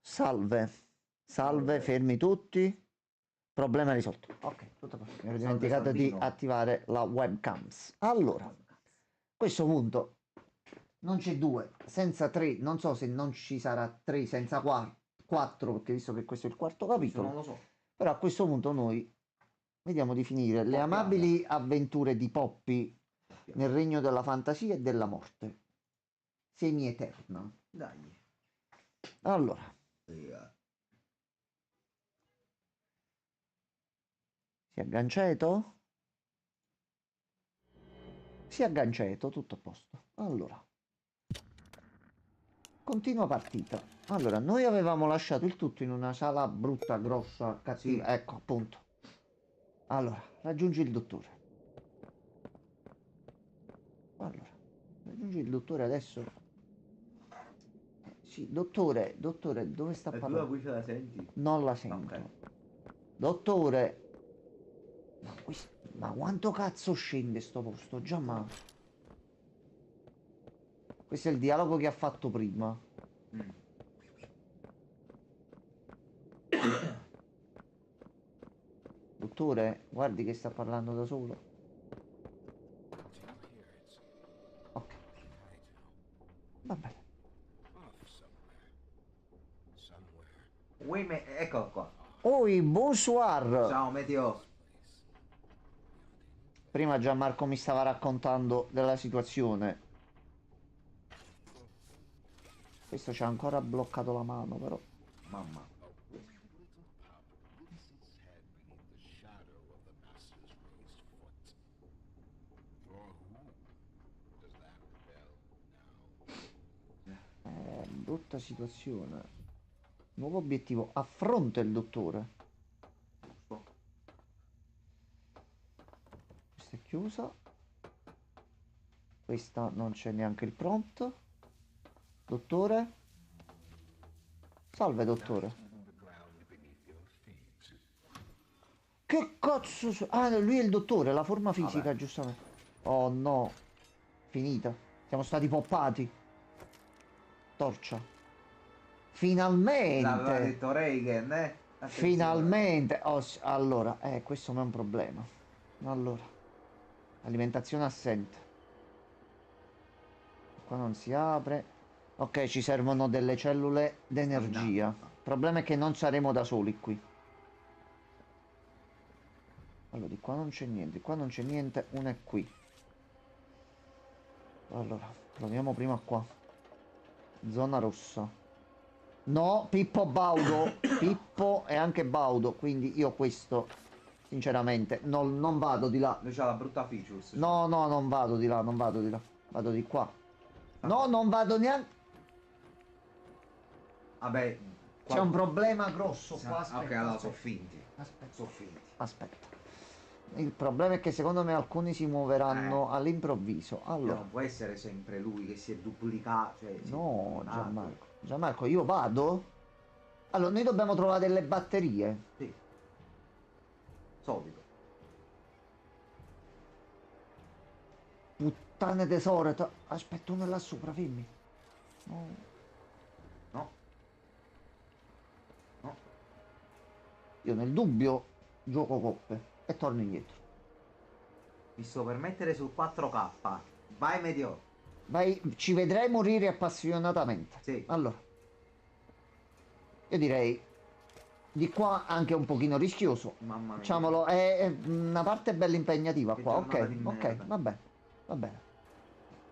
Salve, salve, fermi tutti. Problema risolto. Ok, tutto a posto. Mi ero dimenticato di Salvino. attivare la webcams. Allora, a questo punto non c'è due, senza tre, non so se non ci sarà tre, senza quattro, perché visto che questo è il quarto Questo capitolo, non lo so. però a questo punto noi vediamo di finire le Poppiamo. amabili avventure di Poppy nel regno della fantasia e della morte. Semi-eterna. Dai. Allora, si è agganciato? Si è agganciato, tutto a posto. Allora, continua partita. Allora, noi avevamo lasciato il tutto in una sala brutta, grossa, cattiva. Sì. Ecco, appunto. Allora, raggiungi il dottore. Allora, raggiungi il dottore adesso. Sì, dottore, dottore, dove sta E tu la parlando? voce la senti? Non la sento. Ok. Dottore. Ma quanto cazzo scende sto posto? Già ma. Questo è il dialogo che ha fatto prima. Mm. Dottore, guardi che sta parlando da solo. Ok, va bene. Eccolo qua. Oi, bonsoir. Ciao Meteo. Prima Gianmarco mi stava raccontando della situazione. Questo ci ha ancora bloccato la mano, però. Mamma. Brutta situazione. Nuovo obiettivo. Affronta il dottore. Questa è chiusa. Questa non c'è neanche il prompt. Dottore? Salve, dottore. Che cazzo? Ah, lui è il dottore, la forma fisica, Vabbè. giustamente. Oh no. Finita. Siamo stati poppati. Torcia. L'aveva Finalmente. detto Reagan, eh? Attenzione. Finalmente. Oh, allora, questo non è un problema. Allora, alimentazione assente. Qua non si apre. Ok, ci servono delle cellule d'energia. Il problema è che non saremo da soli qui. Allora, di qua non c'è niente, di qua non c'è niente, uno è qui. Allora, proviamo prima qua. Zona rossa. No, Pippo Baudo. Pippo e anche Baudo, quindi io questo, sinceramente, non vado di là. Lui c'ha la brutta features. No, no, non vado di là, non vado di là. Vado di qua. No, non vado neanche... Vabbè. C'è un problema grosso qua, Ok, aspetta. allora Aspetta. sono finti. Aspetta. Sono finti. Aspetta. Il problema è che secondo me alcuni si muoveranno all'improvviso. Allora, Non può essere sempre lui che si è duplicato. Cioè, si è no, duplicato. Gianmarco. Gianmarco, io vado? Allora, noi dobbiamo trovare delle batterie. Sì. Solito. Puttane tesoro. Aspetta, uno è là sopra, fermi. No. No. No. Io nel dubbio gioco coppe e torno indietro. Mi sto per mettere sul 4K. Vai Meteor. Vai, ci vedrai morire appassionatamente. Sì. Allora, io direi di qua anche un pochino rischioso. Mamma mia. Diciamolo, è una parte bella impegnativa Che qua. giornata Ok, di ok, merda. va bene, va bene.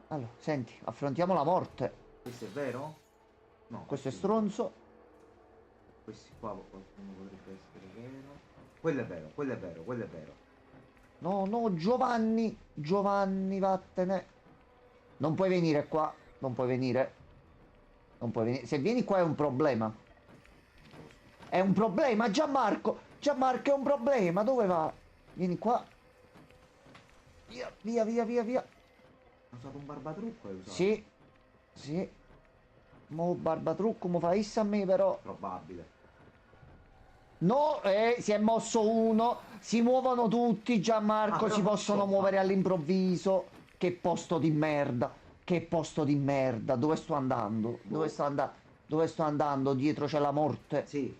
Allora, senti, affrontiamo la morte. Questo è vero? No. Questo è stronzo. Questi qua qualcuno potrebbe essere vero. Quello è vero, quello è vero, quello è vero. No, no, Giovanni, Giovanni, vattene. Non puoi venire qua, non puoi venire. Non puoi venire. Se vieni qua è un problema. È un problema, Gianmarco. Gianmarco è un problema. Dove va? Vieni qua. Via, via, via, via, via. Ho usato un barbatrucco, hai usato? Sì, sì. Mo barbatrucco, mo fa issa a me però. Probabile. No, si è mosso uno. Si muovono tutti, Gianmarco. Però Si non possono so muovere fare. all'improvviso. Che posto di merda. Che posto di merda. Dove sto andando? Dove sto andando? Dove sto andando? Dietro c'è la morte. Sì.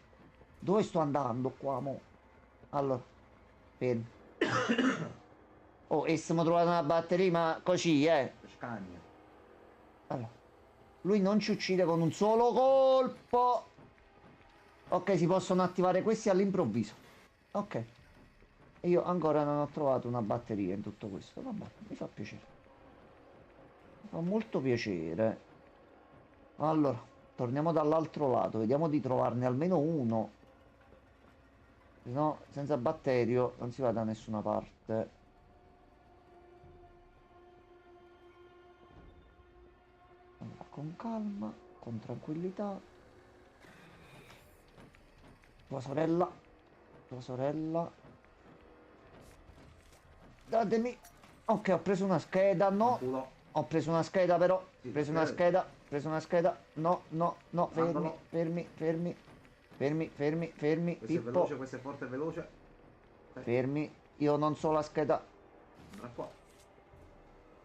Dove sto andando qua, mo? Allora, fermi. Oh, e stiamo trovando una batteria, ma così, eh. Scagna. Allora, lui non ci uccide con un solo colpo. Ok, si possono attivare questi all'improvviso. Ok. E io ancora non ho trovato una batteria in tutto questo. Vabbè, mi fa piacere. Mi fa molto piacere. Allora, torniamo dall'altro lato. Vediamo di trovarne almeno uno. Se no, senza batterio non si va da nessuna parte. Allora, con calma, con tranquillità. Tua sorella. Tua sorella. Datemi. Ok, ho preso una scheda. No. Fanculo. Ho preso una scheda però. Ho Sì, preso una scheda. scheda. Ho preso una scheda. No, no, no. Fermi, Angolo. fermi, fermi. Fermi, fermi, fermi. Questo è Pippo. veloce, questo è forte e veloce. Ok, Fermi. Io non so la scheda. andrà qua.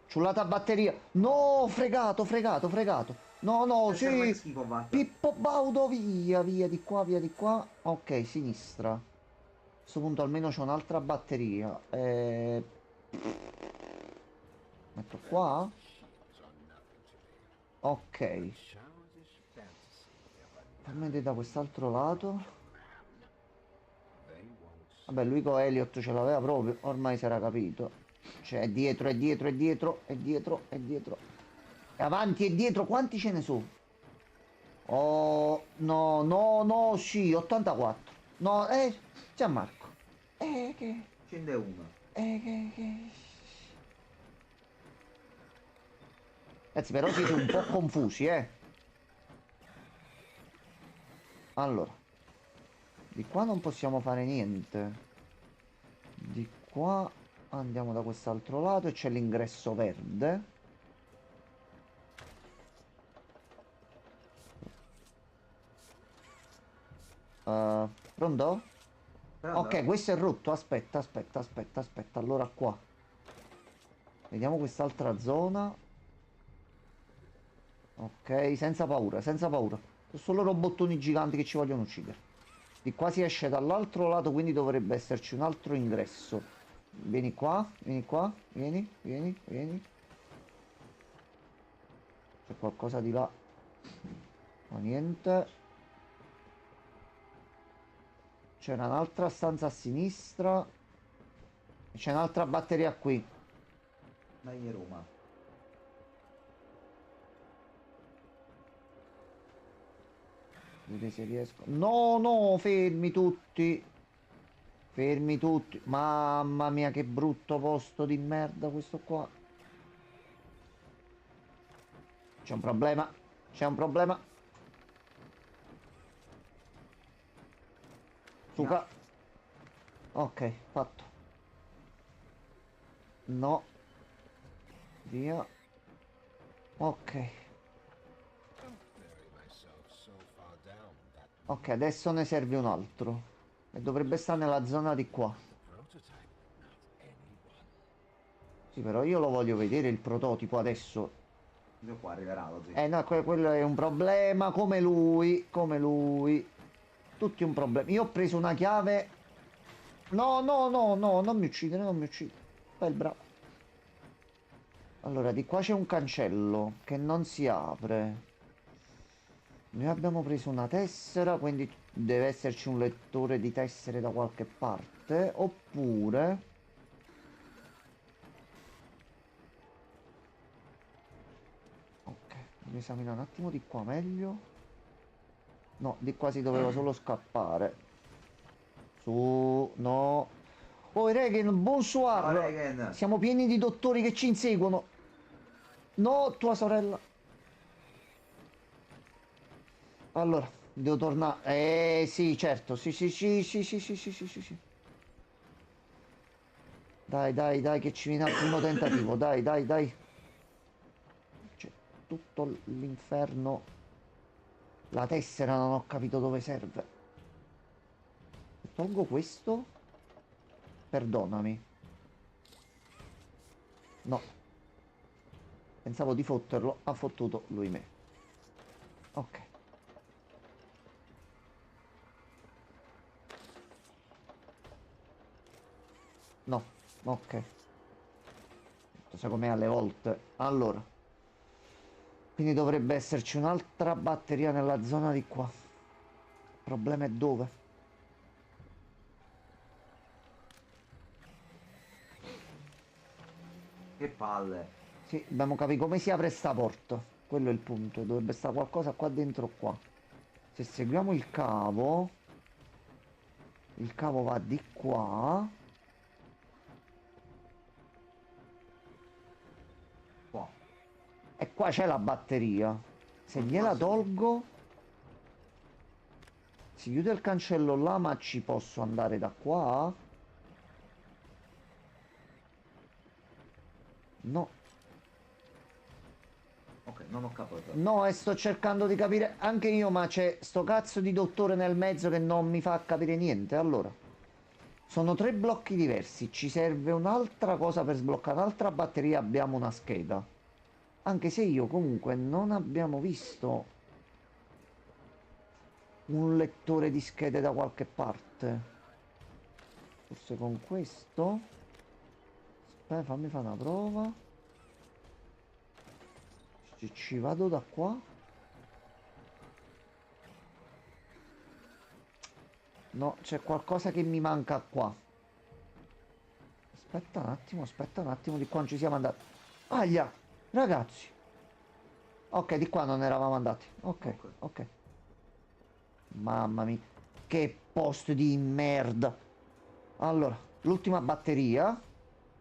Ciullata batteria. No, fregato, fregato, fregato. No, no, Serve che sì. schifo, Bat. Pippo Baudo, via, via di qua, via di qua. Ok, sinistra. A questo punto almeno c'è un'altra batteria. Metto qua. Ok. Fammi vedere da quest'altro lato. Vabbè, lui con Elliot ce l'aveva proprio. Ormai si era capito. Cioè, è dietro, è dietro, è dietro, è dietro, è dietro. È avanti e dietro. Quanti ce ne sono? Oh, no, no, no, sì, 84. No, Gianmarco. Che... Scende una. che... Ragazzi, però siete un po' confusi, eh. Allora, di qua non possiamo fare niente. Di qua andiamo da quest'altro lato e c'è l'ingresso verde. Pronto? Ok, questo è rotto. Aspetta, aspetta, aspetta, aspetta. Allora qua. Vediamo quest'altra zona. Ok, senza paura, senza paura. Sono solo robottoni giganti che ci vogliono uccidere. Di qua si esce dall'altro lato, quindi dovrebbe esserci un altro ingresso. Vieni qua, vieni, vieni, vieni. C'è qualcosa di là. Ma niente. C'era un'altra stanza a sinistra. E c'è un'altra batteria qui. Dai, Roma. Vedete se riesco. No, no, fermi tutti. Fermi tutti. Mamma mia, che brutto posto di merda questo qua. C'è un problema. C'è un problema. Suca. Ok, fatto. No. Via. Ok. Ok, adesso ne serve un altro. E dovrebbe stare nella zona di qua. Sì, però io lo voglio vedere il prototipo adesso. Io qua arriverà così. No, quello è un problema. Come lui. Come lui. Tutti un problema. Io ho preso una chiave. No, no, no, no, non mi uccidere, non mi uccidere. Bel bravo. Allora, di qua c'è un cancello che non si apre. Noi abbiamo preso una tessera, quindi deve esserci un lettore di tessere da qualche parte. Oppure... Ok, devo esaminare un attimo di qua meglio. No, di qua si doveva solo scappare. Su, no. Oh, Regen, bonsoir. Ciao, Regen. Siamo pieni di dottori che ci inseguono. No, tua sorella. Allora, devo tornare. Sì, certo. Sì, sì, sì, sì, sì, sì, sì, sì, sì, sì. Dai, dai, dai, che ci viene al primo tentativo. Dai, dai, dai. C'è tutto l'inferno. La tessera non ho capito dove serve. Se tolgo questo. Perdonami. No. Pensavo di fotterlo. Ha fottuto lui me. Ok. No, ok. Sai com'è alle volte. Allora. Quindi dovrebbe esserci un'altra batteria nella zona di qua. Il problema è dove? Che palle. Sì, dobbiamo capire come si apre sta porta. Quello è il punto. Dovrebbe stare qualcosa qua dentro o qua. Se seguiamo il cavo va di qua. Qua. E qua c'è la batteria. Se gliela tolgo, si chiude il cancello là, ma ci posso andare da qua? No. Ok, non ho capito. No, e sto cercando di capire anche io, ma c'è sto cazzo di dottore nel mezzo che non mi fa capire niente. Allora, sono 3 blocchi diversi. Ci serve un'altra cosa per sbloccare un'altra batteria. Abbiamo una scheda. Anche se io comunque non abbiamo visto un lettore di schede da qualche parte. Forse con questo. Aspetta, fammi fare una prova. Ci vado da qua. No, c'è qualcosa che mi manca qua. Aspetta un attimo, di qua non ci siamo andati. Aglia, ragazzi. Ok, di qua non eravamo andati. Ok, ok. Mamma mia, che posto di merda. Allora, l'ultima batteria.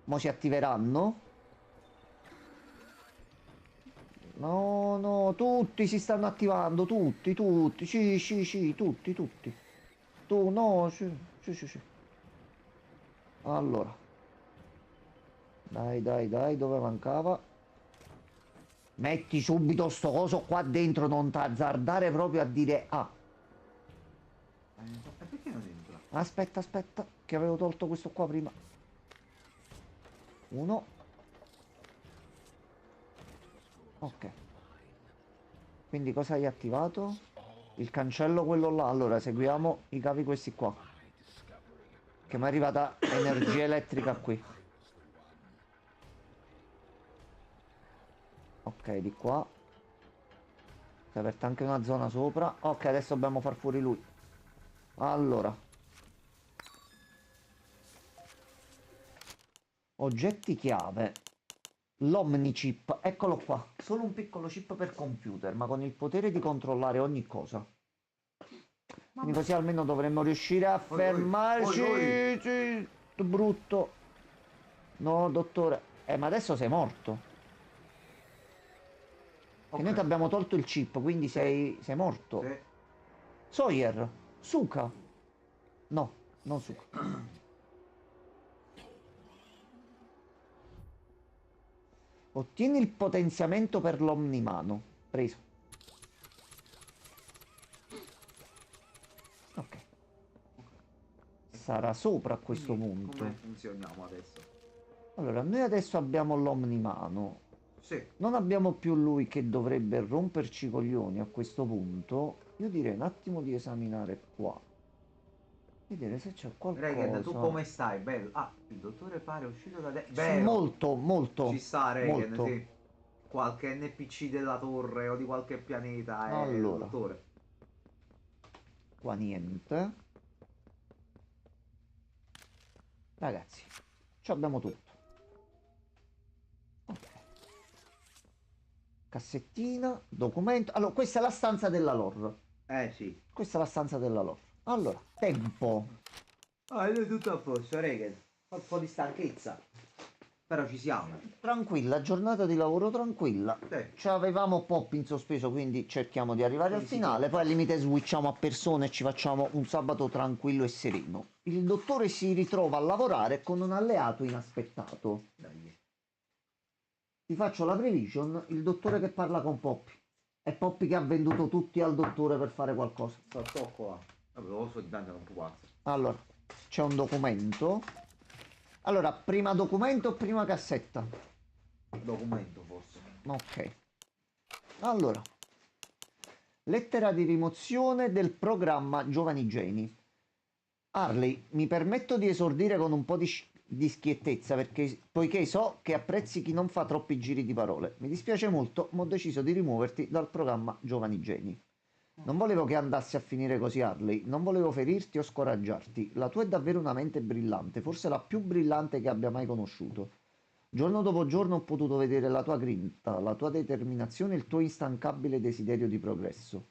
Mo si attiveranno. No, no, tutti si stanno attivando, tutti, sì, tutti. Tu, no, sì. Allora. Dai, dove mancava? Metti subito sto coso qua dentro, non t'azzardare proprio a dire ah. Perché non entra? Aspetta, che avevo tolto questo qua prima. Uno. Ok. Quindi cosa hai attivato? Il cancello quello là. Allora, seguiamo i cavi questi qua. Che mi è arrivata energia elettrica qui. Ok, di qua. Si è aperta anche una zona sopra. Ok, adesso dobbiamo far fuori lui. Allora. Oggetti chiave. L'Omnichip, eccolo qua. Solo un piccolo chip per computer, ma con il potere di controllare ogni cosa. Quindi così almeno dovremmo riuscire a fermarci. Sì, brutto. No, dottore. Ma adesso sei morto. Che noi ti abbiamo tolto il chip, quindi sei morto. Sì. Sawyer, Suka. No, non Suka. Ottieni il potenziamento per l'omnimano. Preso. Ok. Sarà sopra a questo punto. Come funzioniamo adesso? Allora, noi adesso abbiamo l'omnimano. Sì. Non abbiamo più lui che dovrebbe romperci i coglioni a questo punto. Io direi un attimo di esaminare qua. Vedere se c'è Regen, tu qualcosa. come stai? Bello. Ah, il dottore pare uscito da Vero. Molto. Ci sta Regen, Molto. sì. Qualche NPC della torre o di qualche pianeta è il Allora, dottore. qua niente. Ragazzi, ci abbiamo tutto. Ok. Cassettina, documento. Allora, questa è la stanza della lore. Sì. Questa è la stanza della lore. Allora, tempo. Ah, è tutto a posto, Regen. Un po' di stanchezza. Però ci siamo. Tranquilla, giornata di lavoro tranquilla. Sì. Ci avevamo Pop in sospeso, quindi cerchiamo di arrivare al finale. Poi al limite switchiamo a persone e ci facciamo un sabato tranquillo e sereno. Il dottore si ritrova a lavorare con un alleato inaspettato. Dai. Ti faccio la prevision, il dottore che parla con Poppy. È Poppy che ha venduto tutti al dottore per fare qualcosa. Sto qua. Vabbè, lo so diventare un po' pazzo. Allora, c'è un documento. Allora, prima documento o prima cassetta? Documento forse. Ok. Allora, lettera di rimozione del programma Giovani Geni. Harley, mi permetto di esordire con un po' di di schiettezza poiché so che apprezzi chi non fa troppi giri di parole. Mi dispiace molto, ma ho deciso di rimuoverti dal programma Giovani Geni. Non volevo che andassi a finire così, Harley. Non volevo ferirti o scoraggiarti. La tua è davvero una mente brillante, forse la più brillante che abbia mai conosciuto. Giorno dopo giorno ho potuto vedere la tua grinta, la tua determinazione e il tuo instancabile desiderio di progresso.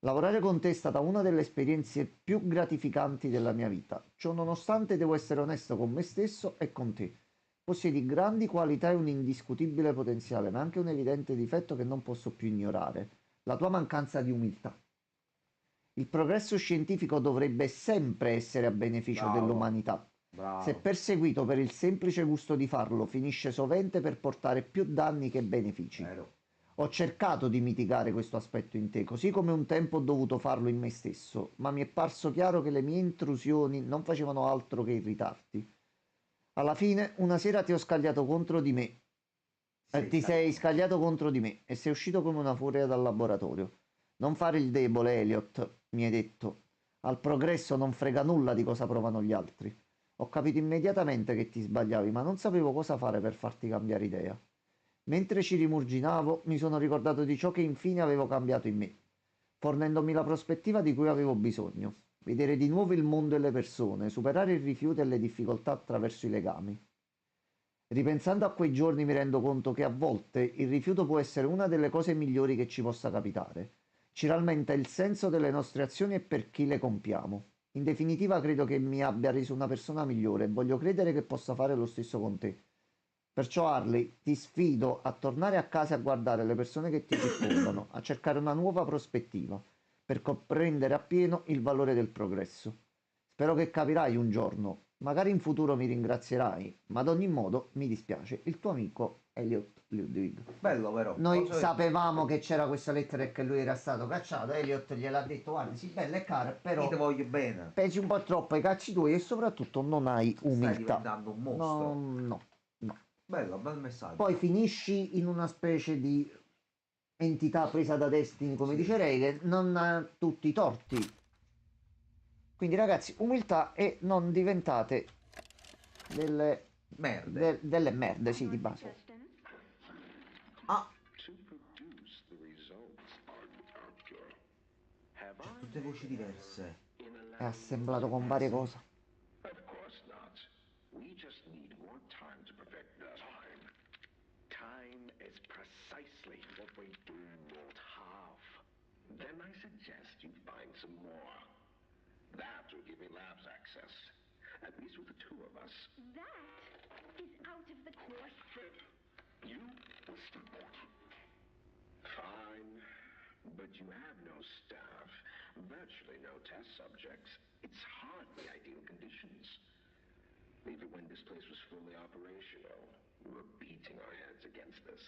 Lavorare con te è stata una delle esperienze più gratificanti della mia vita. Ciò nonostante devo essere onesto con me stesso e con te. Possiedi grandi qualità e un indiscutibile potenziale, ma anche un evidente difetto che non posso più ignorare: la tua mancanza di umiltà. Il progresso scientifico dovrebbe sempre essere a beneficio Bravo. dell'umanità. Bravo. Se perseguito per il semplice gusto di farlo, finisce sovente per portare più danni che benefici. Vero. Ho cercato di mitigare questo aspetto in te, così come un tempo ho dovuto farlo in me stesso, ma mi è parso chiaro che le mie intrusioni non facevano altro che irritarti. Alla fine, una sera ti ho scagliato contro di me. Ti sei scagliato contro di me e sei uscito come una furia dal laboratorio. Non fare il debole, Elliot, mi hai detto. Al progresso non frega nulla di cosa provano gli altri. Ho capito immediatamente che ti sbagliavi, ma non sapevo cosa fare per farti cambiare idea. Mentre ci rimurginavo, mi sono ricordato di ciò che infine avevo cambiato in me, fornendomi la prospettiva di cui avevo bisogno. Vedere di nuovo il mondo e le persone, superare il rifiuto e le difficoltà attraverso i legami. Ripensando a quei giorni mi rendo conto che a volte il rifiuto può essere una delle cose migliori che ci possa capitare. Ci rallenta il senso delle nostre azioni e per chi le compiamo. In definitiva credo che mi abbia reso una persona migliore e voglio credere che possa fare lo stesso con te. Perciò Harley, ti sfido a tornare a casa e a guardare le persone che ti circondano, a cercare una nuova prospettiva, per comprendere appieno il valore del progresso. Spero che capirai un giorno, magari in futuro mi ringrazierai, ma ad ogni modo mi dispiace. Il tuo amico Elliot Ludwig. Bello però. Noi sapevamo che c'era questa lettera e che lui era stato cacciato. Elliot gliel'ha detto: guarda, sì, bella e cara, però Io ti voglio bene. pesi un po' troppo ai cacci tuoi e soprattutto non hai Stai umiltà. diventando un mostro. No. Bello, bel messaggio. Poi finisci in una specie di entità presa da Destiny, come dice Ray, non ha tutti i torti. Quindi ragazzi, umiltà e non diventate delle Merde. delle merde, sì, di base. Ah, tutte voci diverse. È assemblato con varie cose. Of course not. We just need more time to perfect that. Time is precisely what we do not have. Then I suggest you find some more. That will give me labs access. At least with the two of us. That is out of the question. You will still want. Fine. But you have no staff, virtually no test subjects. It's hardly ideal conditions. Even when this place was fully operational, we were beating our heads against this.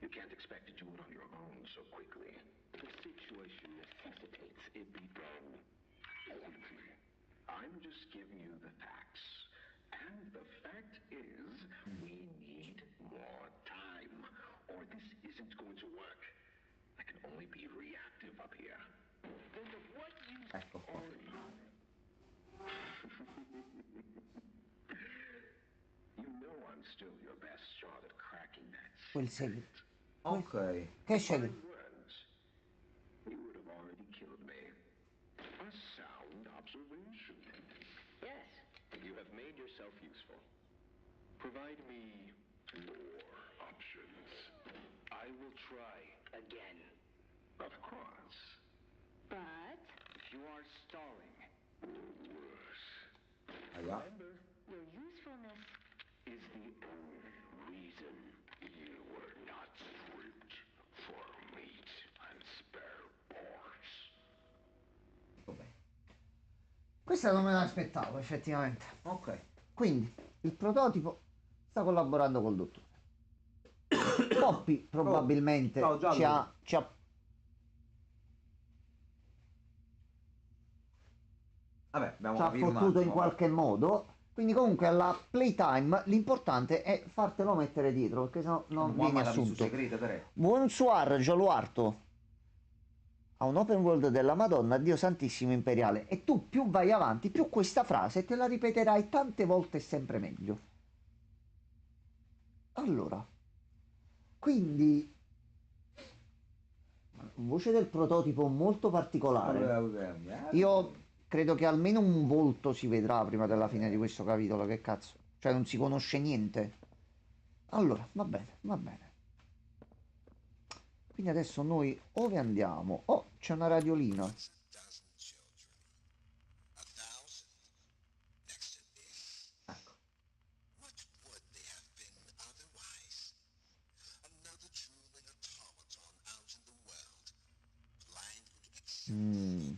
You can't expect to do it on your own so quickly. The situation necessitates it be done quickly. I'm just giving you the facts. And the fact is, we need more time, or this isn't going to work. I can only be reactive up here. Then of what use Ecco qua. are you? You know I'm still your best shot at cracking that Quel segno. Ok. Che If I scegli? weren't, you would have already killed me. A sound observation. Yes. You have made yourself useful. Provide me more options. I will try again. Of course. But If you are stalling, or worse, Aia. remember, your usefulness. is the only reason you were not stripped for meat and spare parts. Vabbè. Questa non me l'aspettavo effettivamente. Ok. Quindi il prototipo sta collaborando col dottore. Poppy probabilmente Ciao, Giallo. ci ha Vabbè, abbiamo ci ha capito un fottuto in attimo. qualche modo. Quindi comunque alla playtime l'importante è fartelo mettere dietro, perché sennò non viene Muhammad ha visto assunto. segrete, te. Bonsoir, Gioluarto. ha un open world della Madonna, Dio Santissimo Imperiale. E tu più vai avanti, più questa frase te la ripeterai tante volte e sempre meglio. Allora, quindi, voce del prototipo molto particolare. Io credo che almeno un volto si vedrà prima della fine di questo capitolo, che cazzo. Cioè non si conosce niente. Allora, va bene, va bene. Quindi adesso noi ove andiamo? Oh, c'è una radiolina. Ecco. Mm.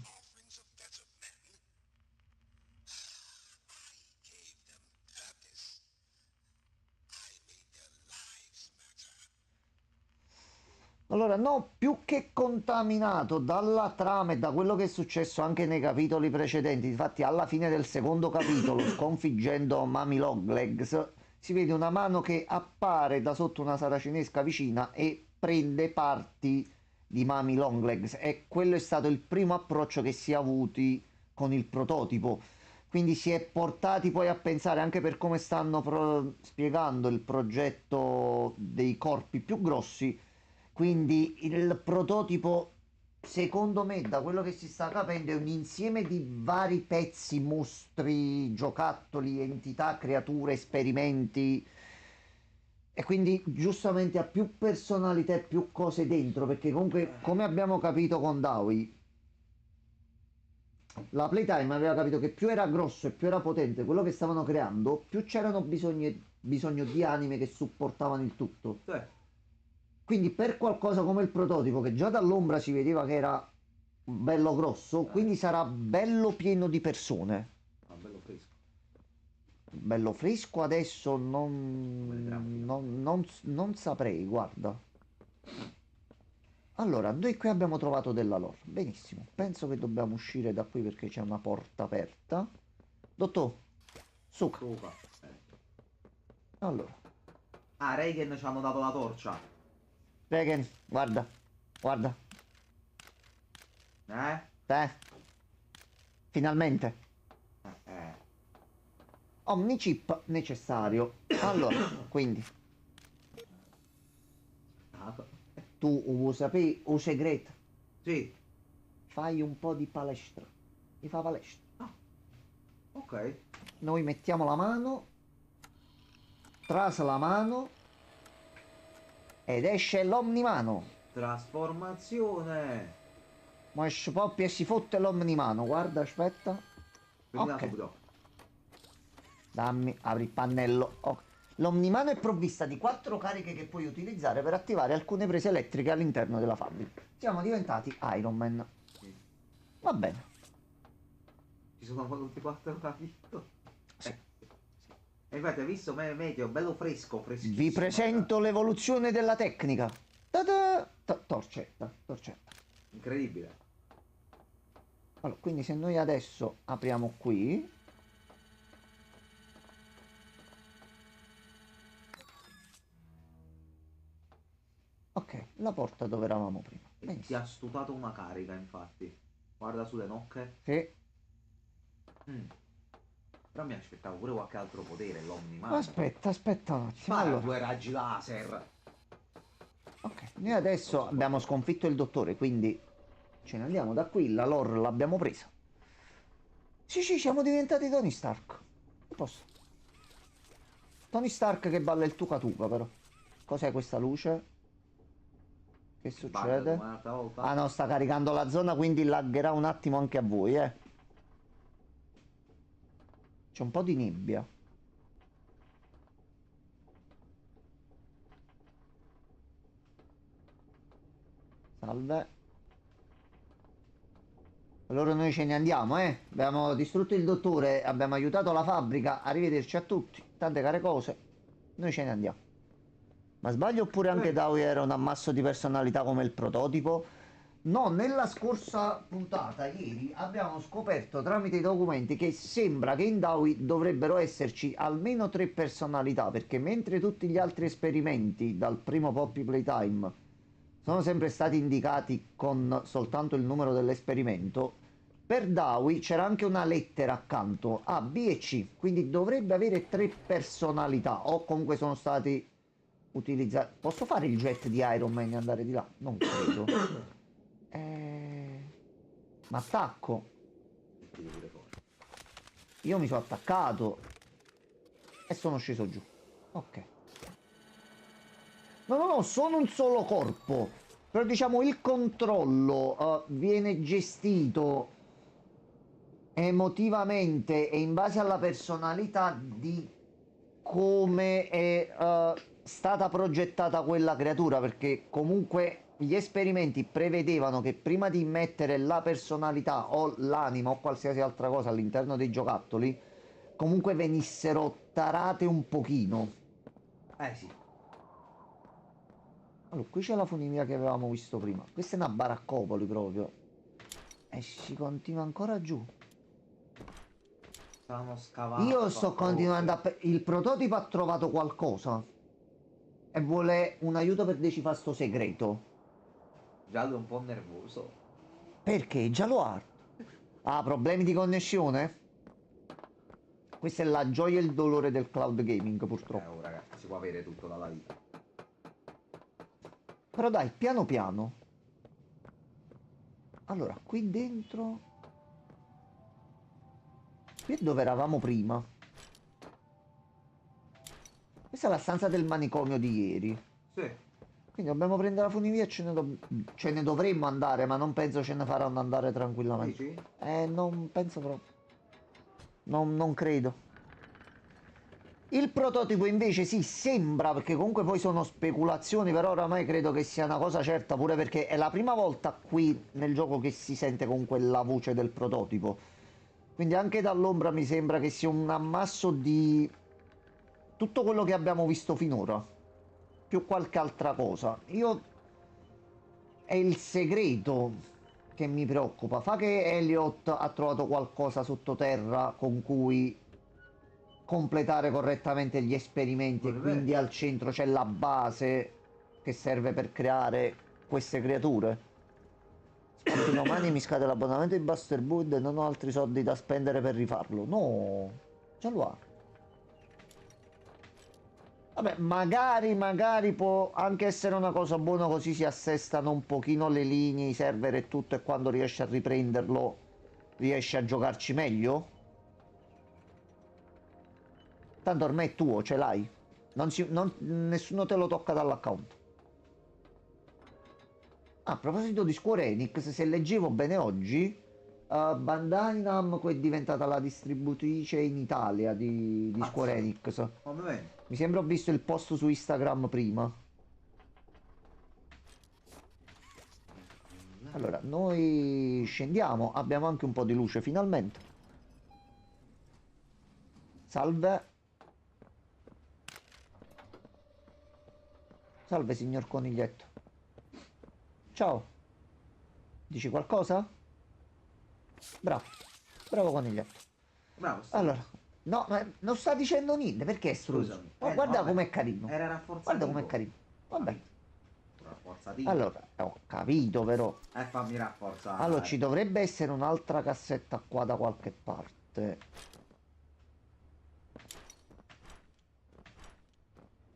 Allora, no, più che contaminato dalla trama e da quello che è successo anche nei capitoli precedenti. Infatti, alla fine del secondo capitolo, sconfiggendo Mami Longlegs, si vede una mano che appare da sotto una saracinesca vicina e prende parti di Mami Longlegs. E quello è stato il primo approccio che si è avuti con il prototipo. Quindi si è portati poi a pensare, anche per come stanno spiegando il progetto dei corpi più grossi. Quindi il prototipo, secondo me, da quello che si sta capendo, è un insieme di vari pezzi, mostri, giocattoli, entità, creature, esperimenti. E quindi giustamente ha più personalità e più cose dentro, perché comunque, come abbiamo capito con Dawi, la Playtime aveva capito che più era grosso e più era potente quello che stavano creando, più c'erano bisogno di anime che supportavano il tutto. Quindi per qualcosa come il prototipo, che già dall'ombra si vedeva che era bello grosso, quindi sarà bello pieno di persone. Bello fresco. Bello fresco adesso non saprei, guarda. Allora, noi qui abbiamo trovato della lore. Benissimo. Penso che dobbiamo uscire da qui perché c'è una porta aperta. Dottor, suca. Allora. Ah, Reagan ci hanno dato la torcia. Regan, guarda, guarda. Finalmente. Omnichip necessario. Allora, quindi. Tu vuoi sapere un segreto? Sì. Fai un po' di palestra. Mi fa palestra. Ok. Noi mettiamo la mano. Trasa la mano. Ed esce l'omnimano. Trasformazione. Ma esce proprio e si fotte l'omnimano. Guarda, aspetta. Ok. Dammi, apri il pannello. Ok. L'omnimano è provvista di 4 cariche che puoi utilizzare per attivare alcune prese elettriche all'interno della fabbrica. Siamo diventati Iron Man. Sì. Va bene. Ci sono tutti 4 capito? Sì. E infatti hai visto meglio, bello fresco, freschissimo. Vi presento l'evoluzione della tecnica. Ta-da! Torcetta, torcetta. Incredibile. Allora, quindi se noi adesso apriamo qui. Ok, la porta dove eravamo prima. E Benissimo. ti ha stutato una carica, infatti. Guarda sulle nocche. Sì. Però mi aspettavo pure qualche altro potere, l'omnimano. Aspetta un attimo. Spara Allora. 2 raggi laser. Ok, noi adesso abbiamo sconfitto il dottore, quindi ce ne andiamo da qui, la lore l'abbiamo presa. Sì, siamo diventati Tony Stark. Posso. Tony Stark che balla il tuca tuca, però. Cos'è questa luce? Che succede? Ah no, sta caricando la zona, quindi laggerà un attimo anche a voi, C'è un po' di nebbia. Salve. Allora noi ce ne andiamo, Abbiamo distrutto il dottore, abbiamo aiutato la fabbrica, arrivederci a tutti, tante care cose. Noi ce ne andiamo. Ma sbaglio oppure anche Dawi era un ammasso di personalità come il prototipo? No, nella scorsa puntata, ieri, abbiamo scoperto tramite i documenti che sembra che in Dawi dovrebbero esserci almeno 3 personalità, perché mentre tutti gli altri esperimenti, dal primo Poppy Playtime sono sempre stati indicati con soltanto il numero dell'esperimento. Per Dawi c'era anche una lettera accanto, A, B e C, quindi dovrebbe avere 3 personalità, o comunque sono stati utilizzati. Posso fare il jet di Iron Man e andare di là? Non credo. Ma attacco. E tiri pure fuori. Io mi sono attaccato e sono sceso giù. Ok. No, sono un solo corpo. Però diciamo il controllo viene gestito emotivamente e in base alla personalità di come è stata progettata quella creatura, perché comunque gli esperimenti prevedevano che prima di mettere la personalità o l'anima o qualsiasi altra cosa all'interno dei giocattoli, comunque venissero tarate un pochino. Sì. Allora, qui c'è la funivia che avevamo visto prima. Questa è una baraccopoli proprio. E si continua ancora giù. Stavano scavando. Io sto continuando a... Il prototipo ha trovato qualcosa. E vuole un aiuto per decifrare sto segreto. Giallo è un po' nervoso. Perché? Già lo ha. Ha problemi di connessione? Questa è la gioia e il dolore del cloud gaming, purtroppo. Oh, ragazzi, si può avere tutto dalla vita. Però dai, piano piano. Allora, qui dentro... Qui è dove eravamo prima. Questa è la stanza del manicomio di ieri. Sì. Quindi dobbiamo prendere la funivia e ce ne dovremmo andare, ma non penso ce ne faranno andare tranquillamente. Dici? Non penso proprio. Non credo. Il prototipo invece sì, sembra, perché comunque poi sono speculazioni, però oramai credo che sia una cosa certa, pure perché è la prima volta qui nel gioco che si sente comunque la voce del prototipo. Quindi anche dall'ombra mi sembra che sia un ammasso di tutto quello che abbiamo visto finora, più qualche altra cosa. È il segreto che mi preoccupa. Fa che Elliot ha trovato qualcosa sottoterra con cui completare correttamente gli esperimenti e quindi al centro c'è la base che serve per creare queste creature. Infatti domani mi scade l'abbonamento di Buster Wood e non ho altri soldi da spendere per rifarlo. No, già lo ha. Vabbè, magari può anche essere una cosa buona, così si assestano un pochino le linee, i server e tutto, e quando riesci a riprenderlo riesci a giocarci meglio. Tanto ormai è tuo, ce l'hai. Nessuno te lo tocca dall'account. A proposito di Square Enix, se leggevo bene oggi, Bandai Namco è diventata la distributrice in Italia di Square Enix. Mi sembra ho visto il post su Instagram prima. Allora, noi scendiamo, abbiamo anche un po' di luce finalmente. Salve. Salve signor coniglietto. Ciao. Dici qualcosa? Bravo. Bravo coniglietto. Bravo. Allora, no, ma non sta dicendo niente, perché è struso? Oh, guarda com'è carino. Era rafforzato. Guarda com'è carino. Vabbè. Rafforzatino. Allora, ho capito però. Fammi rafforzare. Allora, ci dovrebbe essere un'altra cassetta qua da qualche parte.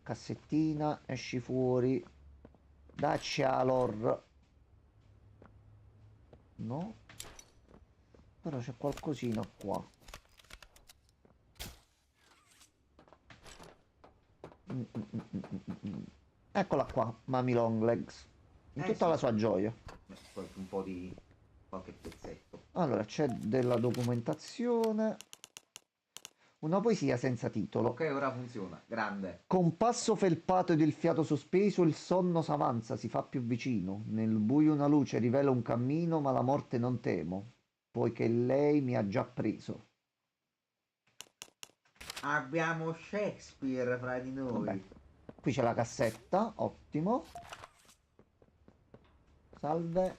Cassettina, esci fuori. Dacci Alor. No. Però c'è qualcosina qua. Eccola qua, Mami Longlegs. In tutta la sua gioia. Un po' di qualche pezzetto. Allora, c'è della documentazione. Una poesia senza titolo. Ok, ora funziona. Grande. Con passo felpato ed il fiato sospeso, il sonno s'avanza, si fa più vicino. Nel buio una luce rivela un cammino, ma la morte non temo, poiché lei mi ha già preso. Abbiamo Shakespeare fra di noi. Vabbè. Qui c'è la cassetta, ottimo. Salve.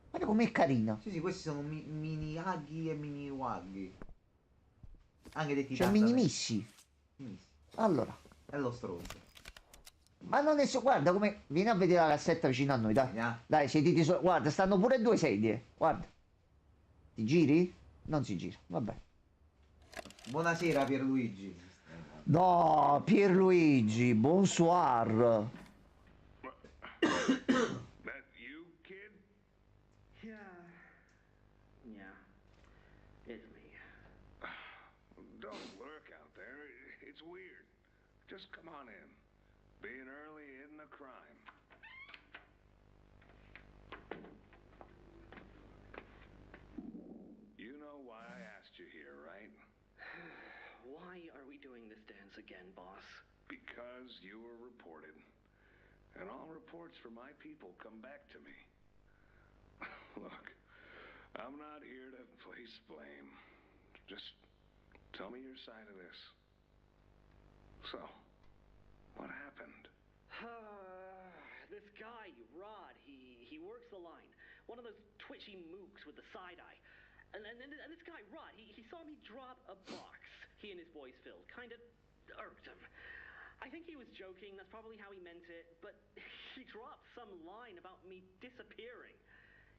Guarda com'è carina. Sì, questi sono mini aghi e mini waghi. Anche detti C'è mini missi. Allora. È lo stronzo. Ma non è so, guarda come. Vieni a vedere la cassetta vicino a noi, dai. Veniamo. Dai, sediti so. Guarda, stanno pure due sedie. Guarda. Ti giri? Non si gira, vabbè. Buonasera Pierluigi. No, Pierluigi, bonsoir. That you, kid? Yeah. Yeah. It's me. Don't lurk out there. It's weird. Just come on in. Being early isn't a crime. You know why I asked you here, right? Why are we doing this dance again, boss? Because you were reported. And all reports from my people come back to me. Look, I'm not here to place blame. Just tell me your side of this. So, what happened? This guy, Rod, he works the line. One of those twitchy mooks with the side eye. And this guy, Rod, he saw me drop a box he and his boys filled. Kind of irked him. I think he was joking. That's probably how he meant it. But he dropped some line about me disappearing.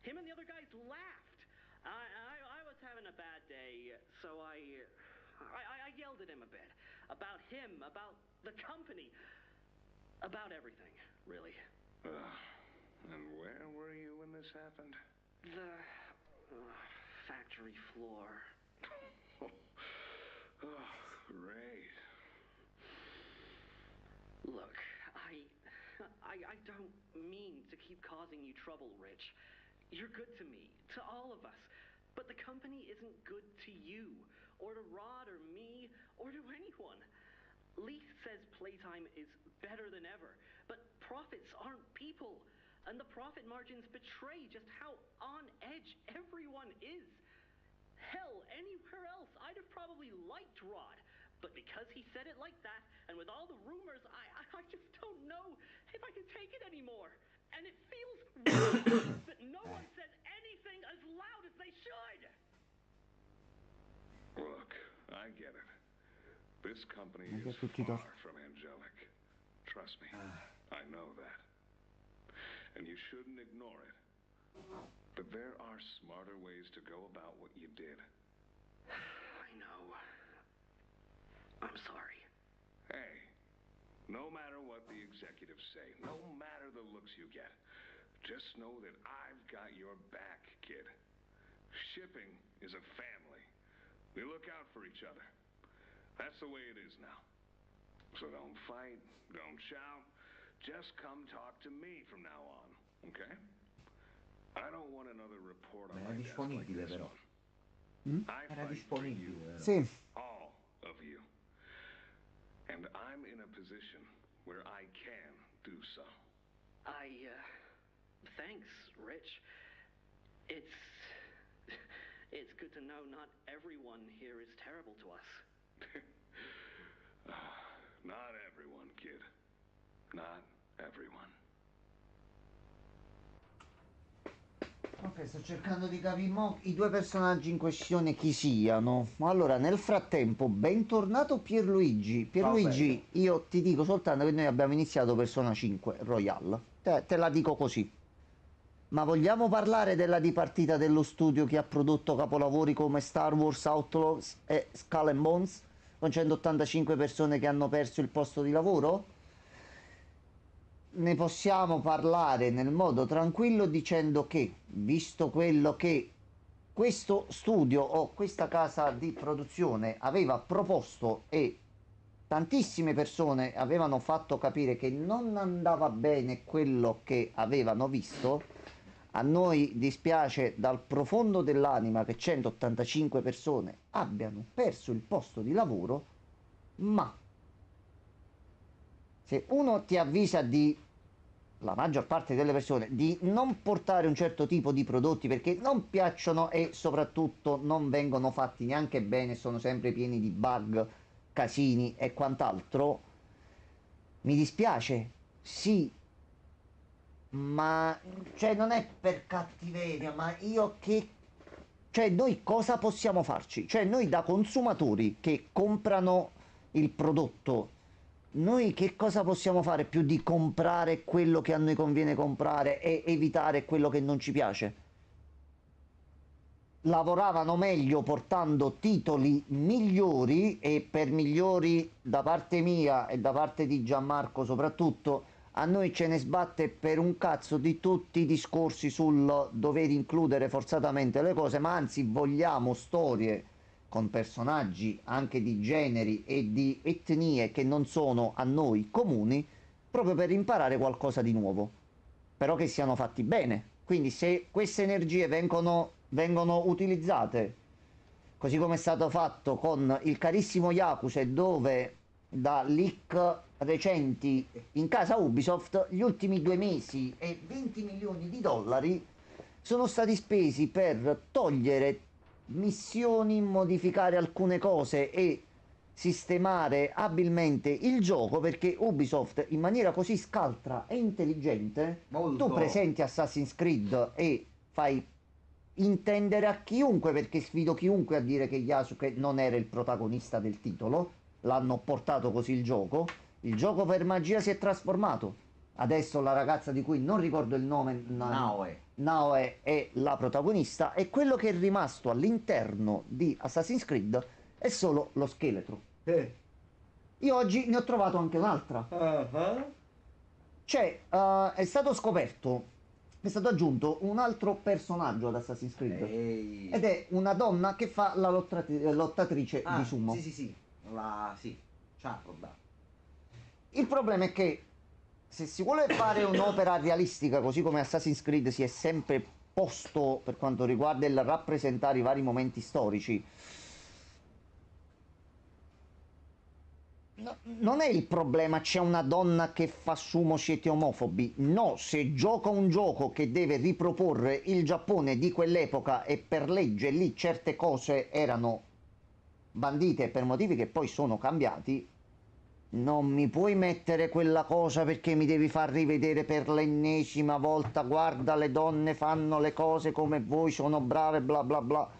Him and the other guys laughed. I was having a bad day, so I yelled at him a bit. About him, about the company. About everything, really. And where were you when this happened? The factory floor. Oh, great. Look, I don't mean to keep causing you trouble, Rich. You're good to me, to all of us. But the company isn't good to you, or to Rod, or me, or to anyone. Leith says playtime is better than ever, but profits aren't people. And the profit margins betray just how on edge everyone is. Hell, anywhere else, I'd have probably liked Rod. But because he said it like that, and with all the rumors, I just don't know if I can take it anymore. And it feels wrong that no one says anything as loud as they should. Look, I get it. This company Ma che is tutti far do- from angelic. Trust me, I know that. And you shouldn't ignore it. But there are smarter ways to go about what you did. I know. I'm sorry. Hey, no matter what the executives say, no matter the looks you get, just know that I've got your back, kid. Shipping is a family. We look out for each other. That's the way it is now. So don't fight, don't shout. Just come talk to me from now on, okay? I don't want another report on Ma era my desk like disponibile this però. one. I Era fight for you, disponibile però. Sì, all of you. And I'm in a position where I can do so. Thanks, Rich. It's good to know not everyone here is terrible to us. Not everyone, kid. Not everyone. ok, sto cercando di capire mo i due personaggi in questione chi siano. Allora, nel frattempo, bentornato Pierluigi. Pierluigi, io ti dico soltanto che noi abbiamo iniziato Persona 5 Royale. Te la dico così. Ma vogliamo parlare della dipartita dello studio che ha prodotto capolavori come Star Wars Outlaws e Skull and Bones, con 185 persone che hanno perso il posto di lavoro? Ne possiamo parlare nel modo tranquillo dicendo che, visto quello che questo studio o questa casa di produzione aveva proposto e tantissime persone avevano fatto capire che non andava bene quello che avevano visto, a noi dispiace dal profondo dell'anima che 185 persone abbiano perso il posto di lavoro, ma se uno ti avvisa la maggior parte delle persone, di non portare un certo tipo di prodotti perché non piacciono e soprattutto non vengono fatti neanche bene, sono sempre pieni di bug, casini e quant'altro, mi dispiace, sì, ma cioè non è per cattiveria, ma io che... Cioè noi cosa possiamo farci? Cioè noi da consumatori che comprano il prodotto noi che cosa possiamo fare più di comprare quello che a noi conviene comprare e evitare quello che non ci piace? Lavoravano meglio portando titoli migliori, e per migliori da parte mia e da parte di Gianmarco soprattutto, a noi ce ne sbatte per un cazzo di tutti i discorsi sul dover includere forzatamente le cose, ma anzi vogliamo storie con personaggi anche di generi e di etnie che non sono a noi comuni, proprio per imparare qualcosa di nuovo, però che siano fatti bene. Quindi se queste energie vengono utilizzate così come è stato fatto con il carissimo Yakuza, dove da leak recenti in casa Ubisoft gli ultimi 2 mesi e 20 milioni di dollari sono stati spesi per togliere missioni, modificare alcune cose e sistemare abilmente il gioco, perché Ubisoft in maniera così scaltra e intelligente Molto. tu presenti Assassin's Creed e fai intendere a chiunque, perché sfido chiunque a dire che Yasuke non era il protagonista del titolo, l'hanno portato così il gioco per magia si è trasformato. Adesso la ragazza di cui non ricordo il nome, Naoe è la protagonista, e quello che è rimasto all'interno di Assassin's Creed è solo lo scheletro. Io oggi ne ho trovato anche un'altra. Cioè, è stato scoperto, è stato aggiunto un altro personaggio ad Assassin's Creed. Ed è una donna che fa la lottatrice di sumo. Sì. Sì. Ciao, Il problema è che se si vuole fare un'opera realistica, così come Assassin's Creed si è sempre posto per quanto riguarda il rappresentare i vari momenti storici, non è il problema c'è una donna che fa sumo, siete omofobi. No, se gioca un gioco che deve riproporre il Giappone di quell'epoca e per legge lì certe cose erano bandite per motivi che poi sono cambiati, non mi puoi mettere quella cosa perché mi devi far rivedere per l'ennesima volta, guarda le donne fanno le cose come voi, sono brave, bla bla bla.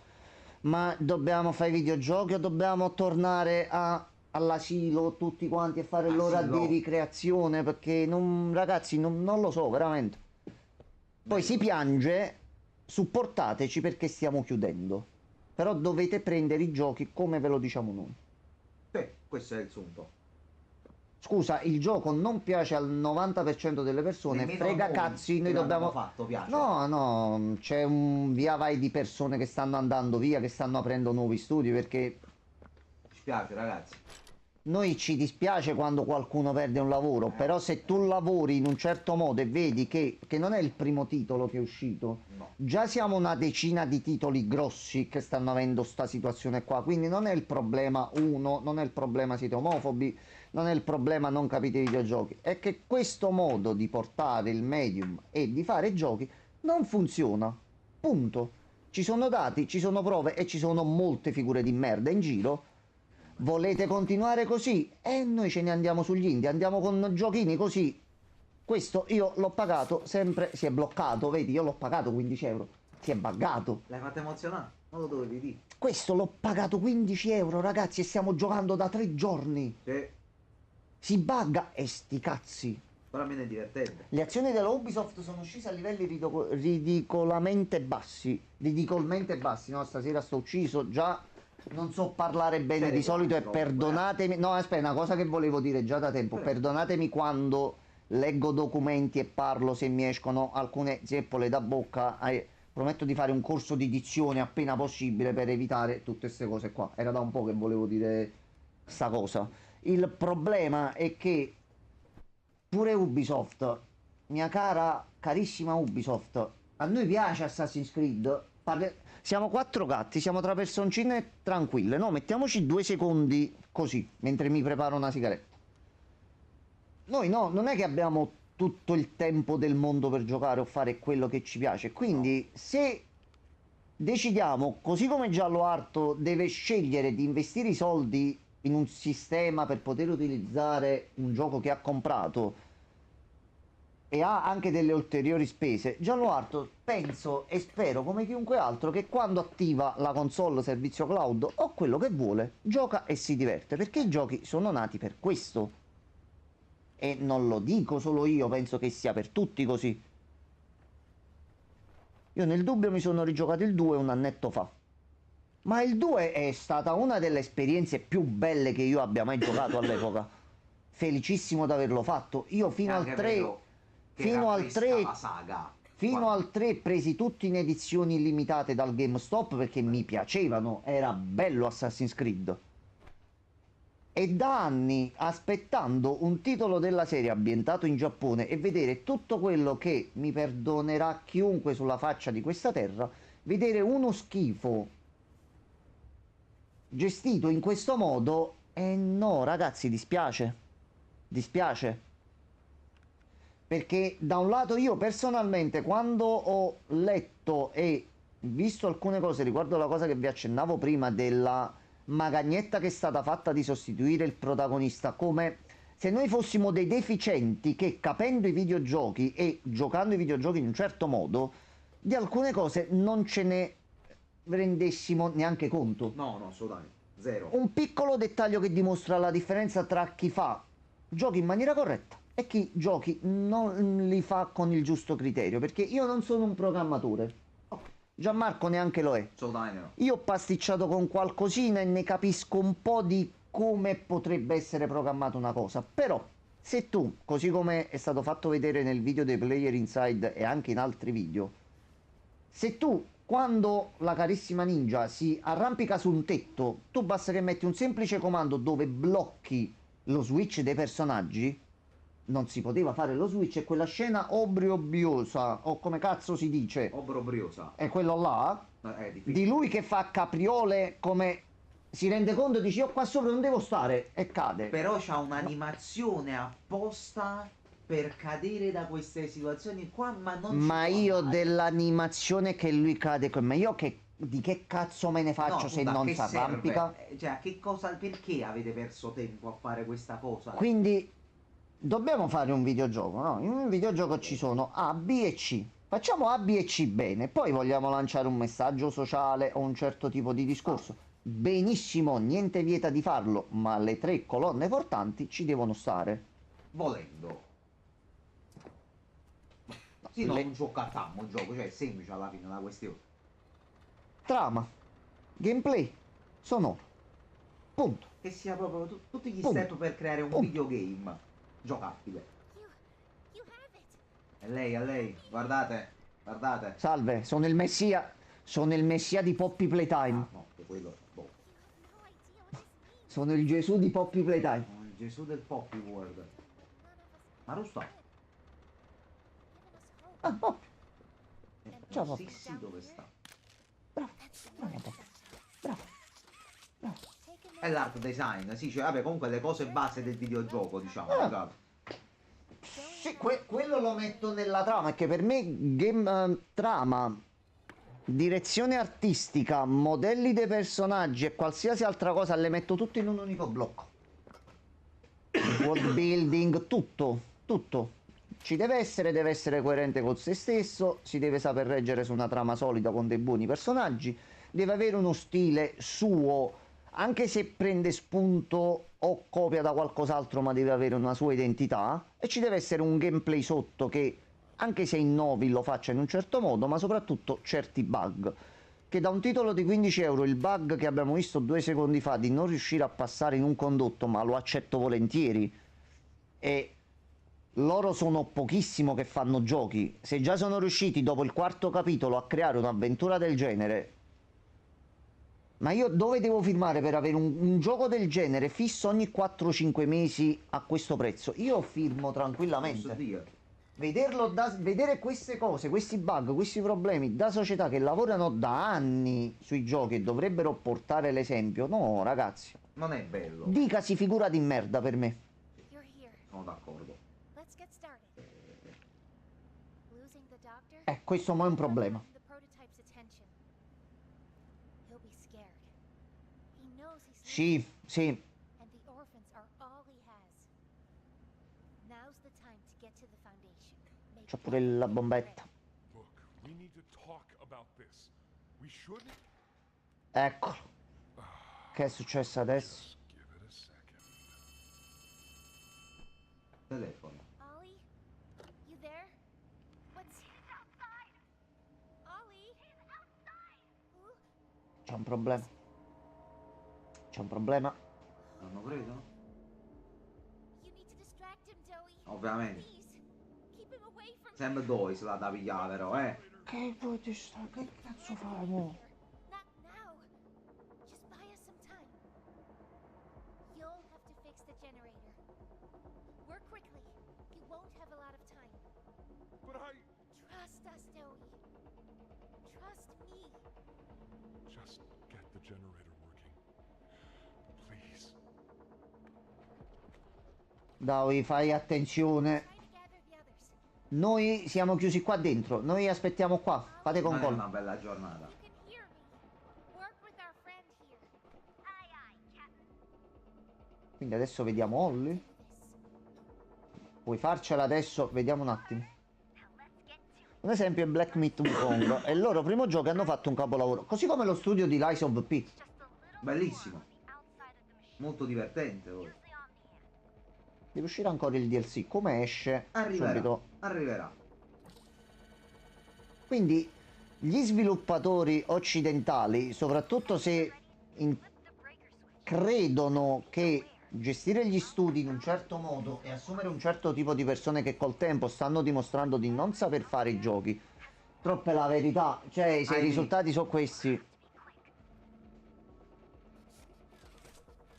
Ma dobbiamo fare i videogiochi o dobbiamo tornare all'asilo tutti quanti a fare l'ora di ricreazione? Perché ragazzi, non lo so veramente. Poi si piange, supportateci perché stiamo chiudendo, però dovete prendere i giochi come ve lo diciamo noi. Questo è il sunto. Scusa, il gioco non piace al 90% delle persone, Nemmeno frega a noi cazzi, noi che dobbiamo... l'abbiamo fatto, piace. No, c'è un via vai di persone che stanno andando via, che stanno aprendo nuovi studi, perché Ci piace, ragazzi. noi ci dispiace quando qualcuno perde un lavoro, però se tu lavori in un certo modo e vedi che non è il primo titolo che è uscito, No. già siamo una decina di titoli grossi che stanno avendo sta situazione qua, quindi non è il problema non è il problema siete omofobi, non è il problema non capite i videogiochi, è che questo modo di portare il medium e di fare giochi non funziona, punto. Ci sono dati, ci sono prove e ci sono molte figure di merda in giro. Volete continuare così? E noi ce ne andiamo sugli indie, andiamo con giochini così. Questo io l'ho pagato, sempre si è bloccato, vedi, io l'ho pagato 15 euro, si è buggato. L'hai fatto emozionare? Non lo dovevi dire. Questo l'ho pagato 15 euro, ragazzi, e stiamo giocando da 3 giorni. Sì. Si bugga e sti cazzi. Però almeno è divertente. Le azioni della Ubisoft sono scese a livelli ridicolmente bassi. Ridicolmente bassi, no? Stasera sto ucciso, già non so parlare bene Sei di solito e quattro, perdonatemi. No, aspetta, una cosa che volevo dire già da tempo. Perdonatemi quando leggo documenti e parlo, se mi escono alcune zeppole da bocca. Prometto di fare un corso di dizione appena possibile per evitare tutte queste cose qua. Era da un po' che volevo dire sta cosa. Il problema è che pure Ubisoft, mia cara, carissima Ubisoft, a noi piace Assassin's Creed, siamo 4 gatti, siamo tra personcine tranquille, no? Mettiamoci 2 secondi così, mentre mi preparo una sigaretta. Noi no, non è che abbiamo tutto il tempo del mondo per giocare o fare quello che ci piace, quindi se decidiamo, così come Giallo Arto deve scegliere di investire i soldi in un sistema per poter utilizzare un gioco che ha comprato e ha anche delle ulteriori spese, Giallo Arto penso e spero come chiunque altro che quando attiva la console servizio cloud o quello che vuole, gioca e si diverte, perché i giochi sono nati per questo. e non lo dico solo io, penso che sia per tutti così. Io nel dubbio mi sono rigiocato il 2 un annetto fa. Ma il 2 è stata una delle esperienze più belle che io abbia mai giocato all'epoca. Felicissimo di averlo fatto. Io fino al 3, fino al 3, la saga. fino al 3 presi tutti in edizioni limitate dal GameStop perché mi piacevano, era bello Assassin's Creed. E da anni aspettando un titolo della serie ambientato in Giappone e vedere tutto quello che mi perdonerà chiunque sulla faccia di questa terra, vedere uno schifo gestito in questo modo, no ragazzi, dispiace, dispiace. Perché da un lato io personalmente quando ho letto e visto alcune cose riguardo la cosa che vi accennavo prima della magagnetta che è stata fatta di sostituire il protagonista, come se noi fossimo dei deficienti che capendo i videogiochi e giocando i videogiochi in un certo modo, di alcune cose non ce ne rendessimo neanche conto. No, no, assolutamente. Zero. Un piccolo dettaglio che dimostra la differenza tra chi fa giochi in maniera corretta e chi giochi non li fa con il giusto criterio, perché io non sono un programmatore. Gianmarco neanche lo è. Assolutamente no. Io ho pasticciato con qualcosina e ne capisco un po' di come potrebbe essere programmata una cosa. Però, se tu, così come è stato fatto vedere nel video dei Player Inside e anche in altri video, se tu, quando la carissima ninja si arrampica su un tetto, tu basta che metti un semplice comando dove blocchi lo switch dei personaggi, non si poteva fare lo switch e quella scena obbrobriosa, o come cazzo si dice, Obbrobriosa. è quello là, È difficile. di lui che fa capriole come si rende conto e dice io qua sopra non devo stare e cade. Però c'ha un'animazione apposta per cadere da queste situazioni qua, ma non ci Ma può io andare. dell'animazione che lui cade, ma io di che cazzo me ne faccio No, se scusa, non che si arrampica? serve? Cioè, che cosa, perché avete perso tempo a fare questa cosa? Quindi dobbiamo fare un videogioco, no? In un videogioco ci sono A, B e C. Facciamo A, B e C bene, poi vogliamo lanciare un messaggio sociale o un certo tipo di discorso. Benissimo, niente vieta di farlo, ma le tre colonne portanti ci devono stare. Volendo. Sì, no, Le- un gioco a un gioco, cioè è semplice alla fine la questione. Trama, gameplay, sonoro. Punto. Che sia proprio tutti gli Punto. step per creare un Punto. videogame giocabile. You have it. A lei, guardate, guardate. Salve, sono il messia di Poppy Playtime. Ah, no, che quello, boh. You have no idea what this means. Sono il Gesù di Poppy Playtime. Oh, il Gesù del Poppy World. None of us Ma lo sta. giving us hope. Ah, Poppy. Ciao, Non Poppy. sì, dove sta? Bravo, bravo, Poppy. Bravo. Bravo. Take a È l'art design, sì, cioè vabbè, comunque le cose base del videogioco, diciamo, Ah. esatto. Sì, quello lo metto nella trama, che per me trama, direzione artistica, modelli dei personaggi e qualsiasi altra cosa le metto tutto in un unico blocco. World building, tutto, tutto. Ci deve essere coerente con se stesso, si deve saper reggere su una trama solida con dei buoni personaggi, deve avere uno stile suo, anche se prende spunto o copia da qualcos'altro, ma deve avere una sua identità, e ci deve essere un gameplay sotto che, anche se innovi, lo faccia in un certo modo, ma soprattutto certi bug. Che da un titolo di 15 euro il bug che abbiamo visto 2 secondi fa di non riuscire a passare in un condotto, ma lo accetto volentieri, e loro sono pochissimo che fanno giochi. Se già sono riusciti dopo il quarto capitolo a creare un'avventura del genere, ma io dove devo firmare per avere un gioco del genere fisso ogni 4-5 mesi a questo prezzo? Io firmo Posso tranquillamente. dire. Vedere queste cose, questi bug, questi problemi da società che lavorano da anni sui giochi e dovrebbero portare l'esempio, no ragazzi, Non è bello. dicasi figura di merda per me. You're here. Sono d'accordo. Let's get started. Losing the doctor? Questo mo è un problema. The prototype's attention. He'll be scared. He knows he's Sì, sì, and the orphans are all he has. Now's the time to get to the foundation. Make c'ho pure la bombetta. Look, we need to talk about this. We should Ecco, che è successo adesso? just give it a second. Telefono. Ollie? You there? What's... Ollie? Ooh, C'è un problema. C'è un problema. Non lo credo? you need to distract him, Dowie. Ovviamente. Please, keep him away from Sempre dove se la da pigliare però, Che vuoi ti sta? Che cazzo fai mo? Not now. Just buy us some time. You'll have to fix the generator. Work quickly. You won't have a lot of time. But I Trust us, Dowie. Trust me. just get the generator working. Please. Dai, fai attenzione. Try to gather the others. Noi siamo chiusi qua dentro. Noi aspettiamo qua. Fate non è controllo. una bella giornata. You can hear me. Work with our friend here. Aye, aye, Captain. Quindi adesso vediamo Holly. This. Puoi farcela adesso? Vediamo un attimo. Now let's get to it. Un esempio è Black Myth Wukong. È il loro primo gioco e hanno fatto un capolavoro. Così come lo studio di Lies of P. Just a little Bellissimo. more on the outside of the machine. Molto divertente poi. Use the Omni-hand. Deve uscire ancora il DLC. Come esce? Arriverà. Subito. Arriverà. Quindi gli sviluppatori occidentali, soprattutto se in- Flip the breaker switch. credono che gestire gli studi in un certo modo e assumere un certo tipo di persone che col tempo stanno dimostrando di non saper fare i giochi, troppo è la verità. Cioè, se i risultati sono questi.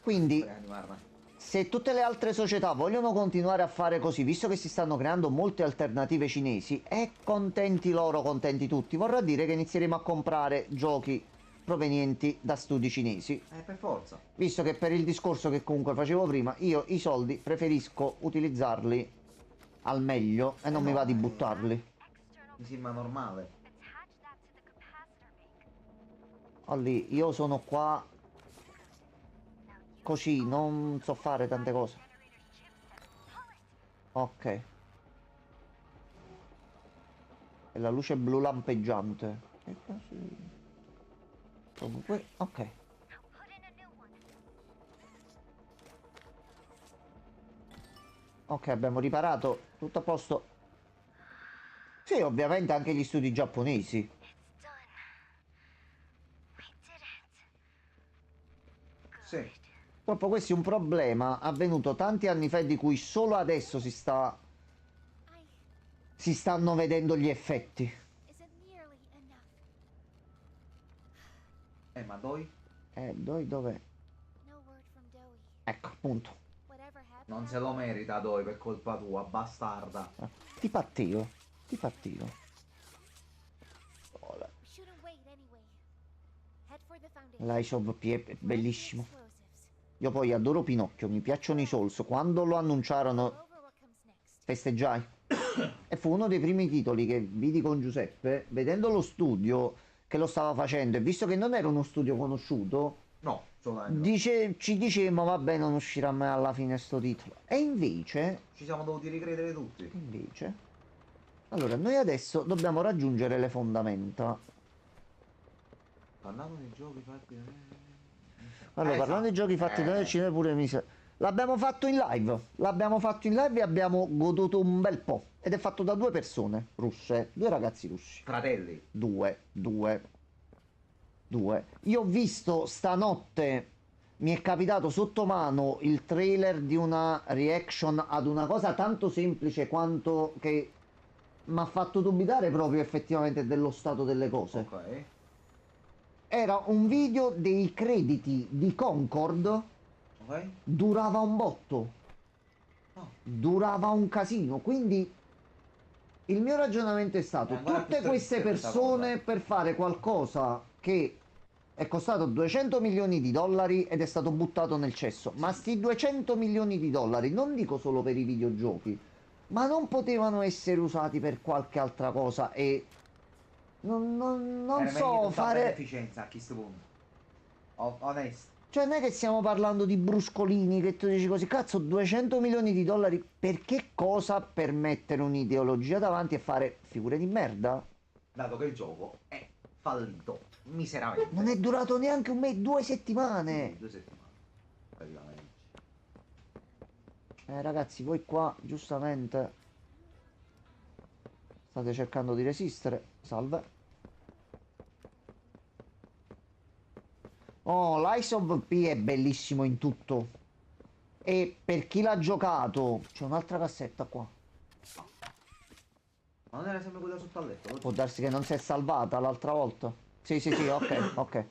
Quindi, Guarda. se tutte le altre società vogliono continuare a fare così, visto che si stanno creando molte alternative cinesi, e contenti loro, contenti tutti, vorrà dire che inizieremo a comprare giochi provenienti da studi cinesi. Per forza. Visto che per il discorso che comunque facevo prima, io i soldi preferisco utilizzarli al meglio e non mi va di buttarli. External Mi sembra normale. attach that to the capacitor bank. Olli, io sono qua Now you così, non so fare tante cose. generator's chipset. Pull it. Ok. E la luce blu lampeggiante. Che così. Comunque, ok. Now put in a new one. Ok, abbiamo riparato. Tutto a posto. Sì, ovviamente anche gli studi giapponesi. It's done. We did it. Sì. Purtroppo questo è un problema avvenuto tanti anni fa e di cui solo adesso I si stanno vedendo gli effetti. isn't nearly enough. Ma doi? Dov'è? No word from Dowie. Ecco, appunto. Whatever happened. Non se lo merita doi per colpa tua, bastarda. Ti pattio. Ti pattio. We shouldn't wait anyway. Head for the foundation. Lies of P è bellissimo. Explosives. Io poi adoro Pinocchio, mi piacciono i Souls. Quando lo annunciarono Over what comes next. festeggiai. E fu uno dei primi titoli che vidi con Giuseppe, vedendo lo studio che lo stava facendo, e visto che non era uno studio conosciuto, No, solamente. ci dicemmo vabbè, non uscirà mai alla fine sto titolo. E invece, Ci siamo dovuti ricredere tutti. allora noi adesso dobbiamo raggiungere le fondamenta. Parlando dei giochi fatti. Allora, parlando dei giochi fatti da noi, ci pure l'abbiamo fatto in live. L'abbiamo fatto in live e abbiamo goduto un bel po'. Ed è fatto da 2 persone russe, 2 ragazzi russi. Fratelli. 2. Io ho visto stanotte, mi è capitato sotto mano il trailer di una reaction ad una cosa tanto semplice quanto che mi ha fatto dubitare proprio effettivamente dello stato delle cose. Ok. Era un video dei crediti di Concord, Ok. durava un botto, No. durava un casino, quindi il mio ragionamento è stato: ancora tutte più queste triste questa persone cosa. per fare qualcosa che è costato 200 milioni di dollari ed è stato buttato nel cesso, ma sti 200 milioni di dollari non dico solo per i videogiochi, ma non potevano essere usati per qualche altra cosa e non so fare. Beneficenza a chi sto punto. Onesto. Cioè non è che stiamo parlando di bruscolini che tu dici così, cazzo, 200 milioni di dollari per che cosa? Per mettere un'ideologia davanti e fare figure di merda? Dato che il gioco è fallito miseramente. Non è durato neanche un mese, 2 settimane. 2 settimane. Praticamente. Ragazzi, voi qua giustamente state cercando di resistere. Salve. Oh, l'Ice of P è bellissimo in tutto. E per chi l'ha giocato, c'è un'altra cassetta qua. Ma non era sempre quella sotto al letto? Può darsi che non si è salvata l'altra volta. Sì, sì, sì, ok, ok.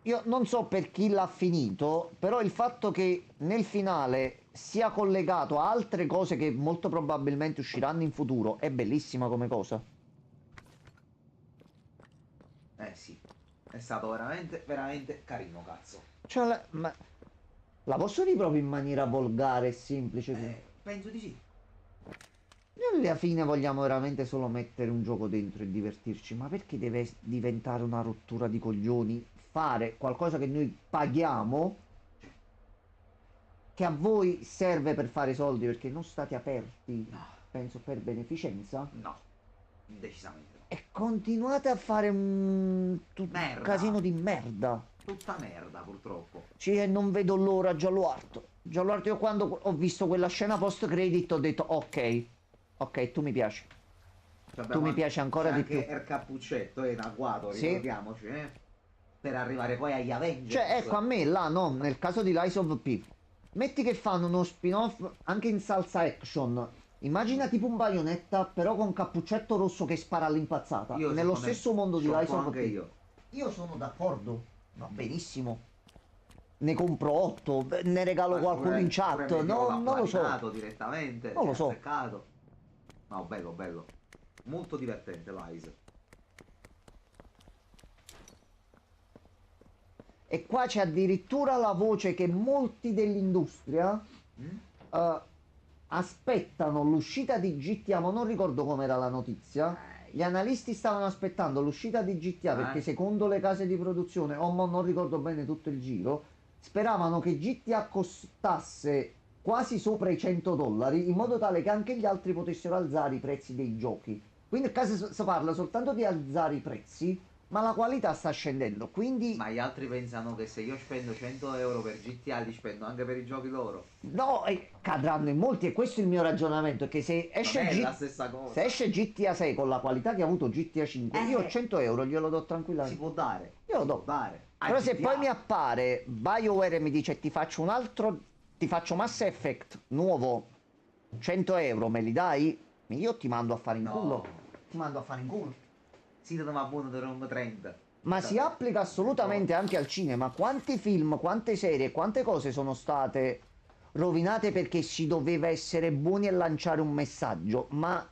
Io non so per chi l'ha finito, però il fatto che nel finale sia collegato a altre cose che molto probabilmente usciranno in futuro è bellissima come cosa. Sì, è stato veramente, veramente carino, cazzo. Cioè, ma la posso dire proprio in maniera volgare e semplice? Penso di sì. Noi alla fine vogliamo veramente solo mettere un gioco dentro e divertirci, ma perché deve diventare una rottura di coglioni? Fare qualcosa che noi paghiamo, che a voi serve per fare soldi perché non state aperti, penso per beneficenza, No, decisamente no. e continuate a fare un Merda. casino di merda. Tutta merda, purtroppo. Sì, e non vedo l'ora, Gialloardo. Gialloardo, io quando ho visto quella scena post credit ho detto ok, ok, tu mi piaci. Cioè, Tu mi piaci ancora di anche più. il cappuccetto è in agguato, Sì. ricordiamoci, per arrivare poi agli Avengers. Cioè, ecco, a me là, no, nel caso di Lies of P, metti che fanno uno spin-off anche in salsa action. Immagina tipo un Bayonetta, però con cappuccetto rosso che spara all'impazzata. Io, Nello secondo me, stesso mondo di scioppo Lies of anche P. io. Io sono d'accordo, va benissimo. Ne compro 8, ne regalo Ma qualcuno pure- in pure chat, mi dico non lo so. l'ha direttamente, Non lo so. Peccato. No, bello, bello. Molto divertente, Lies. E qua c'è addirittura la voce che molti dell'industria aspettano l'uscita di GTA, ma non ricordo com'era la notizia. Gli analisti stavano aspettando l'uscita di GTA perché secondo le case di produzione, non ricordo bene tutto il giro, speravano che GTA costasse quasi sopra i $100 in modo tale che anche gli altri potessero alzare i prezzi dei giochi. Quindi nel caso si parla soltanto di alzare i prezzi, ma la qualità sta scendendo, quindi Ma gli altri pensano che se io spendo 100 euro per GTA li spendo anche per i giochi loro. no, cadranno in molti, e questo è il mio ragionamento, che se esce, Non è la stessa cosa. se esce GTA 6 con la qualità che ha avuto GTA 5, io 100 euro glielo do Si tranquillamente. può dare. Io lo Si do. può dare. Però se GTA. poi mi appare BioWare e mi dice ti faccio un altro, ti faccio Mass Effect nuovo, 100 euro, me li dai? Io ti mando a fare in No. culo. Ti mando a fare in culo. Sì, da ma buono da Rome 30. Ma si applica assolutamente anche al cinema. Quanti film, quante serie, quante cose sono state rovinate perché si doveva essere buoni e lanciare un messaggio? Ma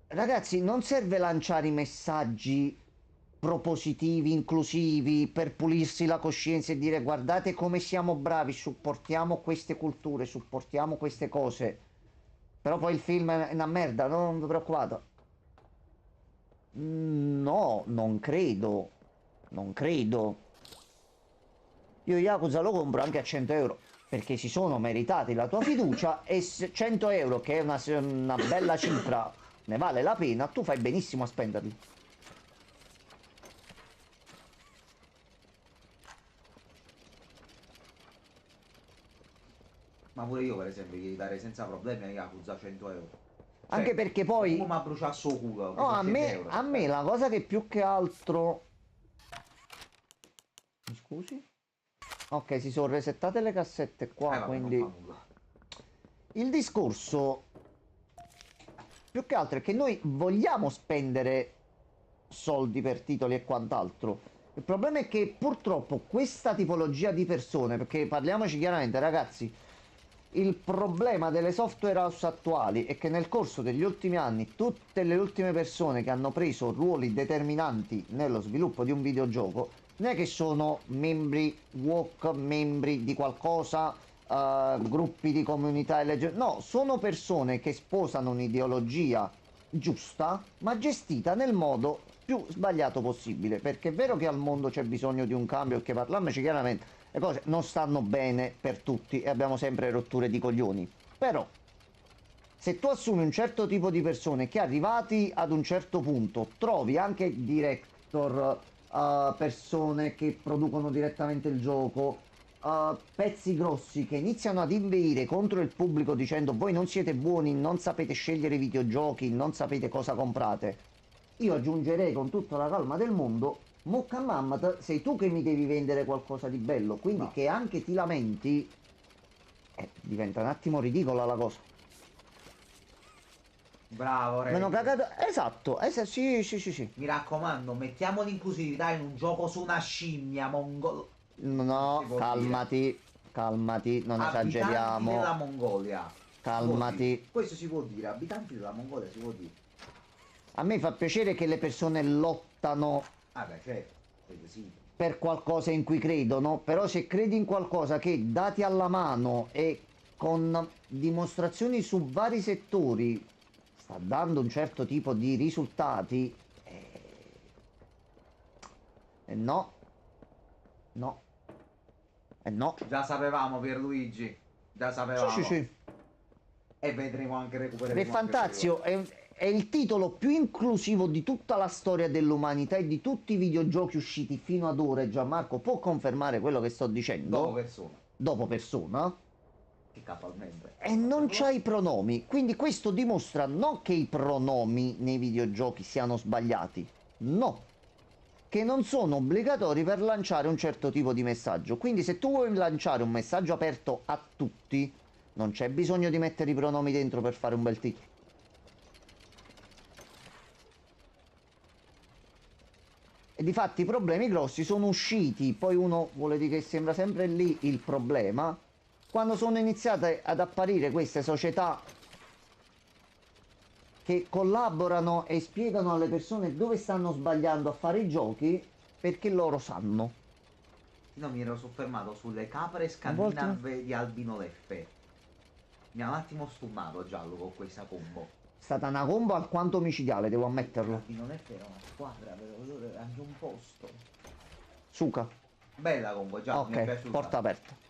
ragazzi, non serve lanciare i messaggi propositivi, inclusivi, per pulirsi la coscienza e dire guardate come siamo bravi, supportiamo queste culture, supportiamo queste cose. Però poi il film è una merda, non vi preoccupate. No, non credo. Non credo. Io Yakuza lo compro anche a 100 euro perché si sono meritati la tua fiducia e 100 euro, che è una bella cifra, ne vale la pena, tu fai benissimo a spenderli. Ma pure io, per esempio, gli darei senza problemi a Yakuza 100 euro. Cioè, Anche perché poi... come ha bruciato il culo. No, a 100 me, euro. a me la cosa che più che altro... Mi scusi? Ok, si sono resettate le cassette qua, Vabbè, quindi... non fa nulla. Il discorso più che altro è che noi vogliamo spendere soldi per titoli e quant'altro. Il problema è che purtroppo questa tipologia di persone, perché parliamoci chiaramente ragazzi, il problema delle software house attuali è che nel corso degli ultimi anni tutte le ultime persone che hanno preso ruoli determinanti nello sviluppo di un videogioco non è che sono membri woke, membri di qualcosa, gruppi di comunità LGBT, no, sono persone che sposano un'ideologia giusta ma gestita nel modo più sbagliato possibile, perché è vero che al mondo c'è bisogno di un cambio, che parliamoci chiaramente, le cose non stanno bene per tutti e abbiamo sempre rotture di coglioni, però se tu assumi un certo tipo di persone che arrivati ad un certo punto trovi anche director, persone che producono direttamente il gioco, pezzi grossi che iniziano ad inveire contro il pubblico dicendo voi non siete buoni, non sapete scegliere i videogiochi, non sapete cosa comprate. Io aggiungerei con tutta la calma del mondo, Mucca Mammat, sei tu che mi devi vendere qualcosa di bello, quindi No. che anche ti lamenti, diventa un attimo ridicola la cosa. Bravo, Meno Red. cagato, esatto, sì, sì, sì, sì. Mi raccomando, mettiamo l'inclusività in un gioco su una scimmia mongol. No, Si può calmati, calmati, non Abitanti della esageriamo. Mongolia. Calmati. Si può dire. Questo si può dire, abitanti della Mongolia si può dire. A me fa piacere che le persone lottano Ah beh, certo, sì. per qualcosa in cui credono, però se credi in qualcosa che dati alla mano e con dimostrazioni su vari settori sta dando un certo tipo di risultati, no, no, no. Già sapevamo Pierluigi, già sapevamo. Sì, sì, sì. E vedremo anche recuperare. Re Fantazio è il titolo più inclusivo di tutta la storia dell'umanità e di tutti i videogiochi usciti fino ad ora. E Gianmarco può confermare quello che sto dicendo. Dopo persona. Dopo persona. Che capo al membro. E non c'ha i pronomi. Quindi questo dimostra non che i pronomi nei videogiochi siano sbagliati. No. Che non sono obbligatori per lanciare un certo tipo di messaggio. Quindi se tu vuoi lanciare un messaggio aperto a tutti, non c'è bisogno di mettere i pronomi dentro per fare un bel titolo. E difatti i problemi grossi sono usciti, poi uno vuole dire che sembra sempre lì il problema, quando sono iniziate ad apparire queste società che collaborano e spiegano alle persone dove stanno sbagliando a fare i giochi, perché loro sanno. No, mi ero soffermato sulle capre scandinave di Albino Leffe. Mi ha un attimo stunnato Giallo con questa combo. È stata una combo alquanto omicidiale, devo ammetterlo. Albino Leffe era una squadra, aveva anche un posto. Suca. Bella combo, Giallo, mi è Ok, piaciuta. porta aperta.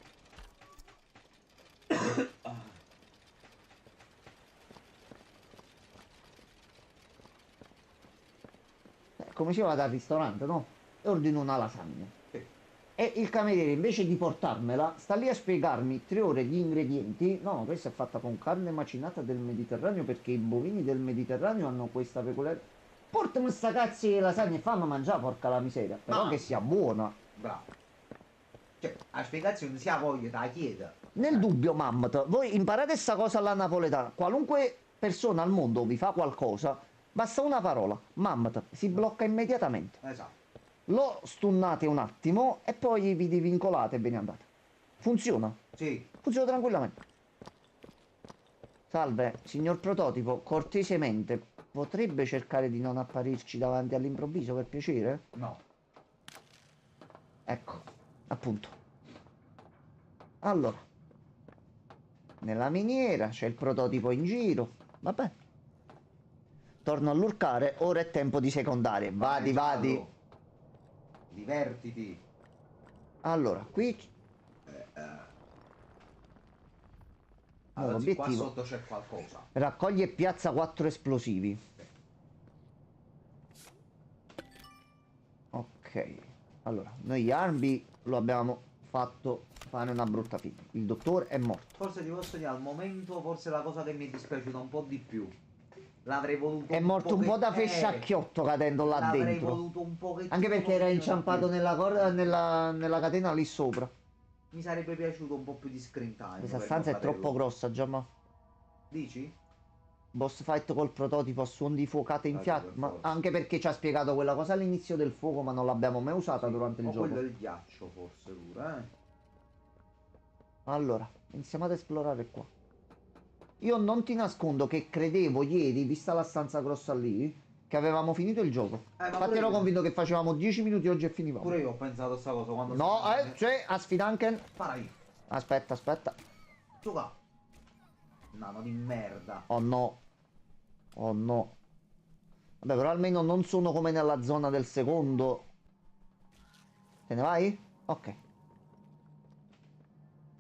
Come si va dal ristorante, no? E ordino una lasagna. Sì. E il cameriere, invece di portarmela, sta lì a spiegarmi 3 ore di ingredienti. No, questa è fatta con carne macinata del Mediterraneo perché i bovini del Mediterraneo hanno questa peculiarità. Portami sta cazzo di lasagna e fammi mangiare, porca la miseria. Però No. che sia buona. Bravo. Cioè, la spiegazione si ha voglia, te la chiede. Nel dubbio, Mammat, voi imparate sta cosa alla napoletana. Qualunque persona al mondo vi fa qualcosa, basta una parola. Mammat, si blocca immediatamente. Esatto. Lo stunnate un attimo e poi vi divincolate e ve ne andate. Funziona. Sì. Funziona tranquillamente. Salve, signor prototipo, cortesemente, potrebbe cercare di non apparirci davanti all'improvviso, per piacere? No. Ecco, appunto. Allora, nella miniera c'è il prototipo in giro. Vabbè. Torno a lurcare, ora è tempo di secondarie. Vadi, vadi. Giallo. Divertiti. Allora, qui Allora, sì, qua l'obiettivo sotto c'è qualcosa. raccoglie e piazza 4 esplosivi. Ok, allora noi Arby lo abbiamo fatto fare una brutta fine. Il dottore è morto. Forse ti posso dire, al momento, forse la cosa che mi è dispiaciuta un po' di più. L'avrei voluto È morto un po' da fesciacchiotto cadendo là l'avrei dentro. voluto un pochettino. Anche perché era di inciampato più. nella corda, nella catena lì sopra. Mi sarebbe piaciuto un po' più di screen time. Questa per stanza è mio troppo fratello. grossa, Giamma. Dici? Boss fight col prototipo a suon di fuocate in Ah, sì, fiamme. per forza. Anche perché ci ha spiegato quella cosa all'inizio del fuoco, ma non l'abbiamo mai usata durante il O gioco. quello è il ghiaccio, forse pure, eh? Allora, iniziamo ad esplorare qua. Io non ti nascondo che credevo ieri, vista la stanza grossa lì, che avevamo finito il gioco. Ma Infatti pure ero io. convinto che facevamo 10 minuti oggi e finivamo. Pure io ho pensato a sta cosa quando... No, cioè, a sfidanken. Spara io. Aspetta, aspetta. Su qua. Nano di merda. Oh no. Oh no. Vabbè, però almeno non sono come nella zona del secondo. Te ne vai? Ok.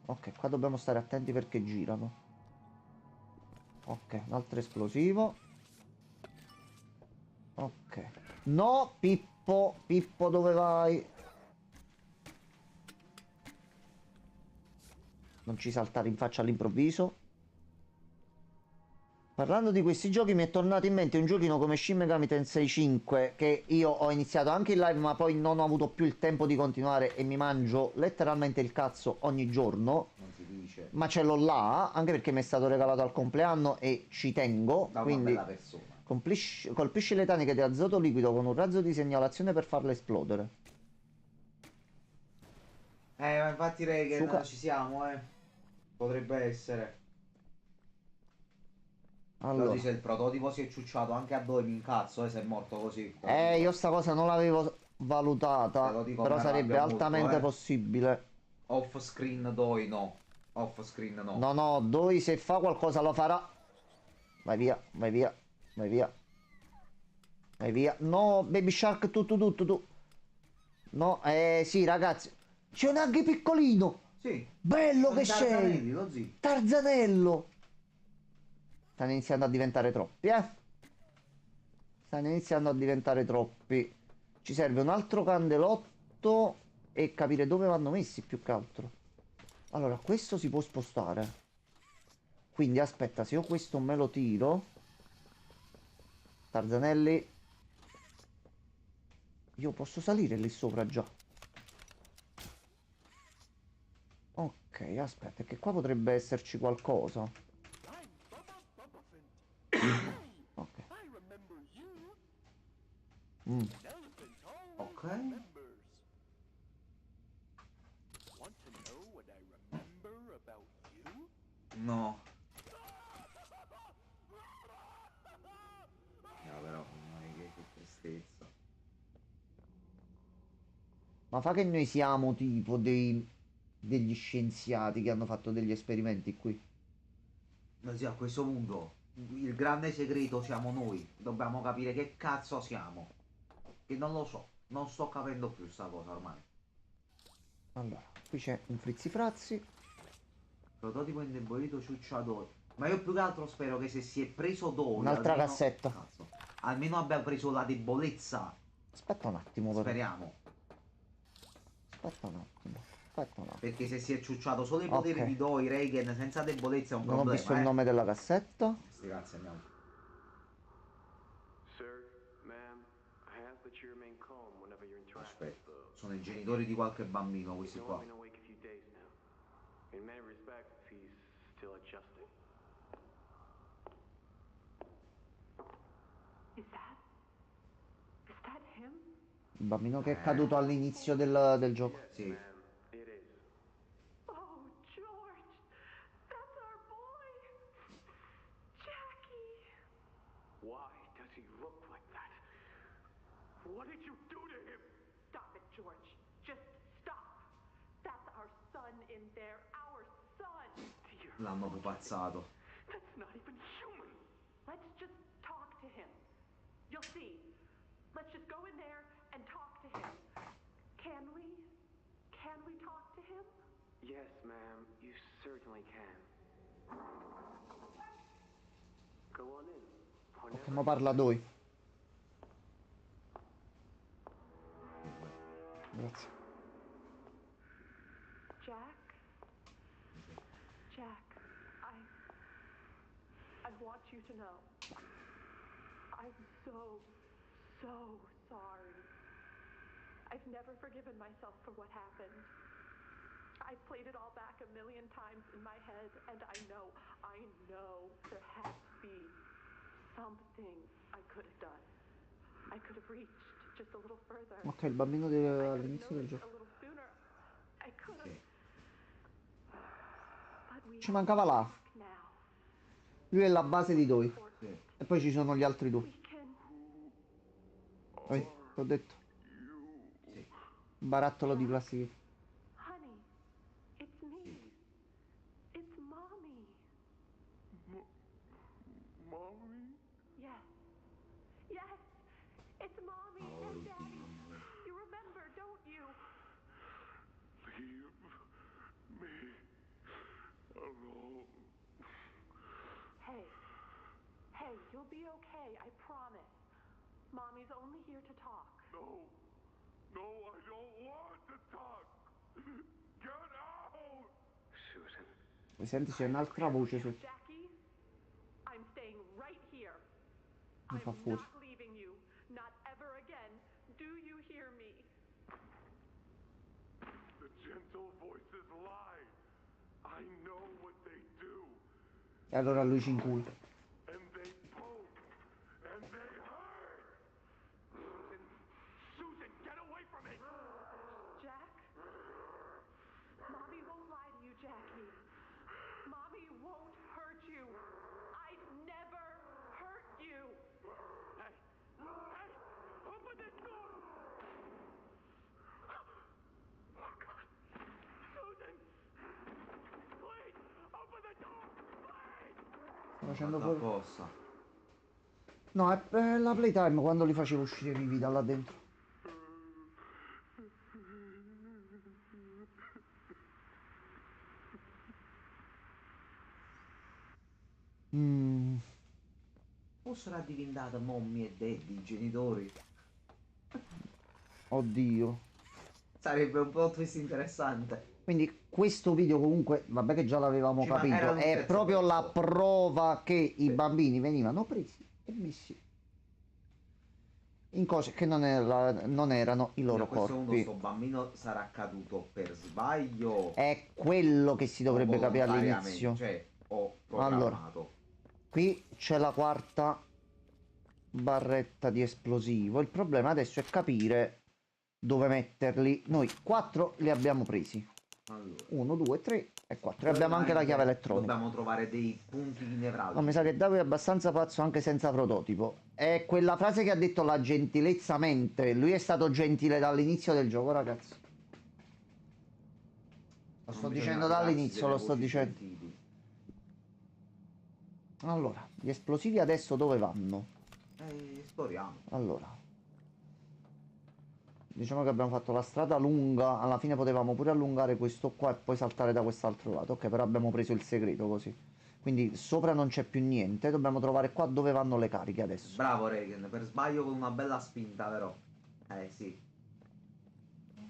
Ok, qua dobbiamo stare attenti perché girano. Ok, un altro esplosivo. Ok. No, Pippo, Pippo, dove vai? Non ci saltare in faccia all'improvviso. Parlando di questi giochi mi è tornato in mente un giochino come Shin Megami Tensei 5 che io ho iniziato anche in live ma poi non ho avuto più il tempo di continuare e mi mangio letteralmente il cazzo ogni giorno. Non si dice. Ma ce l'ho là, anche perché mi è stato regalato al compleanno e ci tengo. Da una Quindi bella persona. colpisci le taniche di azoto liquido con un razzo di segnalazione per farle esplodere. Ma infatti Reagan, Suca- ci siamo, eh. Potrebbe essere. Allora. Così se il prototipo si è ciucciato anche a dove mi incazzo, se è morto così. Io sta cosa non l'avevo valutata, Te lo dico, però me ne sarebbe arrabbio altamente molto, possibile. Off screen doi no. Off screen no. No, no, Doi se fa qualcosa lo farà. Vai via, vai via, vai via. Vai via. No, Baby Shark, tu. No, sì, ragazzi. C'è un anche piccolino. Sì. Bello Sono che i Tarzanelli, sei. lo zio. Tarzanello. Stanno iniziando a diventare troppi, eh. Stanno iniziando a diventare troppi. Ci serve un altro candelotto e capire dove vanno messi più che altro. Allora, questo si può spostare. Quindi aspetta, se io questo me lo tiro. Tarzanelli. Io posso salire lì sopra già. Ok, aspetta, che qua potrebbe esserci qualcosa. Ok. Ok. No. No, però, che tristezza. Ma fa che noi siamo tipo degli scienziati che hanno fatto degli esperimenti qui. No, sì, a questo punto il grande segreto siamo noi. Dobbiamo capire che cazzo siamo. Che non lo so. Non sto capendo più sta cosa ormai. Allora, qui c'è un frizzifrazzi. Prototipo indebolito ciucciatore. Ma io più che altro spero che se si è preso Doi Un'altra almeno... cassetta. Cazzo, almeno abbia preso la debolezza. Aspetta un attimo però. Speriamo. Aspetta un attimo. Aspetta un attimo. Perché se si è ciucciato solo i poteri Ok. di Doi, Reagan senza debolezza è un Non ho problema. visto il nome della cassetta. Sti cazzi andiamo. Sir, ma'am, I ask that you remain calm whenever you interact Aspetta, with the... sono i genitori di qualche bambino questi He's qua. only been awake a few days now. In many respects, he's still adjusting. Is that him? Il bambino che è caduto all'inizio del gioco. Sì. Ma'am, it is. Oh, George! That's our boy! Jackie! Why does he look like that? What did you do to him? Stop it, George. Just stop. That's our son in there. Our son! Dear, L'hanno pupazzato. that's not even human. Let's just talk to him. You'll see. Let's just go in there and talk to him. Can we? Can we talk to him? Yes, ma'am, you certainly can. Go on in. Ok, ma parla Doi. Grazie. Jack? Jack, I want you to know. I'm so sorry. I've never forgiven myself for what happened. I've played it all back a million times in my head, and I know there has to be something I could have done. I could have reached just a little further. Ok, il bambino I could have all'inizio del noticed gioco. a little sooner. I could have. But we Ci mancava là. talk now. Lui è la base di Doi. Sì. E poi ci sono gli altri due. We can. Ti ho detto. Sì. Barattolo di plastica. Honey, it's me. It's mommy. Mommy? Yes. Yes. It's mommy and daddy. You remember, don't you? Leave me alone. Hey. Hey, you'll be okay, I promise. Mommy's only here to talk. No. No, I don't want to talk. Get out! Susan. Mi senti c'è un'altra voce su. Jackie, I'm staying right here. Mi fa I'm fuori. not leaving you. Not ever again. Do you hear me? The gentle voices lie. I know what they do. E allora lui ci incula. And they poke. And they hurt. Susan, get away from me! Jack? Mommy won't lie to you, Jackie. Mommy won't hurt you. I'd never hurt you. Hey! Hey! Open this door! Oh, God. Susan! Please! Open the door! Please! Sto facendo Fatto fuori. apposta. No, è per la playtime quando li facevo uscire vivi da là dentro. Mm, O sarà diventata mommy e daddy, i genitori? oddio. Sarebbe un plot twist interessante. Quindi questo video comunque, vabbè che già l'avevamo Ci ma- era capito, un è terzo proprio la pezzo. prova che i bambini venivano presi e messi in cose che non erano i loro A questo punto corpi. sto bambino sarà caduto per sbaglio. È quello che si dovrebbe o capire volontariamente, all'inizio. Cioè, ho Allora. programmato. Qui c'è la quarta barretta di esplosivo. Il problema adesso è capire dove metterli. Noi 4 li abbiamo presi. Allora. 1, 2, 3 e 4. E abbiamo anche la chiave elettronica. Dobbiamo trovare dei punti nevralgici. No, mi sa che Davide è abbastanza pazzo anche senza prototipo. È quella frase che ha detto la gentilezza mente. Lui è stato gentile dall'inizio del gioco, ragazzi. Lo Non sto bisogna dicendo fidarsi dall'inizio, delle lo sto voci dicendo. gentili. Allora, gli esplosivi adesso dove vanno? Esploriamo. Allora, diciamo che abbiamo fatto la strada lunga. Alla fine potevamo pure allungare questo qua e poi saltare da quest'altro lato. Ok, però abbiamo preso il segreto così. Quindi sopra non c'è più niente. Dobbiamo trovare qua dove vanno le cariche adesso. Bravo Regan, per sbaglio con una bella spinta però. Sì.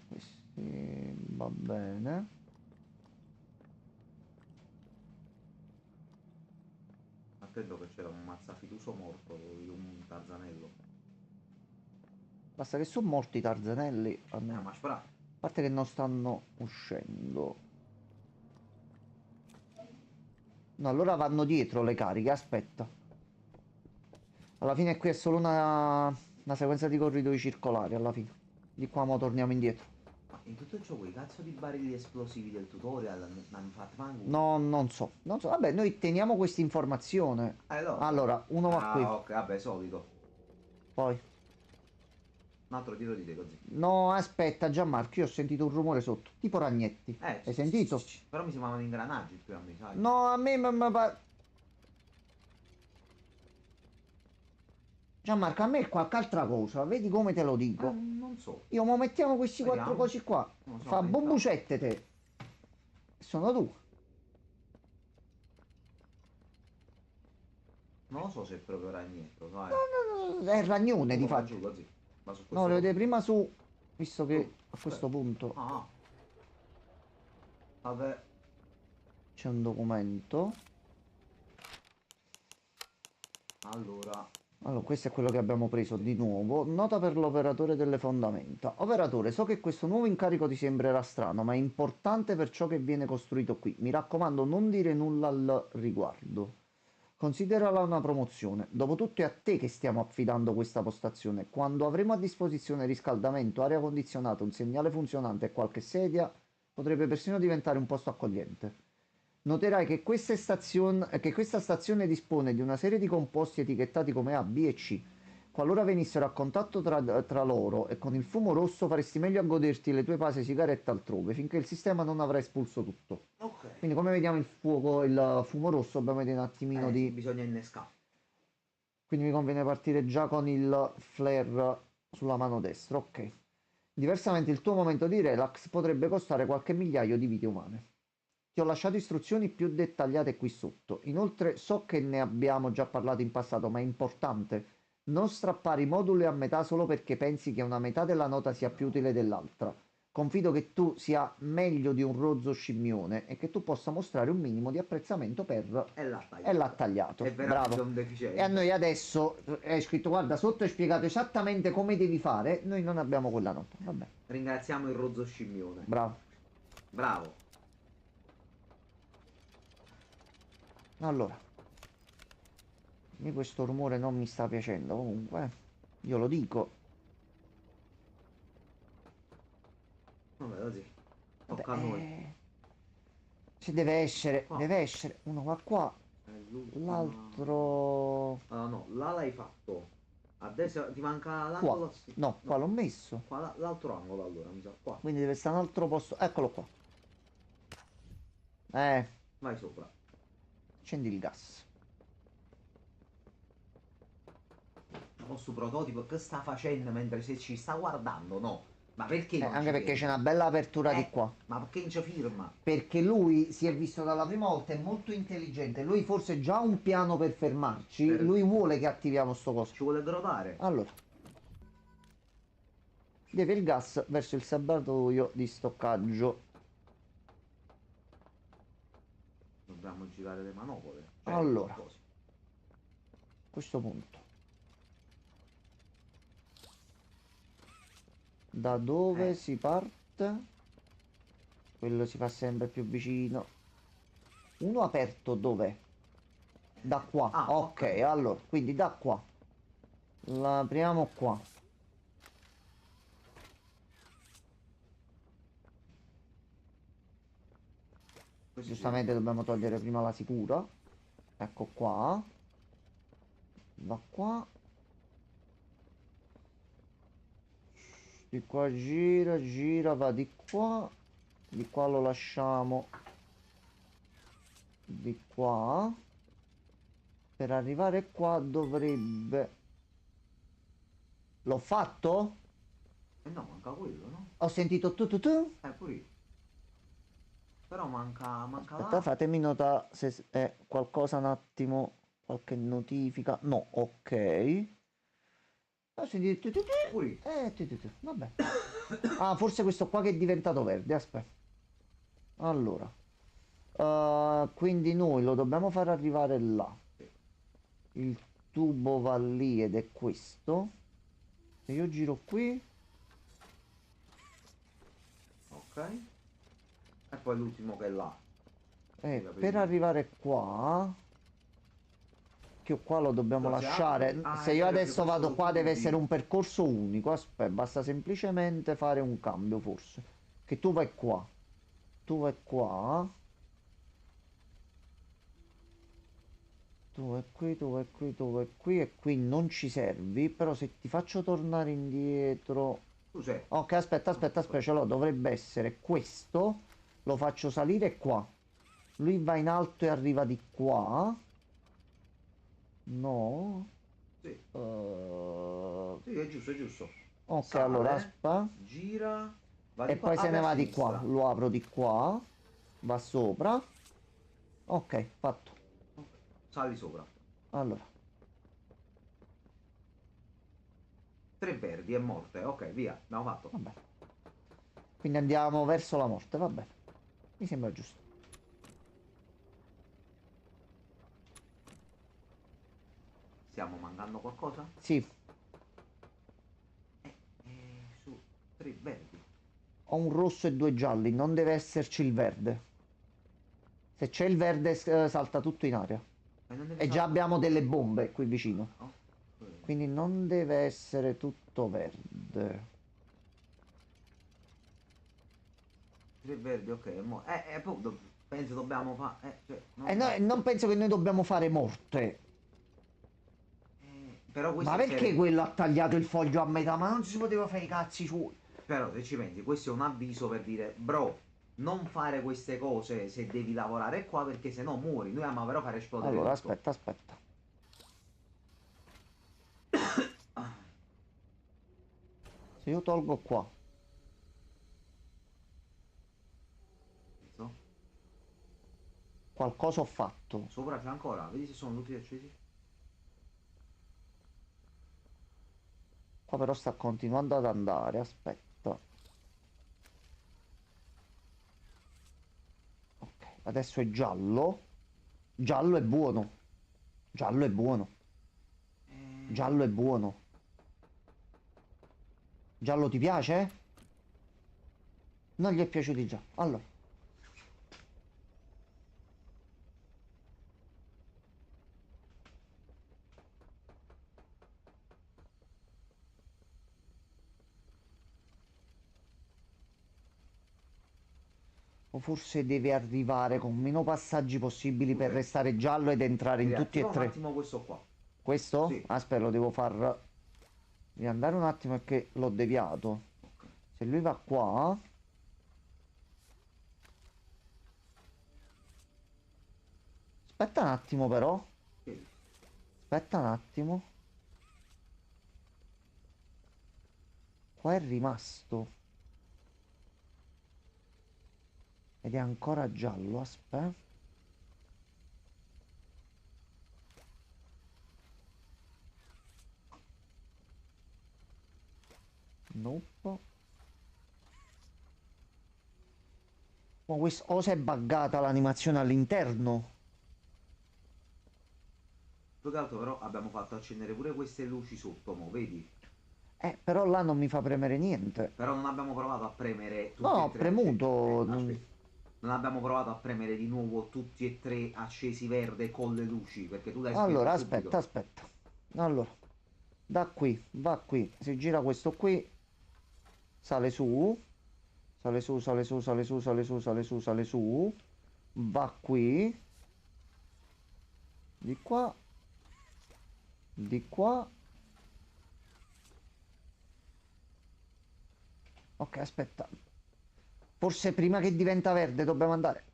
Questi va bene. Ma credo che c'era un mazzafituso morto, un tarzanello. Basta che sono morti i tarzanelli. A Ma spara. parte che non stanno uscendo. No, allora vanno dietro le cariche, aspetta. Alla fine qui è solo una sequenza di corridoi circolari, alla fine. Di qua mo torniamo indietro. Ma in tutto ciò quei cazzo di barili esplosivi del tutorial hanno fatto manco. No, non so. Non so. Vabbè, noi teniamo questa informazione. No. Allora, uno va qui. Ok, vabbè, solito. Poi. Un altro tiro di te così. No, aspetta, Gianmarco, io ho sentito un rumore sotto. Tipo ragnetti. Hai sentito? Però mi sembravano ingranaggi più a me, sai? No, a me Gianmarco, a me è qualche altra cosa. Vedi come te lo dico. Non so. Io mo mettiamo questi Vediamo. 4 cosi qua. Non so, Fa intanto. bombucette te. Sono tu. Non lo so se è proprio ragnetto, sai? No, è il ragnone di Va fatto. giù così. Va su questo No, lo vedete punto. prima su. Visto che a Ok. questo punto Ah. Vabbè. c'è un documento. Allora. Allora, questo è quello che abbiamo preso di nuovo. Nota per l'operatore delle fondamenta. Operatore, so che questo nuovo incarico ti sembrerà strano, ma è importante per ciò che viene costruito qui. Mi raccomando, non dire nulla al riguardo. Considerala una promozione. Dopotutto è a te che stiamo affidando questa postazione. Quando avremo a disposizione riscaldamento, aria condizionata, un segnale funzionante e qualche sedia, potrebbe persino diventare un posto accogliente. Noterai che questa stazione dispone di una serie di composti etichettati come A, B e C. Qualora venissero a contatto tra loro e con il fumo rosso faresti meglio a goderti le tue pase sigarette altrove, finché il sistema non avrà espulso tutto. Ok. Quindi come vediamo il fumo rosso, dobbiamo vedere un attimino di... Bisogna innescare. Quindi mi conviene partire già con il flare sulla mano destra, ok. Diversamente il tuo momento di relax potrebbe costare qualche migliaio di vite umane. Ti ho lasciato istruzioni più dettagliate qui sotto. Inoltre so che ne abbiamo già parlato in passato, ma è importante. Non strappare i moduli a metà solo perché pensi che una metà della nota sia più utile dell'altra. Confido che tu sia meglio di un rozzo scimmione e che tu possa mostrare un minimo di apprezzamento per... E l'ha tagliato. E l'ha tagliato. È veramente Bravo. un deficiente. E a noi adesso è scritto, guarda, sotto è spiegato esattamente come devi fare. Noi non abbiamo quella nota. Vabbè, Ringraziamo il rozzo scimmione. bravo. Bravo. Allora, questo rumore non mi sta piacendo. Comunque, io lo dico. Vabbè, così. Vabbè, Tocca a noi. ci deve essere, Qua. deve essere. Uno va qua, L'ultima- l'altro Ah, no, là l'hai fatto. Adesso ti manca qua. l'angolo. Sì. No, qua l'ho messo. Qua l'altro angolo allora, mi sa. Qua. Quindi deve stare un altro posto. Eccolo qua. Vai sopra. Accendi il gas. Questo prototipo che sta facendo mentre se ci sta guardando? No. Ma perché non Anche ci perché c'è firma? una bella apertura di qua. Ma perché non ci firma? Perché lui si è visto dalla prima volta, è molto intelligente. Lui forse già ha un piano per fermarci. Per- Lui vuole che attiviamo sto coso. Ci vuole grodare. Allora, deve il gas verso il serbatoio di stoccaggio. Dobbiamo girare le manopole. Cioè, Allora. qualcosa. A questo punto, da dove si parte? Quello si fa sempre più vicino. Uno aperto dov'è? Da qua. Ah, Ok, ok. allora, quindi da qua. L'apriamo qua. Questo Giustamente dobbiamo togliere prima la sicura. Ecco qua. Da qua. Di qua gira, gira, va di qua. Di qua lo lasciamo. Di qua. Per arrivare qua dovrebbe... L'ho fatto? no, manca quello, no? Ho sentito tu tu tu. Pure io. Però manca Aspetta, là. fatemi nota se è qualcosa un attimo, qualche notifica. No, ok. Ho sentito tu tu tu. Pure io. Tu tu tu. Vabbè. Ah, forse questo qua che è diventato verde, aspetta. Allora. Quindi noi lo dobbiamo far arrivare là. Il tubo va lì ed è questo. Se io giro qui. Ok. E poi l'ultimo che è là. Per arrivare qua, che qua lo dobbiamo Lo si lasciare. apre? Ah, Se è io vero, adesso che vado questo qua deve tubi. essere un percorso unico. Aspetta, basta semplicemente fare un cambio forse. Che tu vai qua. Tu vai qua. Tu vai qui, tu vai qui, tu vai qui e qui non ci servi. Però se ti faccio tornare indietro... Tu sei. Ok, aspetta, ce l'ho. Dovrebbe essere questo. Lo faccio salire qua. Lui va in alto e arriva di qua. No. Sì. Sì, è giusto, è giusto. Ok, Sale, allora aspetta. gira. Va E di qua, poi se apre ne a va di sinistra. qua. Lo apro di qua. Va sopra. Ok, fatto. Sali sopra. Allora. 3 verdi e morte. Ok, via. Abbiamo fatto. Vabbè. Quindi andiamo verso la morte, va bene. Mi sembra giusto. Stiamo mancando qualcosa? Sì, Su 3 verdi. ho un rosso e 2 gialli. Non deve esserci il verde. Se c'è il verde salta tutto in aria. Non deve E già saltare. abbiamo delle bombe qui vicino. Ok. Quindi non deve essere tutto verde. 3 verdi, ok. Poi penso dobbiamo fare. Non penso che noi dobbiamo fare morte. Però questo Ma perché serve- quello ha tagliato il foglio a metà? Ma non si poteva fare i cazzi suoi. Però se ci pensi, questo è un avviso per dire, bro, non fare queste cose se devi lavorare qua perché se no muori. Noi amiamo però fare esplodere Allora, tutto. aspetta. Se io tolgo qua, Penso. qualcosa ho fatto. Sopra c'è ancora, vedi se sono tutti accesi. Qua però sta continuando ad andare, aspetta. Ok, adesso è giallo. Giallo è buono. Giallo è buono. Giallo è buono. Giallo ti piace? Non gli è piaciuto già. Allora. O forse deve arrivare con meno passaggi possibili per Ok. restare giallo ed entrare in tutti Riattiva e un tre. attimo questo qua. Questo? Sì. Aspetta, lo devo far... Devi andare un attimo perché l'ho deviato. Ok. Se lui va qua... Aspetta un attimo però. Sì. Aspetta un attimo. Qua è rimasto. Ed è ancora giallo, aspetta. Nope. Oh, o si è buggata l'animazione all'interno. Più che altro però abbiamo fatto accendere pure queste luci sotto, mo, vedi? Però là non mi fa premere niente. Però non abbiamo provato a premere No, tutti ho e tre premuto. aspetta. Non abbiamo provato a premere di nuovo tutti e tre accesi verde con le luci, perché tu l'hai spento Allora, subito. aspetta. Allora, da qui, va qui. Si gira questo qui. Sale su. Sale su, sale su, sale su, sale su, sale su, sale su. Va qui. Di qua. Di qua. Ok, aspetta. Forse prima che diventa verde dobbiamo andare.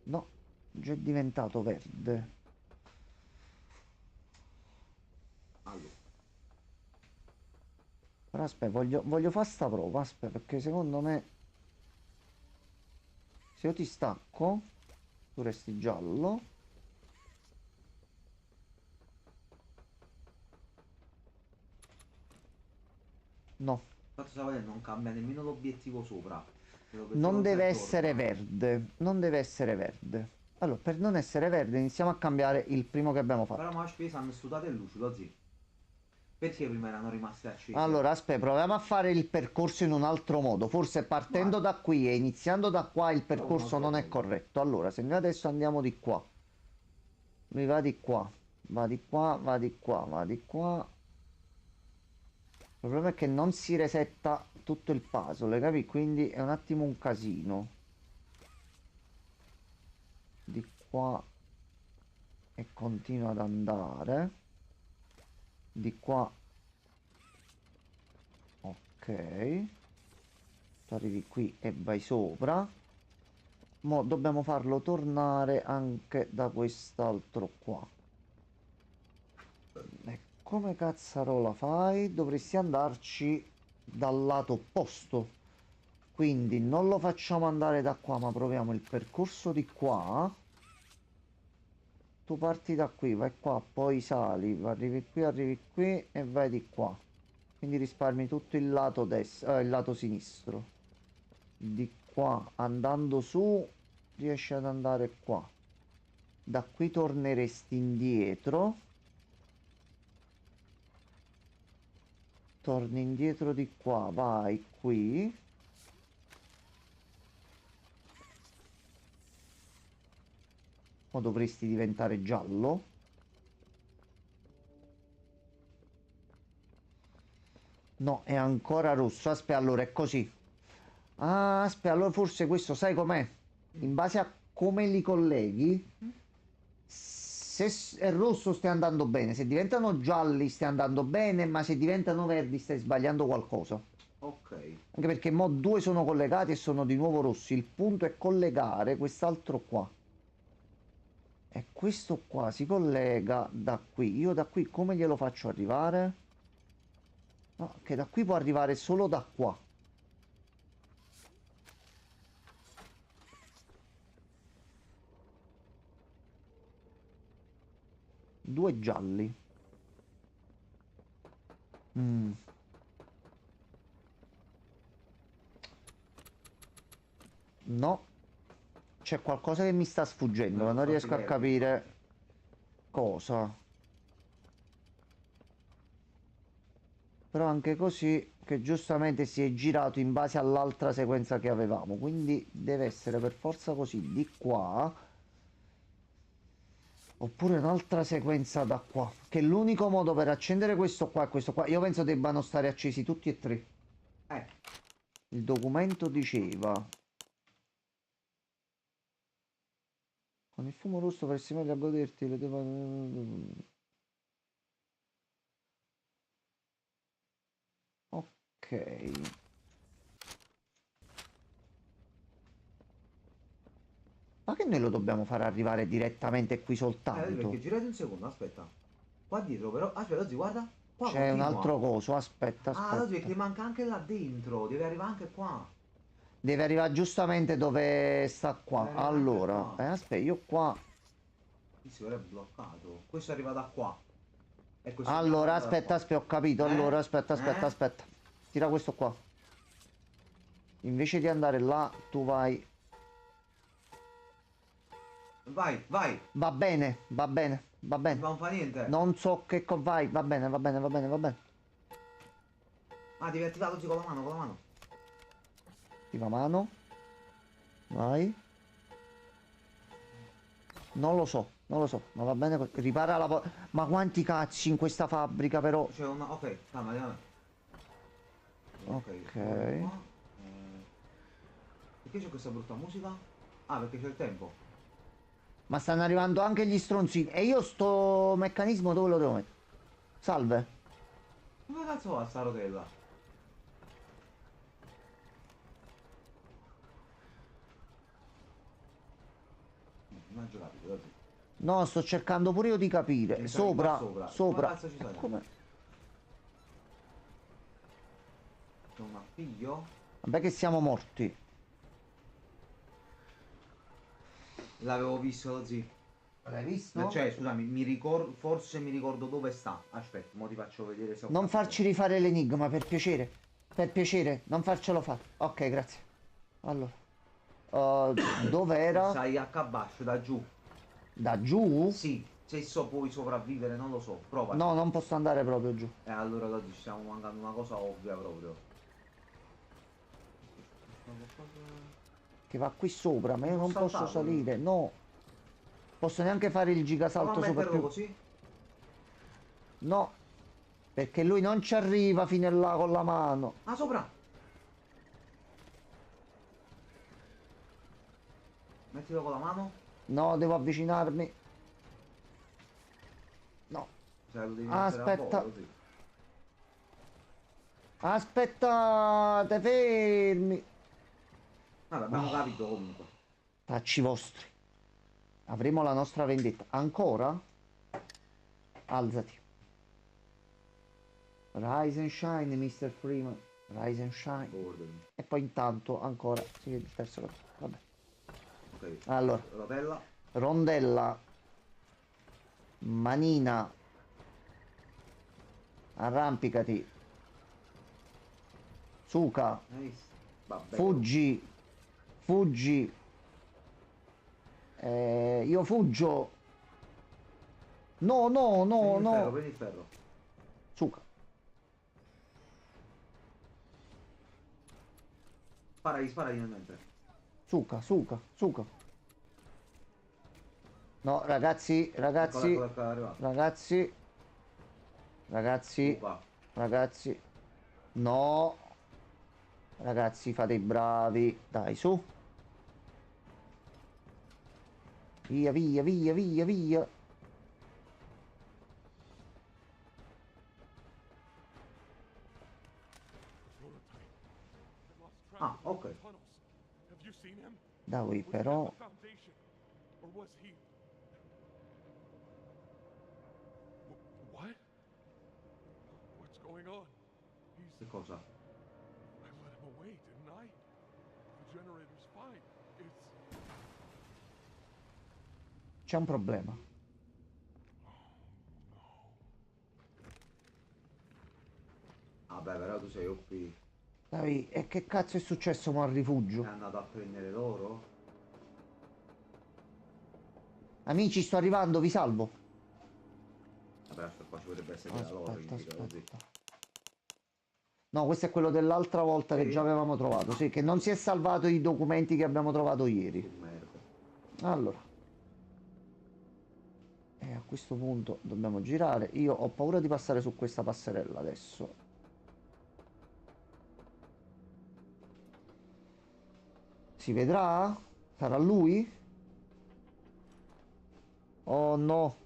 No, già è diventato verde. Allora, Però aspetta, voglio fare sta prova. Aspetta, perché secondo me... Se io ti stacco, tu resti giallo. No, infatti stavo vedendo, non cambia nemmeno l'obiettivo sopra. L'obiettivo non si deve aggiorna. essere verde. Non deve essere verde. Allora, per non essere verde, iniziamo a cambiare il primo che abbiamo Però fatto. ma spesa hanno studiato e luci, così. Perché prima erano rimaste accese? Allora, aspetta, proviamo a fare il percorso in un altro modo. Forse partendo Vai. da qui e iniziando da qua il Provo un percorso altro non è modo. corretto. Allora, se noi adesso andiamo di qua, lui va di qua, va di qua, va di qua, va di qua. Il problema è che non si resetta tutto il puzzle, capi? Quindi è un attimo un casino. Di qua e continua ad andare. Di qua. Ok. Tu arrivi qui e vai sopra. Mo' dobbiamo farlo tornare anche da quest'altro qua. E come cazzarola fai? Dovresti andarci dal lato opposto. Quindi non lo facciamo andare da qua, ma proviamo il percorso di qua. Tu parti da qui, vai qua, poi sali, arrivi qui e vai di qua. Quindi risparmi tutto il lato destro, il lato sinistro. Di qua, andando su, riesci ad andare qua. Da qui torneresti indietro. Torni indietro di qua, vai qui. O dovresti diventare giallo. No, è ancora rosso. Aspetta, allora è così. Ah, aspetta, allora forse questo sai com'è? In base a come li colleghi, se è rosso stai andando bene, se diventano gialli stai andando bene, ma se diventano verdi stai sbagliando qualcosa. Ok. Anche perché mo due sono collegati e sono di nuovo rossi. Il punto è collegare quest'altro qua. E questo qua si collega da qui. Io da qui come glielo faccio arrivare? No, che da qui può arrivare solo da qua. Due gialli. Mm. No. C'è qualcosa che mi sta sfuggendo, ma non riesco a capire cosa. Però anche così che giustamente si è girato in base all'altra sequenza che avevamo. Quindi deve essere per forza così di qua. Oppure un'altra sequenza da qua. Che è l'unico modo per accendere questo qua e questo qua. Io penso debbano stare accesi tutti e tre. Il documento diceva: con il fumo rosso faresti meglio a goderti le tue... Ok. Ma che noi lo dobbiamo far arrivare direttamente qui soltanto? Perché girate un secondo, aspetta. Qua dietro però, aspetta, Ozzy, guarda. Qua C'è un continua. altro coso, aspetta, Ah, Ozzy, aspetta. perché manca anche là dentro, deve arrivare anche qua. Deve arrivare giustamente dove sta qua. Deve arrivare anche Allora, qua. aspetta, io qua... Questo ora è bloccato. Questo arriva da qua. E questo Allora, arriva da aspetta, qua. aspetta, ho capito. Allora, aspetta, aspetta, aspetta. Tira questo qua. Invece di andare là, tu vai... Vai, vai. Va bene, va bene, va bene. Non fa niente. Non so che vai, va bene, va bene, va bene, va bene. Ah, devi attivarlo così con la mano, con la mano. Prima mano. Vai. Non lo so, non lo so, ma va bene così. Ripara la ma quanti cazzi in questa fabbrica però? C'è una... Ok, calma, calma. Ok. Perché c'è questa brutta musica? Ah, perché c'è il tempo. Ma stanno arrivando anche gli stronzini. E io sto meccanismo dove lo devo mettere? Salve. Come cazzo va sta rotella? Non ho giocato, così. No, sto cercando pure io di capire. Mi sa Sopra, che qua sopra. Come cazzo ci sei? Come? C'è un appiglio? Vabbè che siamo morti. L'avevo visto così. L'hai visto? Cioè, scusami, mi ricordo, forse mi ricordo dove sta. Aspetta, mo ti faccio vedere se ho Non capito. farci rifare l'enigma, per piacere. Per piacere, non farcelo fare. Ok, grazie. Allora. Dov'era? Sai H da giù. Da giù? Sì, se puoi sopravvivere, non lo so. Prova. No, non posso andare proprio giù. E allora oggi ci stiamo mancando una cosa ovvia proprio. Che va qui sopra, ma io non Posso posso saltarlo? salire. No. Posso neanche fare il Prova a gigasalto super metterlo più. così. No. Perché lui non ci arriva fino a là con la mano. Ah, sopra. Mettilo con la mano. No, devo avvicinarmi. No. Cioè, lo devi mettere a Aspetta. volo, così. Aspettate, fermi. Vabbè, abbiamo capito comunque. Tacci vostri. Avremo la nostra vendetta. Ancora? Alzati. Rise and shine, Mr. Freeman. Rise and shine. Ordine. E poi intanto ancora si vede il terzo capitolo. Vabbè. Ok. Allora, Rotella. rondella. Manina. Arrampicati. Suca. Nice. Vabbè. Fuggi. Fuggi. Io fuggio. No, no, no, Prendi il ferro, no. prendi il ferro. Suca. Spara nel mentre. Suca, suca, suca. No, ragazzi, ragazzi, Ecco, ecco, è arrivato. ragazzi, ragazzi, Qua. ragazzi. No. Ragazzi, fate i bravi. Dai, su. Via, via, via, via, via. Ah, ok. Have you seen him? Da qui però. The foundation. Or was he? What? What's going on? Che cosa? I let him away, didn't I? The generator's fine. It's... C'è un problema. Vabbè, però tu sei OP. Dai, e che cazzo è successo mo al rifugio? È andato a prendere loro? Amici, sto arrivando, vi salvo. Vabbè, aspetta, qua ci potrebbe essere da loro, Aspetta, indica così. aspetta. No, questo è quello dell'altra volta che Sì? già avevamo trovato. Sì, che non si è salvato i documenti che abbiamo trovato ieri. Merda. Allora. E a questo punto dobbiamo girare. Io ho paura di passare su questa passerella adesso. Si vedrà? Sarà lui? Oh no.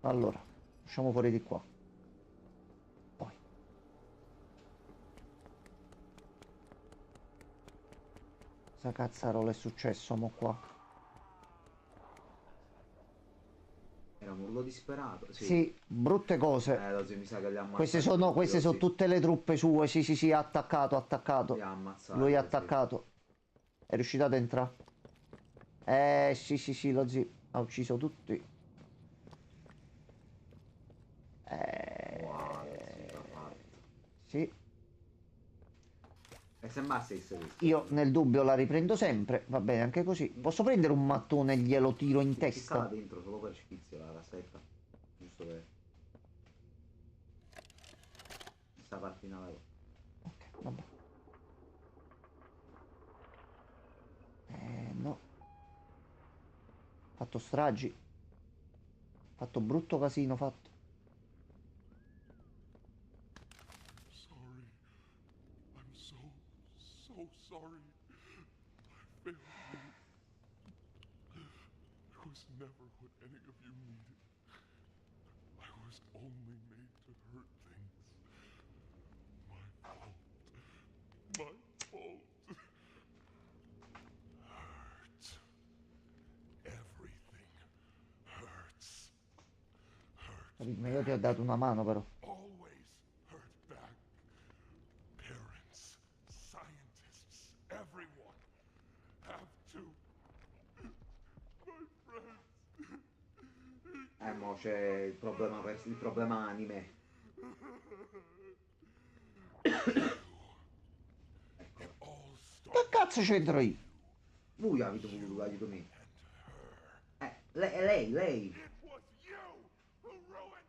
Allora, usciamo fuori di qua. Poi. Cosa cazzarola è successo mo qua? Era un urlo disperato. Sì. Sì, brutte cose. Lo zio mi sa che li ha ammazzati. Queste sono tutte le truppe sue. Sì, sì, sì, ha attaccato, ha attaccato. Li ha ammazzati. Lui ha sì. attaccato. È riuscito ad entrare. Sì, sì, sì, lo zio ha ucciso tutti. Wow, sì, l'ha fatto. Sì. E se Massa è questo? Io nel dubbio la riprendo sempre. Va bene, anche così. Posso prendere un mattone e glielo tiro in Ci stava testa? dentro solo per schizio la cassetta. Giusto per... Sta partina la... Ok, vabbè. No. Fatto stragi. Fatto brutto casino, fatto. Sorry. I'm so sorry. I failed you. I was never what any of you needed. I was only made to hurt things. My fault. My fault. Hurt. Everything hurts. Hurt. Ma io ti ho dato una mano però. Always hurt back. Parents, scientists, everyone have to. My friends. Mo c'è il problema anime. It all started Che cazzo c'entro io? Lui ha avuto voluto aiuto me. Lei. It was you who ruined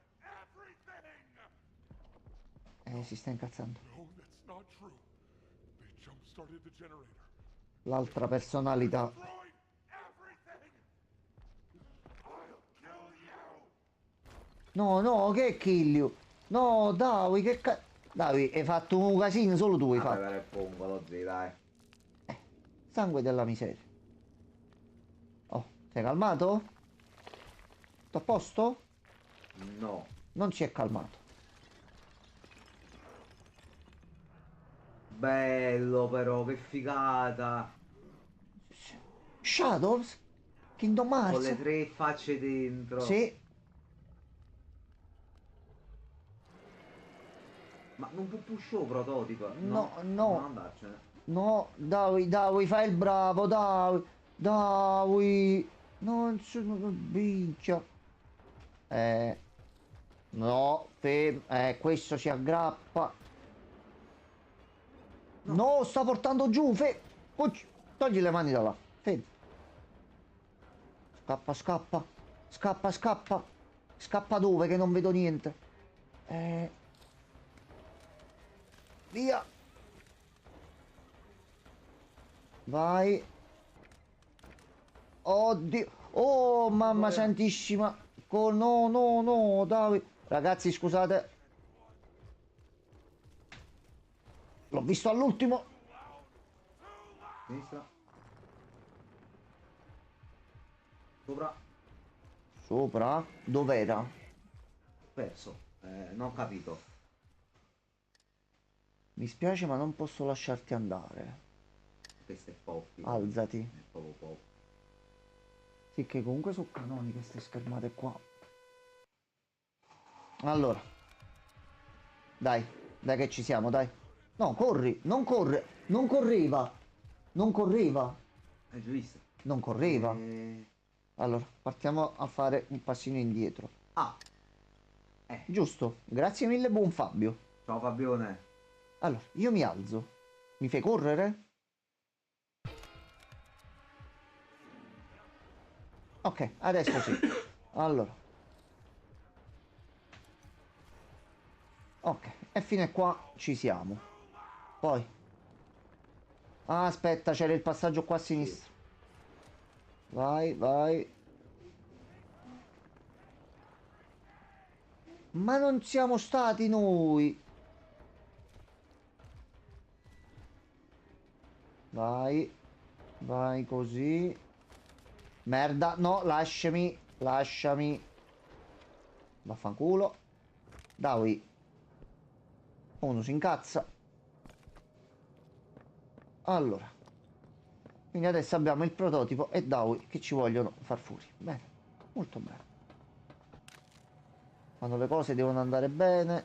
everything. Si sta incazzando. No, that's not true. They jump-started the generator. L'altra personalità. Destroyed everything. I'll kill you. No, no, che kill you? No, Davi, che cazzo. Davi, hai fatto un casino, solo tu hai Vabbè, fatto. per il pongo, lo zio, dai. Sangue della miseria. Oh, sei calmato? Tutto a posto? No. Non si è calmato. Bello però, che figata. Shadows? Kingdom Con Hearts? le 3 facce dentro. Sì. Ma non può push il prototipo? No, no. Non andarcene. No, Davi, fai il bravo, Davi. Non sono bincia. No, questo si aggrappa. No, sta portando giù, togli le mani da là. Scappa, scappa. Scappa, scappa. Scappa dove che non vedo niente. Via. Vai. Oddio. Oh, mamma santissima. No, no, no, Davi. Ragazzi, scusate. L'ho visto all'ultimo. Sinistra. Sopra. Sopra? Dov'era? Perso. Non ho capito. Mi spiace, ma non posso lasciarti andare. Questo è Poppy. Alzati. È proprio Poppy. Sì, che comunque sono canoni queste schermate qua. Allora. Dai che ci siamo, dai. No, corri, non corre. Non correva. Non correva. Hai già visto? Non correva. Allora, partiamo a fare un passino indietro. Ah. Giusto? Grazie mille, buon Fabio. Ciao Fabione. Allora, io mi alzo. Mi fai correre? Ok, adesso sì. Allora. Ok, e fino a qua ci siamo. Poi. Ah, aspetta, c'era il passaggio qua a sinistra. Vai, vai. Ma non siamo stati noi. Vai. Vai così. Merda, no, lasciami. Lasciami. Vaffanculo. Dai. Uno si incazza. Allora. Quindi adesso abbiamo il prototipo e Dawi che ci vogliono far fuori. Bene. Molto bene. Quando le cose devono andare bene,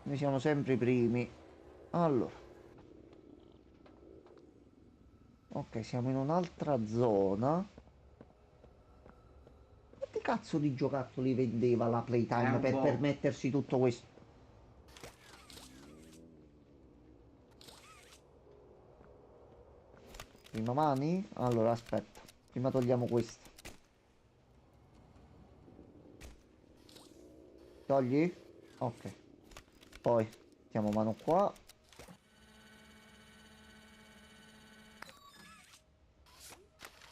noi siamo sempre i primi. Allora. Ok, siamo in un'altra zona. Quanti cazzo di giocattoli vendeva la Playtime per permettersi tutto questo? Prima mani? Allora, aspetta. Prima togliamo questo. Togli? Ok. Poi mettiamo mano qua.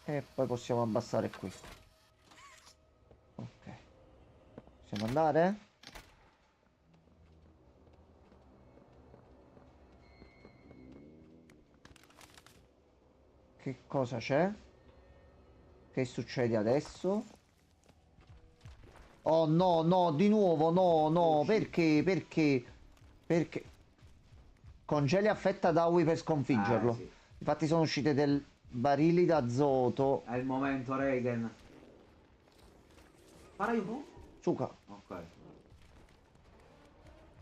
E poi possiamo abbassare qui. Ok. Possiamo andare? Che cosa c'è? Che succede adesso? Oh no, no, di nuovo, no, no, perché? Perché? Perché? Congeli affetta Dawi per sconfiggerlo. Sì. Infatti sono uscite del barili d'azoto. È il momento, Reagan. Parai un po'? Suca. Ok.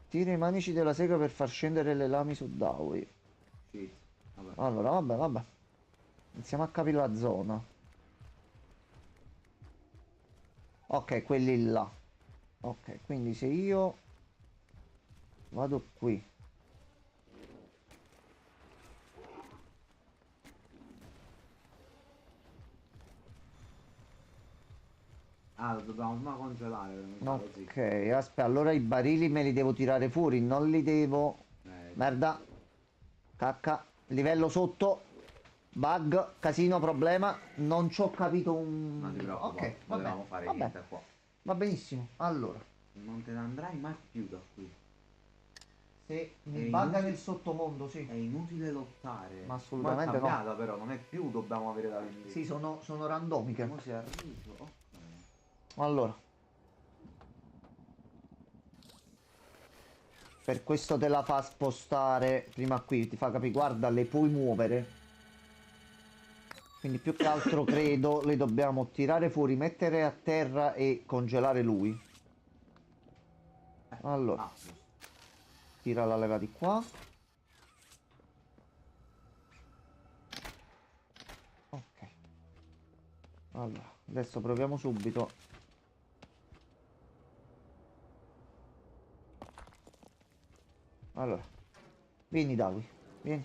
Tira i manici della sega per far scendere le lame su Dawi. Shit. Vabbè. Allora, vabbè, vabbè. Iniziamo a capire la zona. Ok, quelli là. Ok, quindi se io vado qui. Ah, lo dobbiamo prima congelare. Mi sa così. Ok, aspetta, allora i barili me li devo tirare fuori, non li devo... Merda. Cacca. Livello sotto. Bug, casino, problema. Non ci ho capito un... Non ti preoccupare, Ok, non vabbè, dobbiamo fare vabbè. niente qua. Va benissimo. Allora, Non te ne andrai mai più da qui. se mi È bugga inutile- nel sottomondo, sì. È inutile lottare. Ma assolutamente Ma è no. cambiata però, non è più dobbiamo avere da vendere. Sì, sono randomiche. Mo si è arrivato. Ok. Allora. Per questo te la fa spostare prima qui, ti fa capire, guarda, le puoi muovere. Quindi più che altro credo le dobbiamo tirare fuori, mettere a terra e congelare lui. Allora, tira la leva di qua. Ok. Allora, adesso proviamo subito. Allora, vieni Dawi, vieni.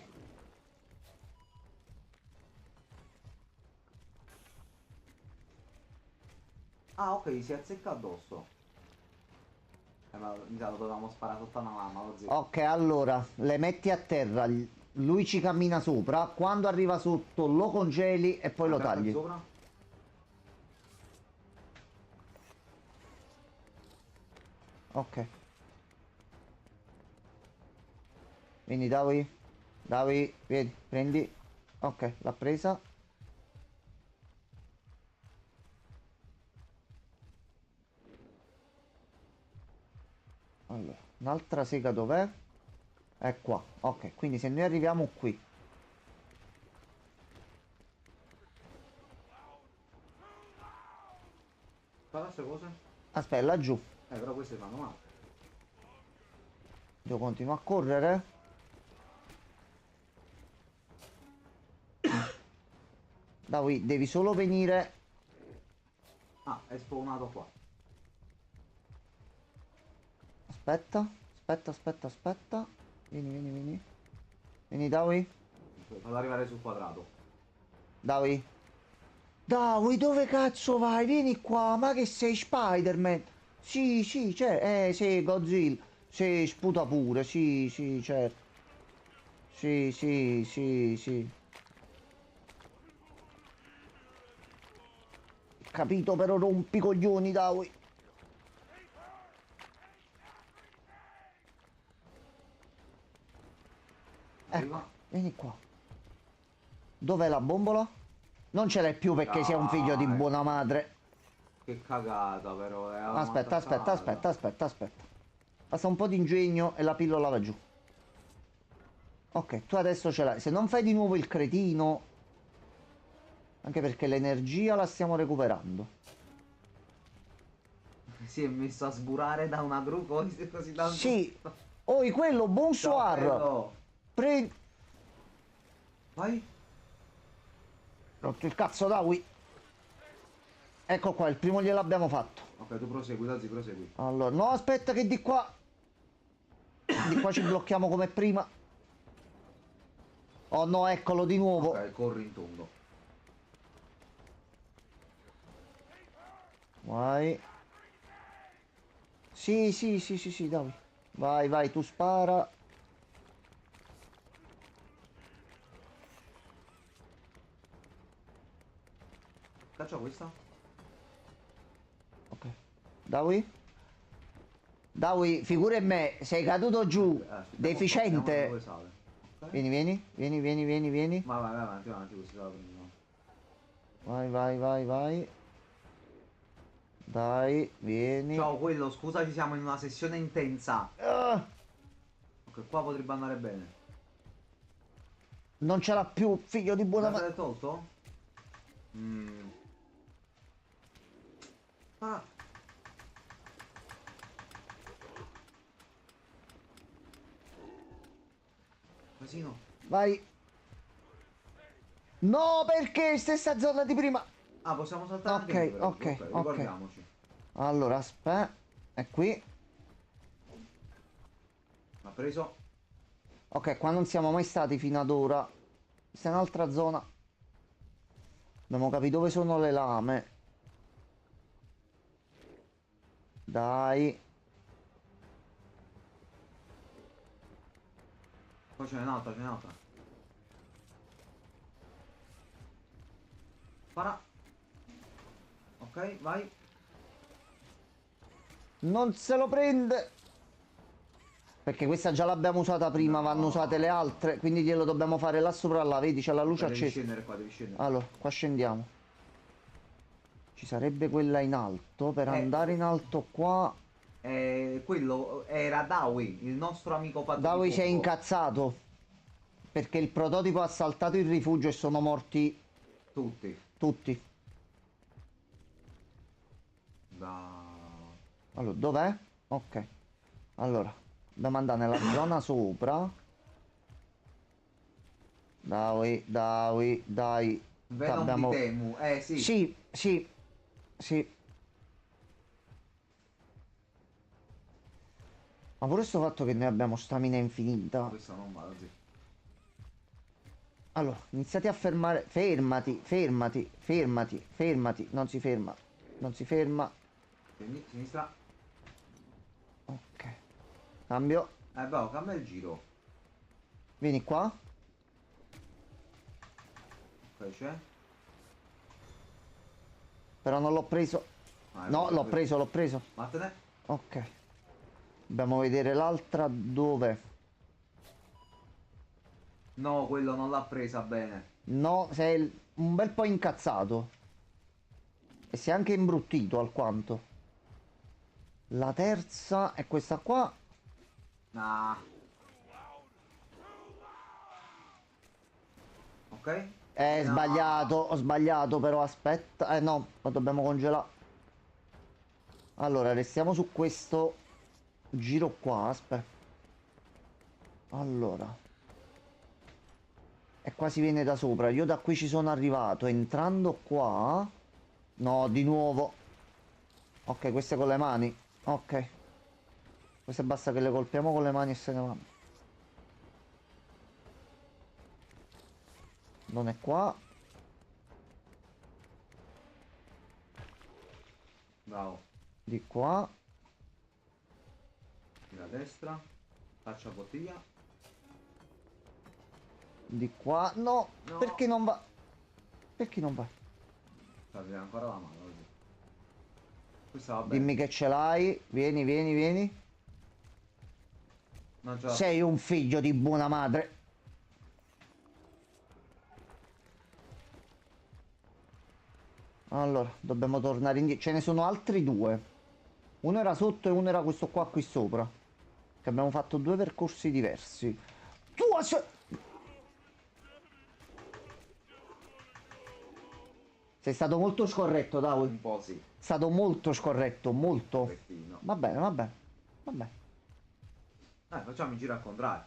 Ah, ok, si azzecca addosso. Ma mi sa lo dovevamo sparare sotto una lama, lo zio. Ok, allora, le metti a terra, lui ci cammina sopra, quando arriva sotto lo congeli e poi lo Attacca tagli. sopra. Ok. Vieni Dawi. Dawi, vieni, prendi. Ok, l'ha presa. Allora, un'altra sega dov'è? È qua. Ok, quindi se noi arriviamo qui. Fai queste cose? Aspetta, laggiù. Però queste fanno male. Devo continuare a correre? Dawi, devi solo venire. Ah, è spawnato qua. aspetta. Aspetta, aspetta, aspetta. Vieni, vieni, vieni. Vieni, Dawi. Fallo arrivare sul quadrato. Dawi. Dawi, dove cazzo vai? Vieni qua, ma che sei Spider-Man? Sì, sì, c'è. Sì, Godzilla. Sì, sputa pure, sì, sì, certo. Sì, sì, sì, sì. Capito, però rompi i coglioni, Dawi. Ecco, vieni qua. Dov'è la bombola? Non ce l'hai più perché sei un figlio di Dai. buona madre. Che cagata però, Aspetta, aspetta, aspetta, aspetta, aspetta. Basta un po' di ingegno e la pillola va giù. Ok, tu adesso ce l'hai. Se non fai di nuovo il cretino... Anche perché l'energia la stiamo recuperando. Si è messo a sburare da una gru così tanto. Sì. Oi, quello, bonsoir. Bello. Prendi... Vai. Rotto il cazzo, Dawi. Ecco qua, il primo gliel'abbiamo fatto. Ok, tu prosegui, Dazzi, prosegui. Allora, no, aspetta che di qua... Di qua ci blocchiamo come prima. Oh no, eccolo di nuovo. Ok, corri in tondo. Vai. Sì, sì, sì, sì, sì, Dawi. Vai, vai, tu spara. Caccia questa. Ok. Dawi? Dawi, figura in me, sei caduto giù. Aspetta, Deficiente. dove sale. Ok. Vieni, vieni, vieni, vieni, vieni, vieni. Ma vai, vai avanti, avanti, così la prendiamo. Vai, vai, vai, vai. Dai, vieni. Ciao, quello, scusa, ci siamo in una sessione intensa. Ah, Ok, qua potrebbe andare bene. non ce l'ha più, figlio di buona Ma madre. l'hai tolto? Ah. Casino. Vai. No, perché stessa zona di prima. Ah, possiamo saltare Ok, anche noi, però. ok, ok. Ricordiamoci. Allora, aspetta. È qui. Ha preso. Ok, qua non siamo mai stati fino ad ora. Questa è un'altra zona. Dobbiamo capire dove sono le lame. Dai. Qua ce n'è un'altra, ce n'è un'altra. Para. Ok, vai. Non se lo prende. Perché questa già l'abbiamo usata prima, No. vanno usate le altre. Quindi glielo dobbiamo fare là sopra là. Vedi, c'è la luce Devi accesa. scendere qua, devi scendere. Allora, qua scendiamo. Ci sarebbe quella in alto. Per andare in alto qua... Quello era Dawi, il nostro amico padre. Dawi si è incazzato. Perché il prototipo ha saltato il rifugio e sono morti Tutti. tutti. Allora, dov'è? Ok. Allora, dobbiamo andare nella zona sopra. Dai, dai, dai. Venom Abbiamo... di Temu, sì. Sì, sì, sì. Ma pure sto fatto che noi abbiamo stamina infinita. Questo non va, sì. Allora, iniziate a fermare. Fermati, fermati, fermati, fermati. Non si ferma. Non si ferma. Quindi, sinistra. Ok. Cambio. Bravo, cambia il giro. Vieni qua. Ok, c'è. Però non l'ho preso. No, l'ho preso, l'ho preso. Vattene. Ok. Dobbiamo vedere l'altra dove. No, quello non l'ha presa bene. No, sei un bel po' incazzato. E sei anche imbruttito alquanto. La terza è questa qua. Ah. Ok. Sbagliato, ho sbagliato, però aspetta. No, lo dobbiamo congelare. Allora, restiamo su questo giro qua, aspetta. Allora. E qua si viene da sopra. Io da qui ci sono arrivato. Entrando qua. No, di nuovo. Ok, queste con le mani. Ok. Queste basta che le colpiamo con le mani e se ne vanno. Non è qua. Bravo. Di qua. Tira a destra. Faccia bottiglia. Di qua. No. No. Perché non va? Perché non va? Serve ancora la mano oggi. Questa va bene. Dimmi che ce l'hai. Vieni, vieni, vieni. Non ce la... Sei un figlio di buona madre. Allora, dobbiamo tornare indietro. Ce ne sono altri due. Uno era sotto e uno era questo qua qui sopra. Che abbiamo fatto due percorsi diversi. Sei stato molto scorretto, Dai. Un po' sì. Stato molto scorretto, molto. Pettino. Va bene, va bene. Va bene. Facciamo il giro al contrario.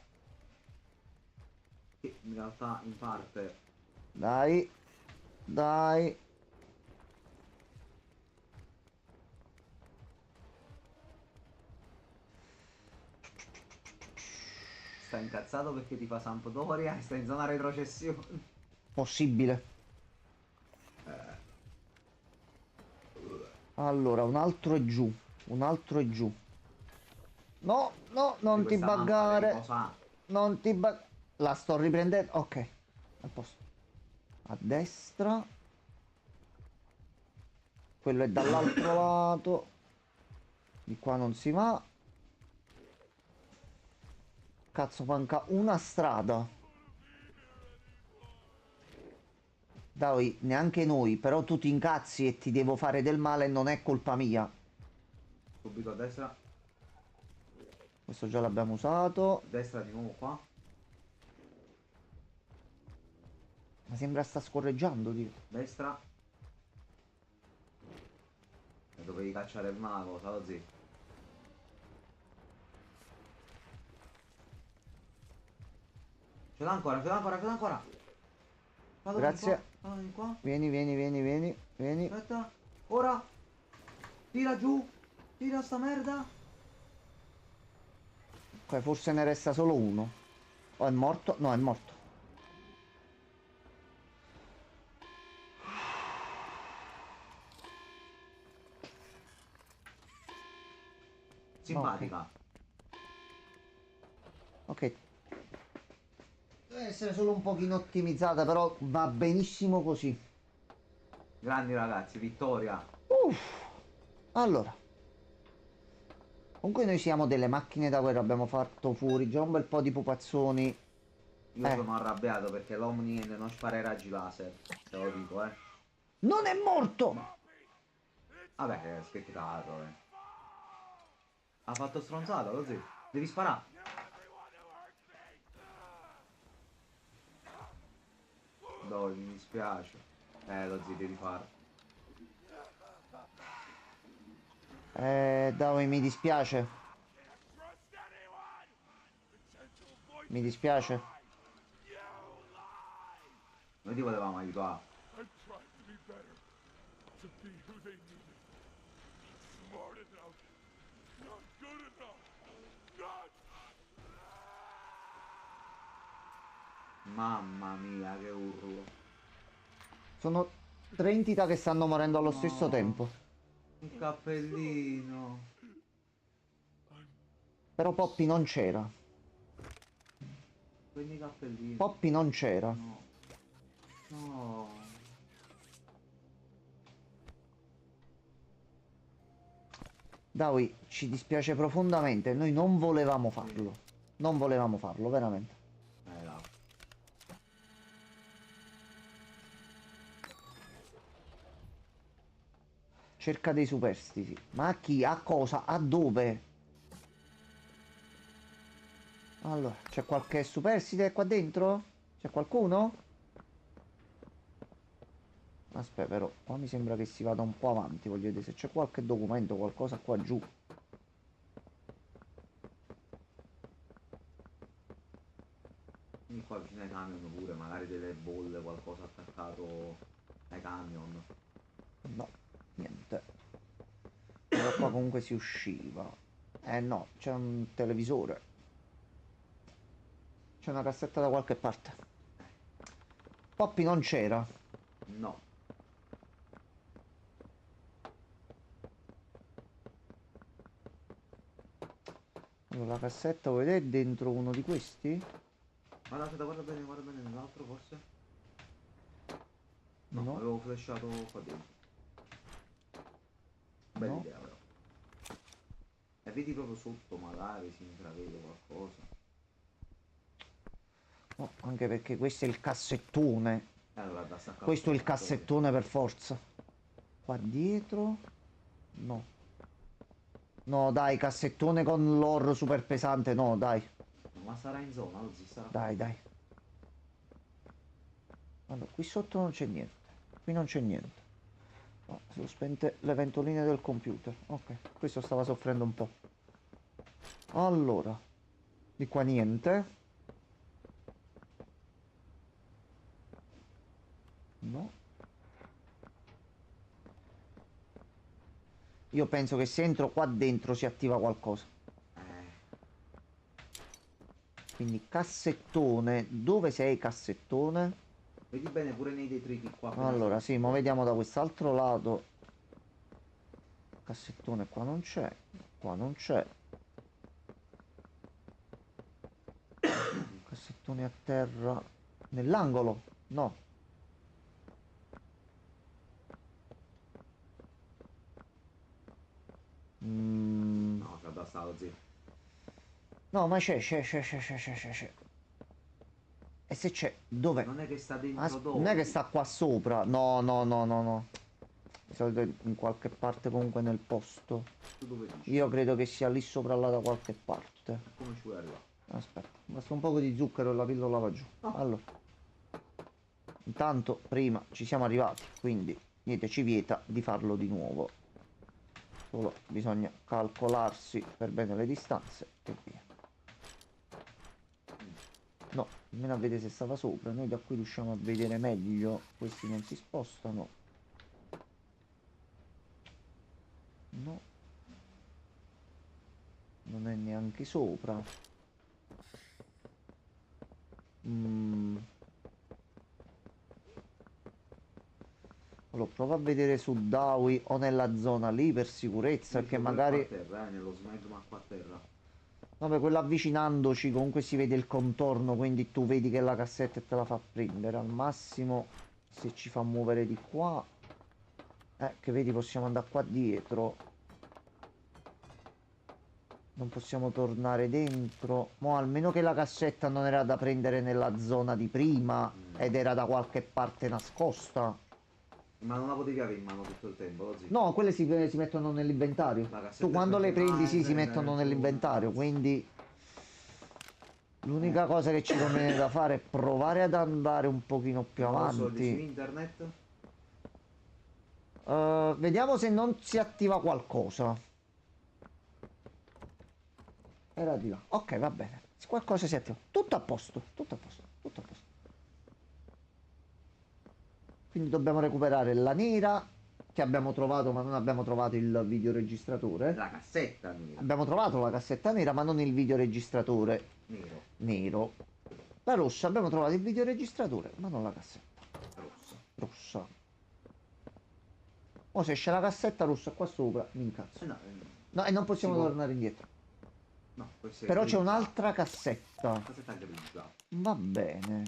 Che in realtà in parte... Dai. Dai. Sta incazzato perché ti fa Sampdoria e sta in zona retrocessione. Possibile. Allora, un altro è giù. Un altro è giù. No, no, non ti buggare. Non ti bug... La sto riprendendo. Ok. A posto. A destra. Quello è dall'altro lato. Di qua non si va. Cazzo, manca una strada. Dai, neanche noi, però tu ti incazzi e ti devo fare del male e non è colpa mia. Subito a destra. Questo già l'abbiamo usato. A destra di nuovo qua. Ma sembra sta scorreggiando, Dio. Destra. E dovevi cacciare il mago, sa lo zio. Ce l'ha ancora, ce l'ha ancora, ce l'ha ancora. Vado Grazie. di qua. Vieni, vieni, vieni, vieni, vieni. Aspetta. Ora. Tira giù. Tira sta merda. Ok, forse ne resta solo uno. Oh, è morto? No, è morto. Simpatica. Ok. Deve essere solo un pochino ottimizzata, però va benissimo così. Grandi ragazzi, vittoria. Allora. Comunque noi siamo delle macchine da guerra, abbiamo fatto fuori già un bel po' di pupazzoni. Io sono arrabbiato perché l'Omnien non spara i raggi laser. Te lo dico, Non è morto! Vabbè, che spettacolo, Ha fatto stronzata, così. Devi sparare. Dove, mi dispiace. Lo zio devi fare. Dai, mi dispiace. Mi dispiace. Noi ti volevamo aiutare. I tried to be better, to be who they needed. Smart enough, not good enough, not... Mamma mia, che urlo. Sono tre entità che stanno morendo allo stesso tempo. Un cappellino. Però Poppy non c'era. Prendi i cappellini. Poppy non c'era. No. No. Dai, ci dispiace profondamente. Noi non volevamo farlo. Non volevamo farlo, veramente. Là. Cerca dei superstiti. Ma a chi? A cosa? A dove? Allora, c'è qualche superstite qua dentro? C'è qualcuno? Aspetta, però, qua mi sembra che si vada un po' avanti. Voglio vedere se c'è qualche documento, qualcosa qua giù. Quindi qua vicino ai camion pure, magari delle bolle, qualcosa attaccato ai camion. No, niente. Però qua comunque si usciva. Eh no, c'è un televisore. C'è una cassetta da qualche parte. Poppy non c'era. No. Allora, la cassetta, vuoi vedere, è dentro uno di questi? Guarda bene, nell'altro forse? No, No. avevo flashato qua dentro. Bella No. idea però. E vedi proprio sotto, magari si intravede qualcosa. No, anche perché questo è il cassettone. Allora da staccare. Questo è il cassettone per forza. Qua dietro? No. No, dai, cassettone con l'oro super pesante, no, dai. Ma sarà in zona, Ozzy, sarà. Dai, dai. Allora, qui sotto non c'è niente. Qui non c'è niente. No, sono spente le ventoline del computer. Ok, questo stava soffrendo un po'. Allora, di qua niente. No. Io penso che se entro qua dentro si attiva qualcosa. Quindi cassettone. Dove sei, cassettone? Vedi bene pure nei detriti qua. Allora, sì, ma vediamo da quest'altro lato. Cassettone qua non c'è. Qua non c'è. Cassettone a terra. Nell'angolo? No. No, che basta Ozzy. No, ma c'è. E se c'è? Dov'è? Non è che sta dentro dove? Non è che sta qua sopra. No. Di solito è in qualche parte comunque nel posto. Tu dove dici? Io credo che sia lì sopra là da qualche parte. Come ci vuoi arrivare? Aspetta, basta un poco di zucchero e la pillola va giù. Allora. Intanto prima ci siamo arrivati, quindi niente ci vieta di farlo di nuovo. Solo bisogna calcolarsi per bene le distanze e via. No, almeno a vedere se stava sopra. Noi da qui riusciamo a vedere meglio. Questi non si spostano. No. Non è neanche sopra. Allora, prova a vedere su Dawi o nella zona lì per sicurezza, che magari... Qua a terra, nello smegma qua a terra. Vabbè, quello avvicinandoci comunque si vede il contorno, quindi tu vedi che la cassetta te la fa prendere. Al massimo, se ci fa muovere di qua, che vedi possiamo andare qua dietro. Non possiamo tornare dentro. Mo' almeno che la cassetta non era da prendere nella zona di prima ed era da qualche parte nascosta. Ma non la potevi avere in mano tutto il tempo, Ozzy? No, quelle si mettono nell'inventario. La cassetta Tu quando le prende- prendi, sì, si prende mettono tu- nell'inventario. Quindi l'unica cosa che ci conviene da fare è provare ad andare un pochino più Non lo so, dici avanti. internet? Vediamo se non si attiva qualcosa. Era di là. Ok, va bene. Se qualcosa si attiva. Tutto a posto, tutto a posto, tutto a posto. Quindi dobbiamo recuperare la nera che abbiamo trovato, ma non abbiamo trovato il videoregistratore. La cassetta nera. Abbiamo trovato la cassetta nera, ma non il videoregistratore Nero. nero. La rossa, abbiamo trovato il videoregistratore, ma non la cassetta Rossa. rossa. O se esce la cassetta rossa qua sopra, mi incazzo. No, No, e non possiamo si può- tornare indietro. no, questa è Però c'è grigia. un'altra cassetta. Cassetta grigia. Va bene.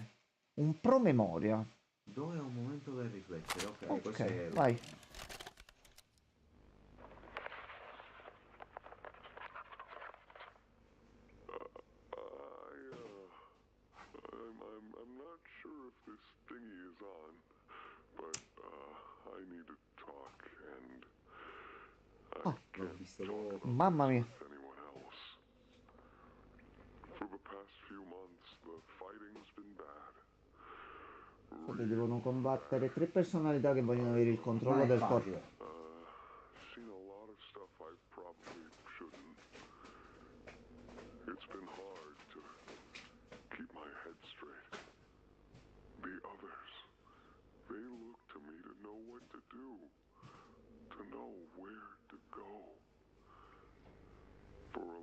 Un promemoria. Dove è un momento per riflettere? Ok, questo Ok, è... vai. I'm not sure if this thingy is on, but I need to talk, and I Ah. L'ho visto poco. Mamma mia. with anyone else. For the past few months, the fighting's been bad. Devono combattere tre personalità che vogliono avere il controllo Ma è del facile. corpo. Seen a lot of stuff I probably shouldn't. It's been hard to keep my head straight. The others, they look to me to know what to do, to know where to go. For a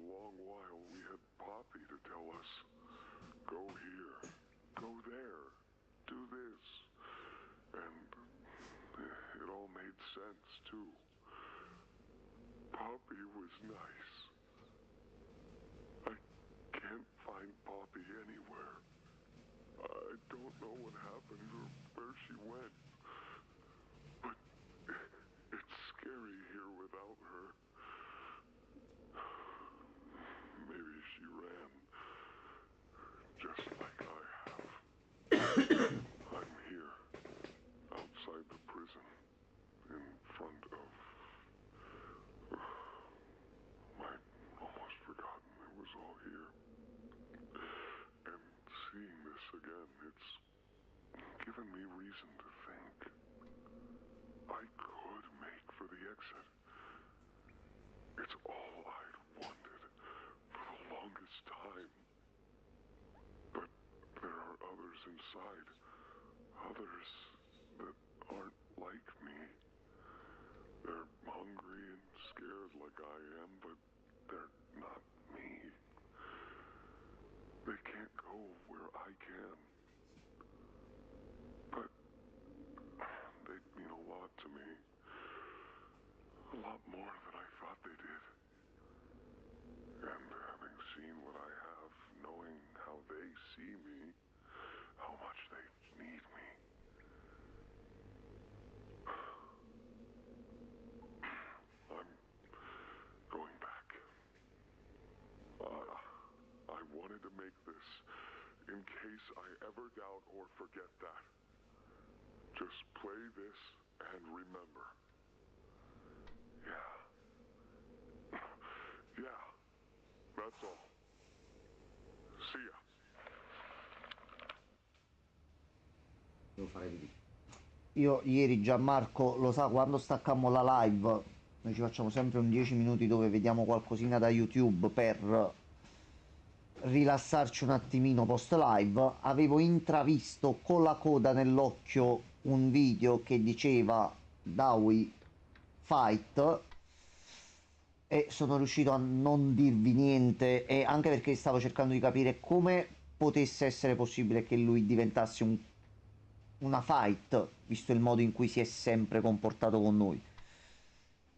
tell us, go here, go there, do this. And it all made sense, too. Poppy was nice. I can't find Poppy anywhere. I don't know what happened or where she went. But it's scary here without her. Maybe she ran, just like I have. I'm here, outside the prison, in front of... I'd almost forgotten it was all here. And seeing this again, it's given me reason to think I could make for the exit. It's all I'd wanted for the longest time. But there are others inside. Others that aren't like me. They're hungry and scared like I am, but they're not me. They can't go where I can. But they mean a lot to me. A lot more than I thought they did. And having seen what I have, knowing how they see me, how much they need me. I'm going back. I wanted to make this in case I ever doubt or forget that. Just play this and remember. Yeah. Yeah. That's all. See ya. Devo fare di... Io ieri Gianmarco, lo sa, quando staccammo la live, noi ci facciamo sempre un 10 minuti dove vediamo qualcosina da YouTube per rilassarci un attimino post live. Avevo intravisto con la coda nell'occhio un video che diceva Dawi Fight e sono riuscito a non dirvi niente, e anche perché stavo cercando di capire come potesse essere possibile che lui diventasse una fight, visto il modo in cui si è sempre comportato con noi.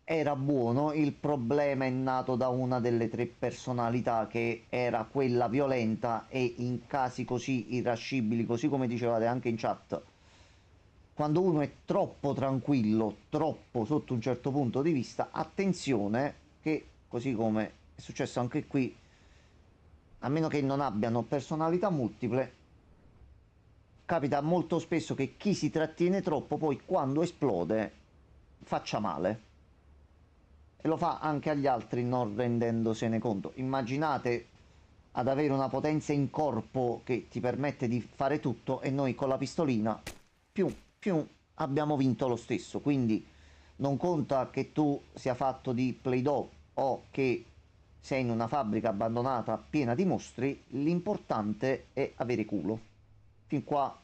Era buono, il problema è nato da una delle tre personalità, che era quella violenta, e in casi così irascibili, così come dicevate anche in chat, quando uno è troppo tranquillo, troppo sotto un certo punto di vista, attenzione che, così come è successo anche qui, a meno che non abbiano personalità multiple, capita molto spesso che chi si trattiene troppo poi quando esplode faccia male, e lo fa anche agli altri non rendendosene conto. Immaginate ad avere una potenza in corpo che ti permette di fare tutto, e noi con la pistolina più abbiamo vinto lo stesso. Quindi non conta che tu sia fatto di Play-Doh o che sei in una fabbrica abbandonata piena di mostri, l'importante è avere culo. Fin qua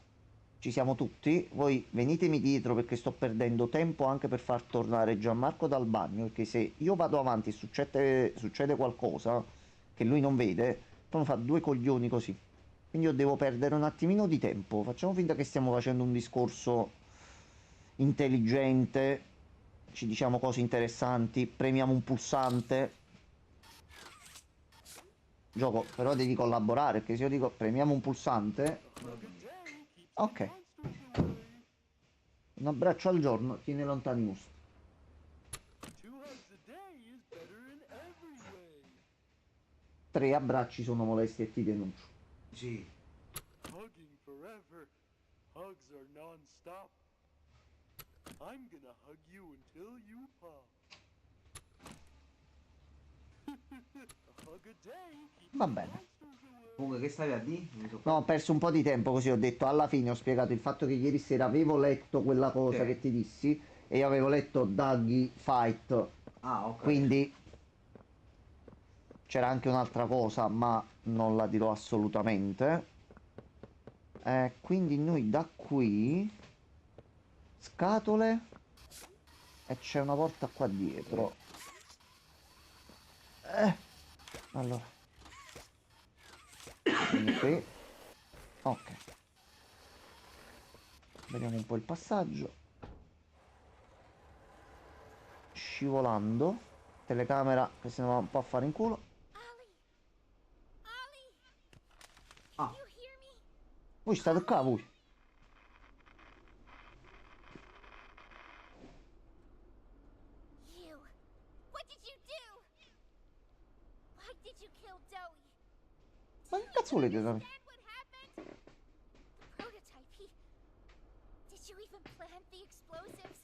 ci siamo tutti. Voi venitemi dietro, perché sto perdendo tempo anche per far tornare Gianmarco dal bagno, perché se io vado avanti e succede qualcosa che lui non vede, poi mi fa due coglioni così. Quindi io devo perdere un attimino di tempo. Facciamo finta che stiamo facendo un discorso intelligente, ci diciamo cose interessanti, premiamo un pulsante. Gioco, però devi collaborare, perché se io dico premiamo un pulsante... Ok. Un abbraccio al giorno, tiene lontani i mostri. 2 hugs a day is better in every way. 3 abbracci sono molesti e ti denuncio. Sì. Hugging forever. Hugs are non-stop. I'm gonna hug you until you pop. A hug a day keeps Va bene. monsters away. Comunque, che stavi a dire? No, ho perso un po' di tempo, così ho detto alla fine, ho spiegato il fatto che ieri sera avevo letto quella cosa Sì. che ti dissi, e io avevo letto Daggy Fight, Ah, ok. quindi c'era anche un'altra cosa, ma non la dirò assolutamente. Quindi noi da qui, scatole, e c'è una porta qua dietro. Allora, Quindi qui. Ok. Vediamo un po' il passaggio. Scivolando. Telecamera che se ne va un po' a fare in culo. Ollie! Ollie! Ah, You hear me? Voi state qua, voi. You! What did you do? Why did you kill Dowie? Ma che cazzo volete da me? Understand what happened? The prototype, he... Did you even plant the explosives?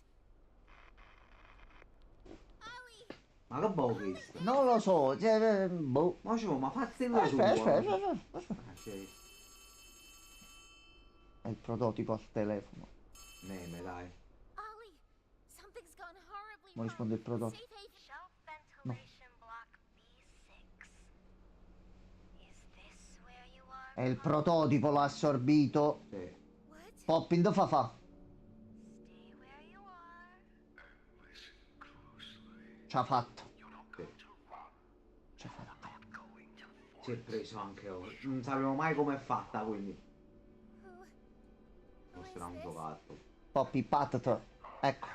Ollie! ma che boh questo? Non lo so, cioè, boh. Ma fazzella Aspetta, tua. aspetta. Sì. È il prototipo al telefono. Meme, dai. Ollie! Something's gone horribly Ma risponde il wrong. prototipo. Safe haven. Shelf No. ventilation block B6. Is this where you are? È il prototipo, l'ha assorbito. Sì. What? Popping the fa. Stay where you are. Ce l'ha fatto. Sì. Ce l'ha fatto. Si è preso anche ora. Non sapevo mai com'è fatta, quindi. Who Non is sarà un this? giocattolo. Poppy Patat. Ecco.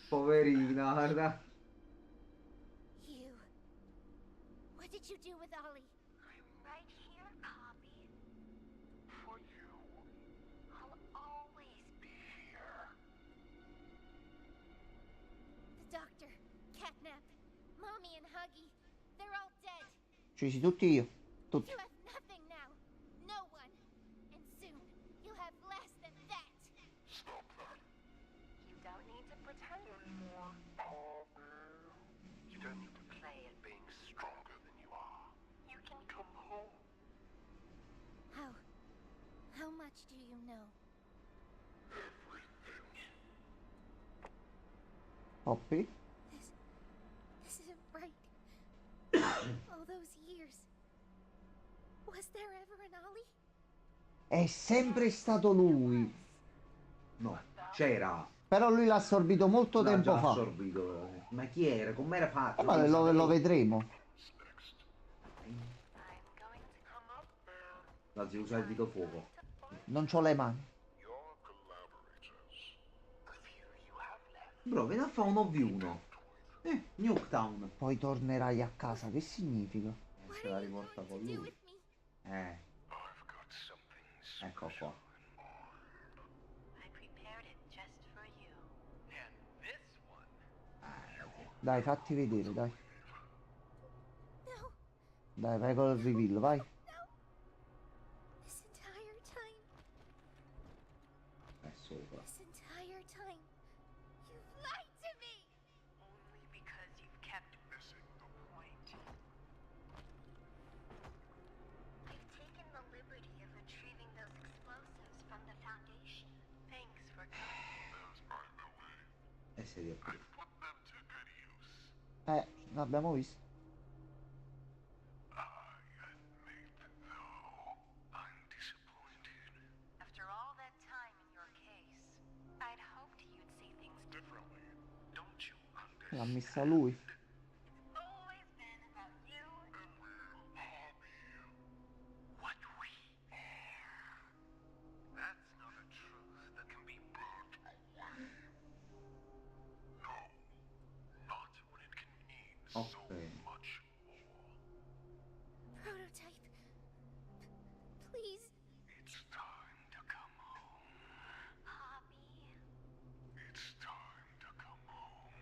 Poverina, guarda. You. What did you do with Ollie? I'm right here, Poppy. For you. I'll always be here. The doctor, Catnap, Mommy and Huggy. They're all dead. Ci siamo tutti io. Tutti. You have nothing now. No one. And soon, you'll have less than that. Stop that. You don't need to pretend anymore. You don't need to play at being stronger than you are. You can come home. How much do you know? Poppy. This isn't right. All those years. Was there ever an Ollie? È sempre stato lui. No, c'era. Però lui l'ha assorbito molto L'ha tempo già fa. assorbito. Ma chi era? Com'era fatto? Ma lo vedremo. I'm going to come up now. La si usa il dito fuoco. Non c'ho le mani. Your collaborators. The few you have left. Bro, vieni a fare un OV1. Nuketown. Poi tornerai a casa. Che significa? What Se la are you riporta going con to do lui. with me? I've got something Ecco qua. I prepared it just for you. And this one. Dai, fatti vedere, dai. No, Dai, vai col reveal, vai. no. This entire time, È sopra. this entire time, you've lied to me. Only because you've kept missing the point. I've taken the liberty of retrieving those explosives from the Foundation. Thanks for coming. There's by the way. E sedia qui. I've put them to good use. L'abbiamo visto. I admit, though, I'm disappointed. After all that time in your case, I'd hoped you'd see things Differently, don't you L'ha understand? messa lui. It's always been about you. And we'll hobby you. What we are. That's not a truth that can be burnt away. No, not when it can mean so Okay. much more. Prototype. Please. It's time to come home. Poppy. It's time to come home.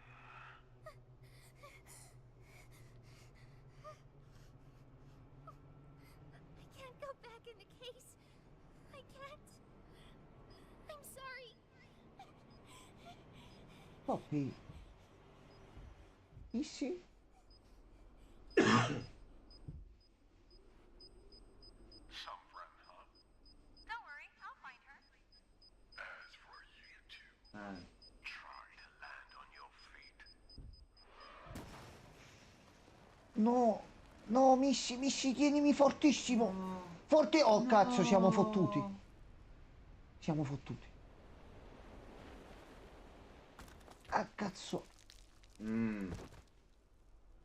I can't go back in the case. I can't. I'm sorry. Poppy. Issi? Some friend, huh? Don't worry, I'll find her. As for you two, try to land on your feet. No. No, Misci, tienimi fortissimo. Forte. Oh, cazzo, siamo fottuti. Siamo fottuti. Ah, cazzo.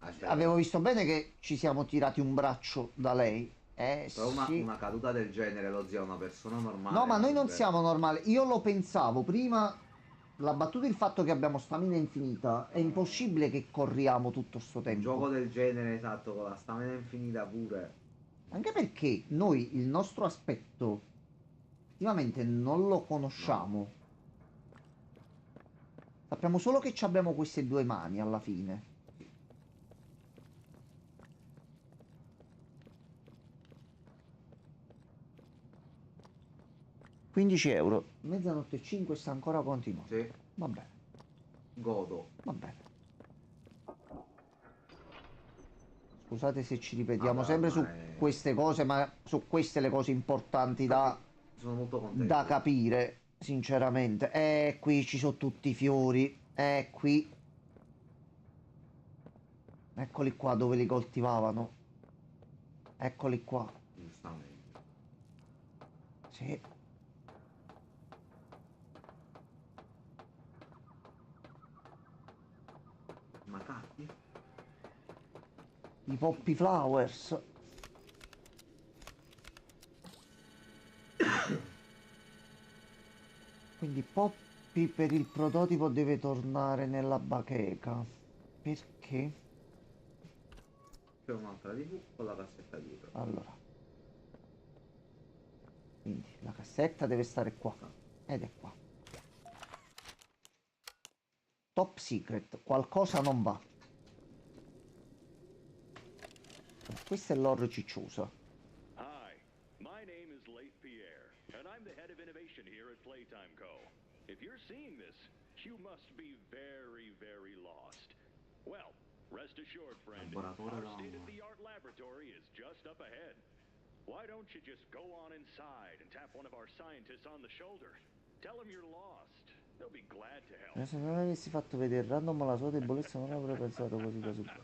Aspetta. Avevo visto bene che ci siamo tirati un braccio da lei. Però Sì. una caduta del genere, lo zio, è una persona normale. No, ma noi non sarebbe- siamo normali. Io lo pensavo prima. La battuta il fatto che abbiamo stamina infinita. È impossibile che corriamo tutto sto Un tempo. gioco del genere, esatto, con la stamina infinita pure. Anche perché noi il nostro aspetto effettivamente non lo conosciamo. Sappiamo solo che ci abbiamo queste due mani alla fine. 15 €. Mezzanotte e 5 sta ancora continuando. Sì, Va bene, godo. va bene. Scusate se ci ripetiamo Vabbè, sempre su ma è- queste cose, ma su queste le cose importanti da Sono molto contento. da capire, sinceramente. Qui ci sono tutti i fiori. Qui. Eccoli qua dove li coltivavano. Eccoli qua. Giustamente. Sì. Macachi? I poppy flowers. Quindi Poppy per il prototipo deve tornare nella bacheca. Perché? C'è un'altra TV con la cassetta dietro. Allora. Quindi la cassetta deve stare qua. Ed è qua. Top secret. Qualcosa non va. Questo è l'oro ciccioso. Hi, my name is Leif Pierre, and I'm the head of innovation here at Playtime Co. If you're seeing this, you must be very, very lost. Well, rest assured, friend, Laboratorio our da- state-of-the-art laboratory is just up ahead. Why don't you just go on inside and tap one of our scientists on the shoulder? Tell them you're lost. They'll be glad to help. Se non avessi fatto vedere random la sua debolezza non avrei pensato così da subito.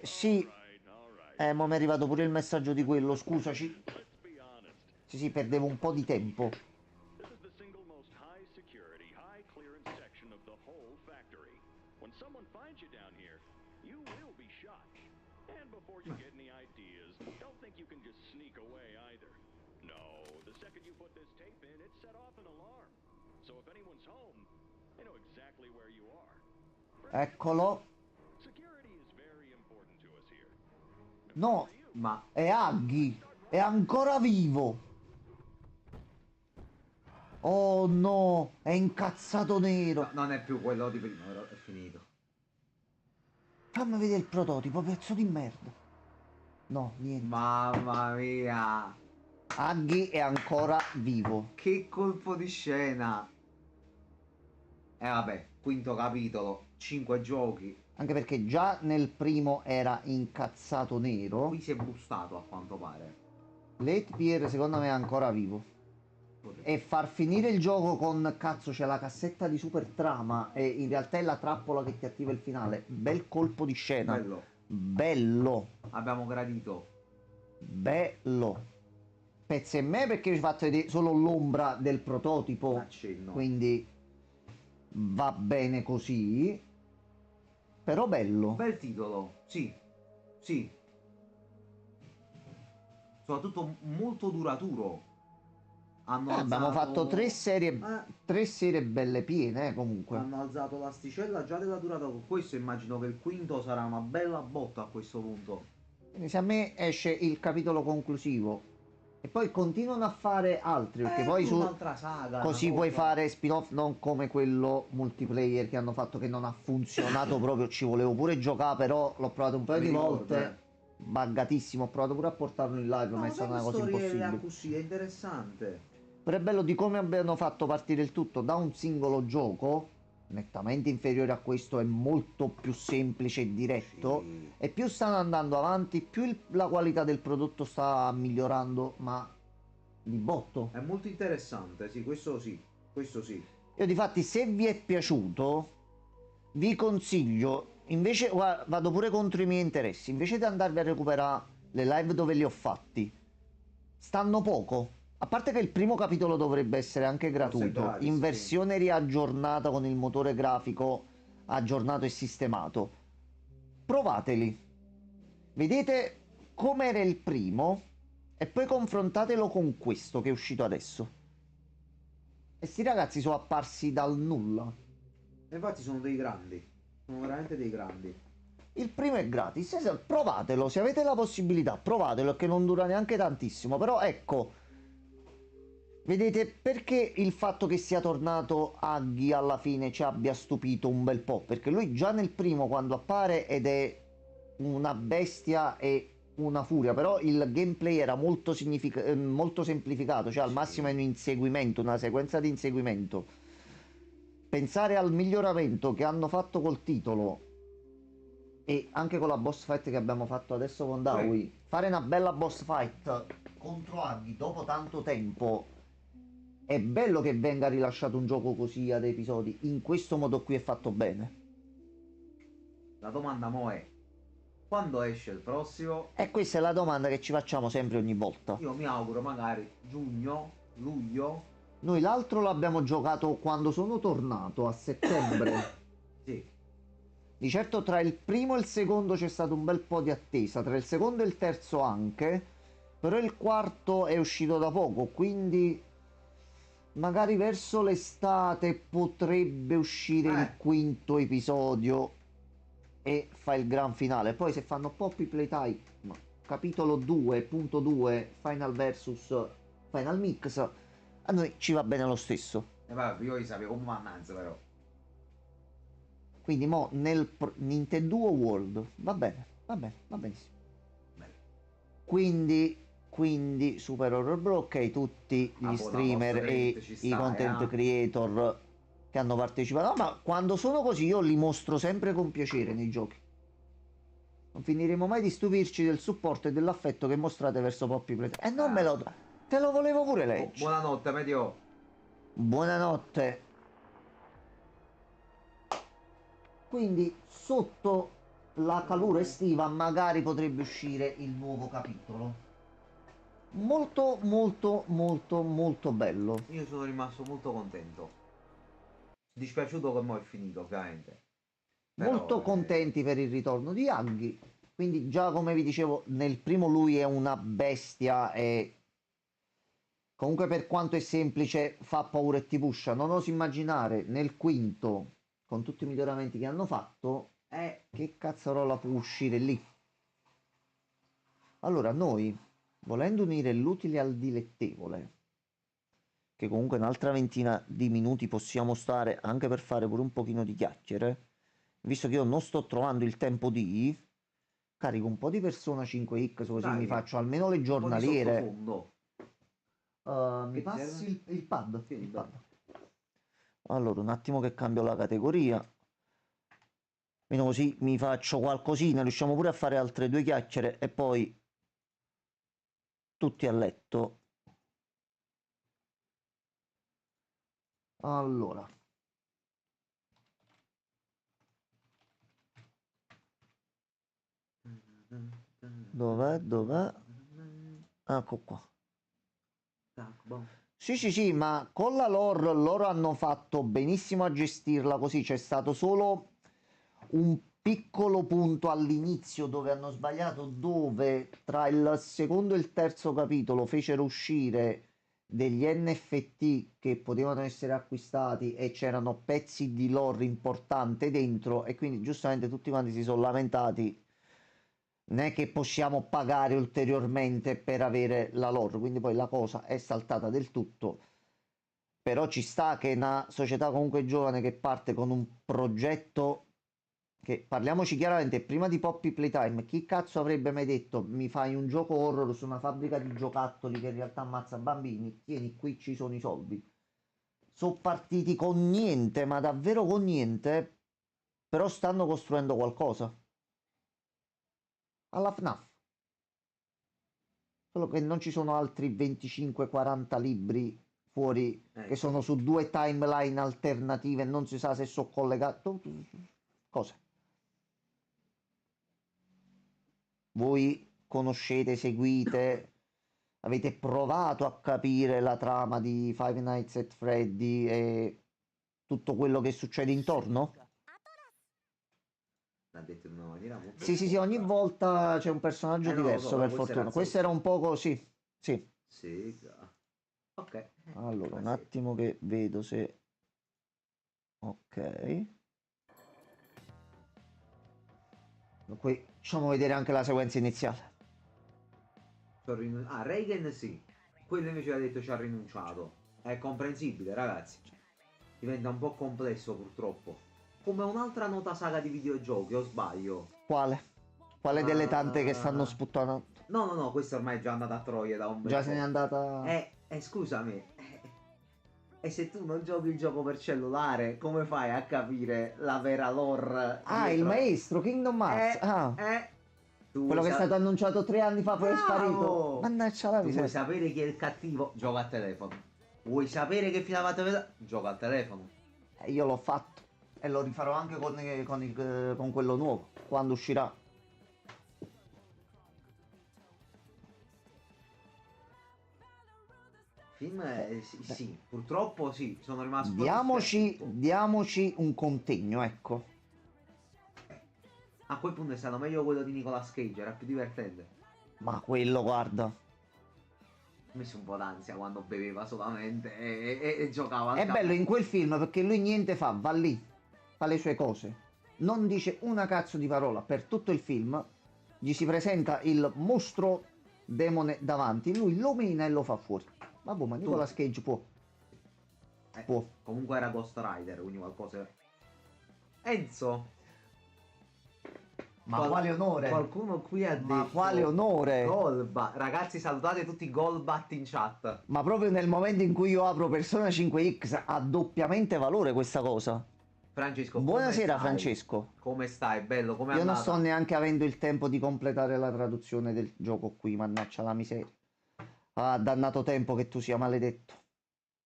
Sì. All right. Ma mi è arrivato pure il messaggio di quello, scusaci. Let's be honest. Sì, perdevo un po' di tempo. This is the single most high security, high clearance section of the whole factory. When someone finds you down here, you will be shot. And before you get any ideas, don't think you can just sneak away either. No, the second you put this tape in, it set off an alarm. So if anyone's home, they know exactly where you are. Eccolo. Security is very important to us here. No, Ma è Aghi. È ancora vivo. Oh no, è incazzato nero. non è più quello di prima, però è finito. Fammi vedere il prototipo, pezzo di merda. No, niente. Mamma mia. Aghi è ancora vivo. Che colpo di scena. Vabbè, quinto capitolo, 5 giochi. Anche perché già nel primo era incazzato nero. Qui si è bustato a quanto pare. Late Pierre secondo me è ancora vivo. E far finire il gioco con cazzo c'è la cassetta di super trama e in realtà è la trappola che ti attiva il finale. Bel colpo di scena. Bello. Bello. Abbiamo gradito. Bello. Pezzi e me perché ci ho fatto vedere solo l'ombra del prototipo. Accenno. Quindi va bene così. Però bello. Bel titolo. Sì. Sì. Soprattutto molto duraturo. Abbiamo fatto tre serie belle piene comunque. Hanno alzato l'asticella già della durata con questo. Immagino che il quinto sarà una bella botta a questo punto. Quindi se a me esce il capitolo conclusivo e poi continuano a fare altri, perché poi un'altra saga, così una puoi cosa. fare spin-off non come quello multiplayer che hanno fatto che non ha funzionato proprio, ci volevo pure giocare, però l'ho provato un paio Mi di ricordo, volte, buggatissimo, ho provato pure a portarlo in live, ma è stata una cosa impossibile. Così è interessante. Però è bello di come abbiano fatto partire il tutto da un singolo gioco, nettamente inferiore a questo, è molto più semplice e diretto. Sì. E più stanno andando avanti, più la qualità del prodotto sta migliorando, ma di botto. È molto interessante, sì, questo sì. Questo sì. Io difatti se vi è piaciuto, vi consiglio, invece vado pure contro i miei interessi, invece di andarvi a recuperare le live dove li ho fatti, stanno poco. A parte che il primo capitolo dovrebbe essere anche gratuito, gratis, in sì. versione riaggiornata con il motore grafico aggiornato e sistemato. provateli. Vedete com'era il primo e poi confrontatelo con questo che è uscito adesso. E sti ragazzi sono apparsi dal nulla. E infatti sono dei grandi. Sono veramente dei grandi. Il primo è gratis, provatelo, se avete la possibilità, provatelo, che non dura neanche tantissimo, però ecco, vedete perché il fatto che sia tornato Huggy alla fine ci abbia stupito un bel po', perché lui già nel primo quando appare ed è una bestia e una furia, però il gameplay era molto, molto semplificato, cioè al massimo è un inseguimento, una sequenza di inseguimento. Pensare al miglioramento che hanno fatto col titolo e anche con la boss fight che abbiamo fatto adesso con Dawi, fare una bella boss fight contro Huggy dopo tanto tempo, è bello che venga rilasciato un gioco così ad episodi, in questo modo qui è fatto bene. La domanda mo è, quando esce il prossimo? E questa è la domanda che ci facciamo sempre ogni volta. Io mi auguro magari giugno, luglio. Noi l'altro l'abbiamo giocato quando sono tornato a settembre. Sì. Di certo tra il primo e il secondo c'è stato un bel po' di attesa, tra il secondo e il terzo anche, però il quarto è uscito da poco, quindi magari verso l'estate potrebbe uscire il quinto episodio e fa il gran finale. Poi se fanno Poppy Playtime capitolo 2.2 Final vs Final Mix, a noi ci va bene lo stesso. E vabbè, io li sapevo come mannanza però. Quindi mo nel Nintendo World va bene, va benissimo. Quindi Super Horror Bro, ok, tutti gli streamer e i content creator che hanno partecipato. No, ma quando sono così io li mostro sempre con piacere nei giochi. Non finiremo mai di stupirci del supporto e dell'affetto che mostrate verso Poppy Playtime. E non me lo... Te lo volevo pure leggere. Buonanotte, Medio. Buonanotte. Quindi sotto la calura estiva magari potrebbe uscire il nuovo capitolo. Molto bello. Io sono rimasto molto contento. Dispiaciuto che mo' è finito, ovviamente. Però, molto contenti per il ritorno di Huggy. Quindi già come vi dicevo nel primo lui è una bestia e comunque per quanto è semplice fa paura e ti pusha. Non oso immaginare nel quinto, con tutti i miglioramenti che hanno fatto, che cazzarola può uscire lì. Allora noi, volendo unire l'utile al dilettevole, che comunque un'altra ventina di minuti possiamo stare anche per fare pure un pochino di chiacchiere, visto che io non sto trovando il tempo di... Carico un po' di Persona 5X così mi faccio almeno le giornaliere. Mi passi il pad? Sì, il pad. Allora, un attimo che cambio la categoria. Almeno così mi faccio qualcosina, riusciamo pure a fare altre due chiacchiere e poi tutti a letto. Allora. Dov'è? Ecco qua. Sì, ma con la lore loro hanno fatto benissimo a gestirla così, c'è stato solo un piccolo punto all'inizio dove hanno sbagliato, dove tra il secondo e il terzo capitolo fecero uscire degli NFT che potevano essere acquistati e c'erano pezzi di lore importante dentro e quindi giustamente tutti quanti si sono lamentati. Non è che possiamo pagare ulteriormente per avere la lore, quindi poi la cosa è saltata del tutto. Però ci sta che una società comunque giovane che parte con un progetto che, parliamoci chiaramente, prima di Poppy Playtime, chi cazzo avrebbe mai detto mi fai un gioco horror su una fabbrica di giocattoli che in realtà ammazza bambini? Tieni, qui ci sono i soldi. Sono partiti con niente, ma davvero con niente, però stanno costruendo qualcosa. Alla FNAF. Solo che non ci sono altri 25-40 libri fuori che sono su due timeline alternative e non si sa se sono collegati. Cose. Voi conoscete, seguite, avete provato a capire la trama di Five Nights at Freddy e tutto quello che succede intorno? l'ha detto in una maniera molto... Sì, sì, sì, ogni volta c'è un personaggio no, lo diverso so, per questo fortuna. era Questo era un po' così. Sì. Sì, ok. Allora, un Sì. attimo che vedo se... Ok. Qui facciamo vedere anche la sequenza iniziale. Ah, Reagan sì. Quello invece ha detto ci ha rinunciato. È comprensibile, ragazzi. Diventa un po' complesso purtroppo. Come un'altra nota saga di videogiochi, o sbaglio? Quale? Quale delle tante che stanno sputtando? No, questa ormai è già andata a Troia da un bel Già po'. se n'è andata... Scusami. E se tu non giochi il gioco per cellulare, come fai a capire la vera lore? Ah, il dietro? maestro, Kingdom Hearts. Ah, Tu quello che è sa- stato annunciato 3 anni fa, poi è sparito. Bravo! Mannaggia la Tu vuoi miseria. sapere chi è il cattivo? Gioca al telefono. Vuoi sapere che fine avete veduto? Gioca al telefono. Io l'ho fatto. E lo rifarò anche con quello nuovo, quando uscirà. Film, sì, purtroppo sì, sono rimasto... Diamoci un contegno, ecco. A quel punto è stato meglio quello di Nicolas Cage, era più divertente. Ma quello, guarda. Ho messo un po' d'ansia quando beveva solamente e giocava al È campo. bello in quel film perché lui niente fa, va lì, fa le sue cose. Non dice una cazzo di parola per tutto il film. Gli si presenta il mostro demone davanti, lui lo mena e lo fa fuori. Vabbè, ma Nicolas Cage può. Può. Comunque era Ghost Rider, quindi qualcosa... Enzo! Ma quale onore? Qualcuno qui ha detto... Ma quale onore? Golbat. Ragazzi, salutate tutti i Golbat in chat. Ma proprio nel momento in cui io apro Persona 5X ha doppiamente valore questa cosa. Francesco, Buonasera come stai? Francesco. Come stai? Bello, come è Io non andata? sto neanche avendo il tempo di completare la traduzione del gioco qui, mannaggia la miseria. Ah, dannato tempo che tu sia maledetto.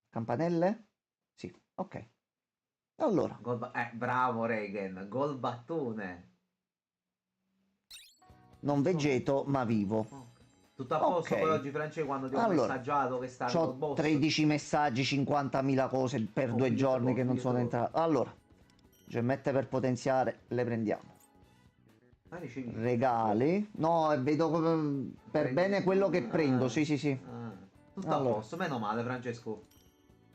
Campanelle? Sì, ok. Allora, Bravo Regan, Golbattone. non vegeto ma vivo. Tutto a posto Ok. poi oggi Francesco quando ti ho Allora, messaggiato che stavi C'ho col boss? 13 messaggi, 50.000 cose per 2 giorni che non sono entrate. Allora, gemmette per potenziare, le prendiamo. Regali. No, vedo per bene quello che prendo, sì, sì, sì. Tutto a posto, meno male Francesco.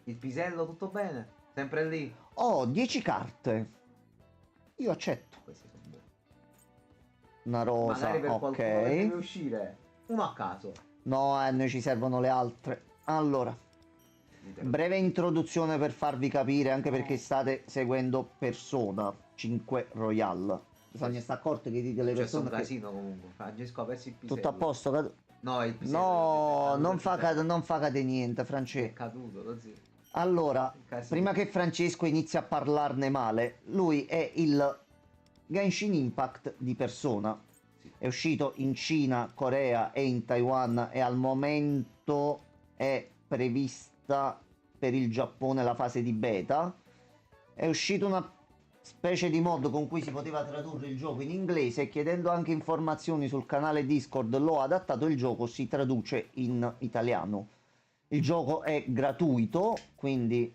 Il pisello tutto bene? Sempre lì? Ho 10 carte. Io accetto. Questi sono buoni. Una rosa, Magari per qualcuno che deve ok. uscire. Uno a caso. No, a noi ci servono le altre. Allora, breve introduzione per farvi capire, anche perché state seguendo Persona 5 Royal. Bisogna stare accorti che dite le C'è persone un che... casino comunque. Francesco ha perso il pisello. Tutto a posto? No, il pisello. No, non fa cadere niente, È Francesco. caduto, lo zio. Allora, Casino. prima che Francesco inizi a parlarne male, lui è il Genshin Impact di Persona. È uscito in Cina, Corea e in Taiwan e al momento è prevista per il Giappone la fase di beta. È uscito una specie di mod con cui si poteva tradurre il gioco in inglese, chiedendo anche informazioni sul canale Discord l'ho adattato, il gioco si traduce in italiano. Il gioco è gratuito, quindi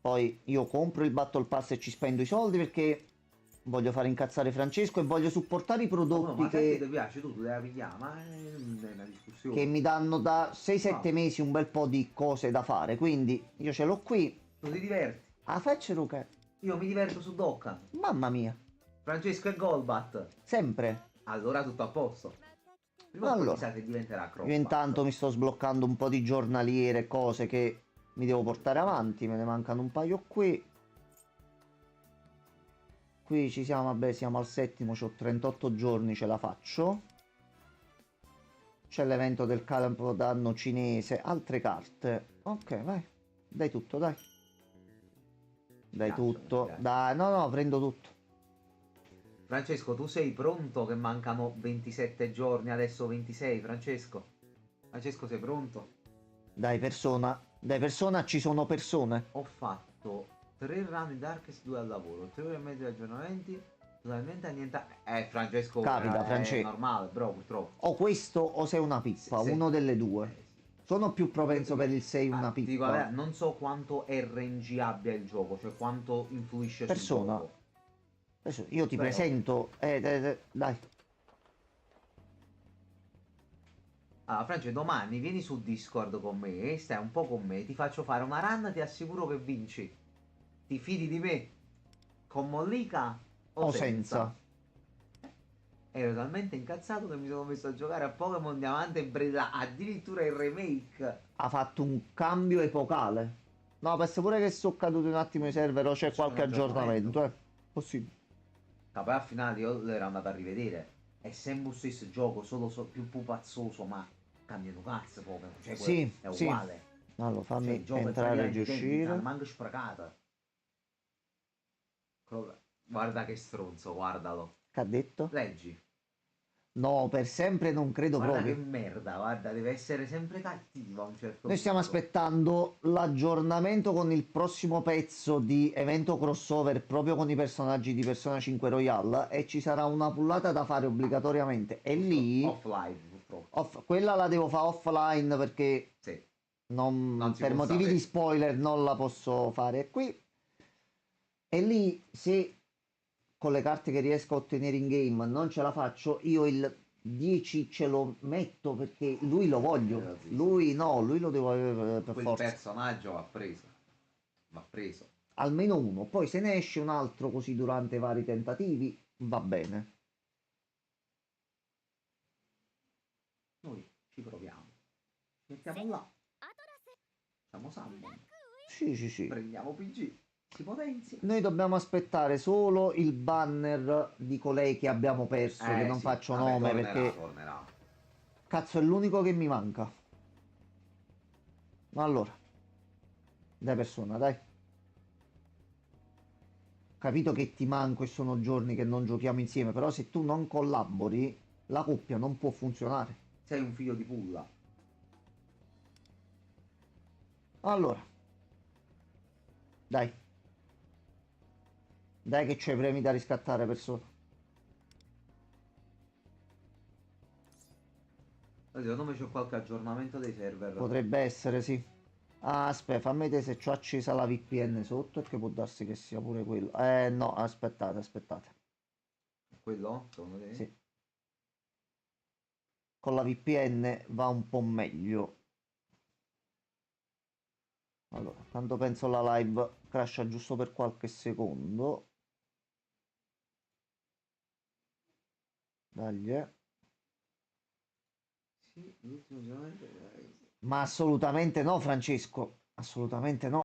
poi io compro il Battle Pass e ci spendo i soldi perché voglio fare incazzare Francesco e voglio supportare i prodotti ma se che ti piace tu devi pigliare, ma non è una discussione. che mi danno da 6-7 mesi un bel po' di cose da fare, quindi io ce l'ho qui. Tu ti diverti? Ah, faccia Luca. Io mi diverto su Dokkan. Mamma mia. Francesco e Golbat. Sempre. Allora tutto a posto. Prima o poi Allora, mi sa che diventerà Crobat. io intanto mi sto sbloccando un po' di giornaliere, cose che mi devo portare avanti, me ne mancano un paio qui. Qui ci siamo, vabbè, siamo al 7°, c'ho 38 giorni, ce la faccio. C'è l'evento del campo d'anno cinese, altre carte. Ok, vai. Dai tutto, dai. Dai tutto. Dai, no, prendo tutto. Francesco, tu sei pronto che mancano 27 giorni, adesso 26, Francesco? Francesco, sei pronto? Dai, Persona, ci sono persone. Ho fatto 3 run di Darkest, 2 al lavoro, 3 ore e mezzo di aggiornamenti, totalmente niente. Capita, Francesco, è Francesco. normale, bro, purtroppo. O questo o sei una pippa, uno delle due. Sono più propenso per il sei una Ti dico, pippa. non so quanto RNG abbia il gioco, cioè quanto influisce sul Persona. gioco. Adesso io ti Beh, presento. Dai. Allora, Francia, domani vieni su Discord con me, stai un po' con me, ti faccio fare una run, ti assicuro che vinci. Ti fidi di me? Con Mollica o senza? Ero talmente incazzato che mi sono messo a giocare a Pokémon Diamante e Brilla, addirittura il remake. Ha fatto un cambio epocale. No, penso pure che sono caduti un attimo i server o c'è C'è un qualche aggiornamento. Possibile. Poi al finale io l'ero andato a rivedere. È sempre lo stesso gioco, solo più pupazzoso, ma cambiano cazzo Pokémon. Cioè, Sì, è sì. uguale. Allora, Cioè, fammi il gioco è entrare e praticamente identico, riuscire. manco sprecato. Guarda che stronzo, guardalo. Che ha detto? Leggi. No, per sempre non credo Guarda proprio. che merda, guarda, deve essere sempre cattivo a un certo Noi stiamo punto. aspettando l'aggiornamento con il prossimo pezzo di evento crossover proprio con i personaggi di Persona 5 Royale e ci sarà una pullata da fare obbligatoriamente e lì Offline, purtroppo. quella la devo fare offline perché Sì. non, Non si per può motivi sapere. di spoiler non la posso fare qui. E lì se con le carte che riesco a ottenere in game non ce la faccio, io il 10 ce lo metto perché lui lo voglio. Sì, sì. Lui no, lui lo devo avere per Quel forza. personaggio va preso. Va preso. Almeno uno, poi se ne esce un altro così durante i vari tentativi, va bene. Noi ci proviamo. Mettiamo là. Facciamo Summon. Sì, sì, sì. Prendiamo PG. Si potenzia. Noi dobbiamo aspettare solo il banner di colei che abbiamo perso, che non sì. faccio Vabbè, nome tornerà, perché tornerà. cazzo è l'unico che mi manca. Ma allora, dai persona, dai. Capito che ti manco e sono giorni che non giochiamo insieme, però se tu non collabori, la coppia non può funzionare. Sei un figlio di pulla. Allora, dai. Dai che c'hai premi da riscattare persona. Secondo me c'è qualche aggiornamento dei server. Potrebbe essere, sì. Ah, aspetta, fammi vedere se c'ho accesa la VPN sotto, che può darsi che sia pure quello. No, aspettate, aspettate. Quello? Secondo te? Sì. Con la VPN va un po' meglio. Allora, tanto penso la live crasha giusto per qualche secondo. Dai. Sì, l'ultimo aggiornamento. Ma assolutamente no, Francesco. Assolutamente no.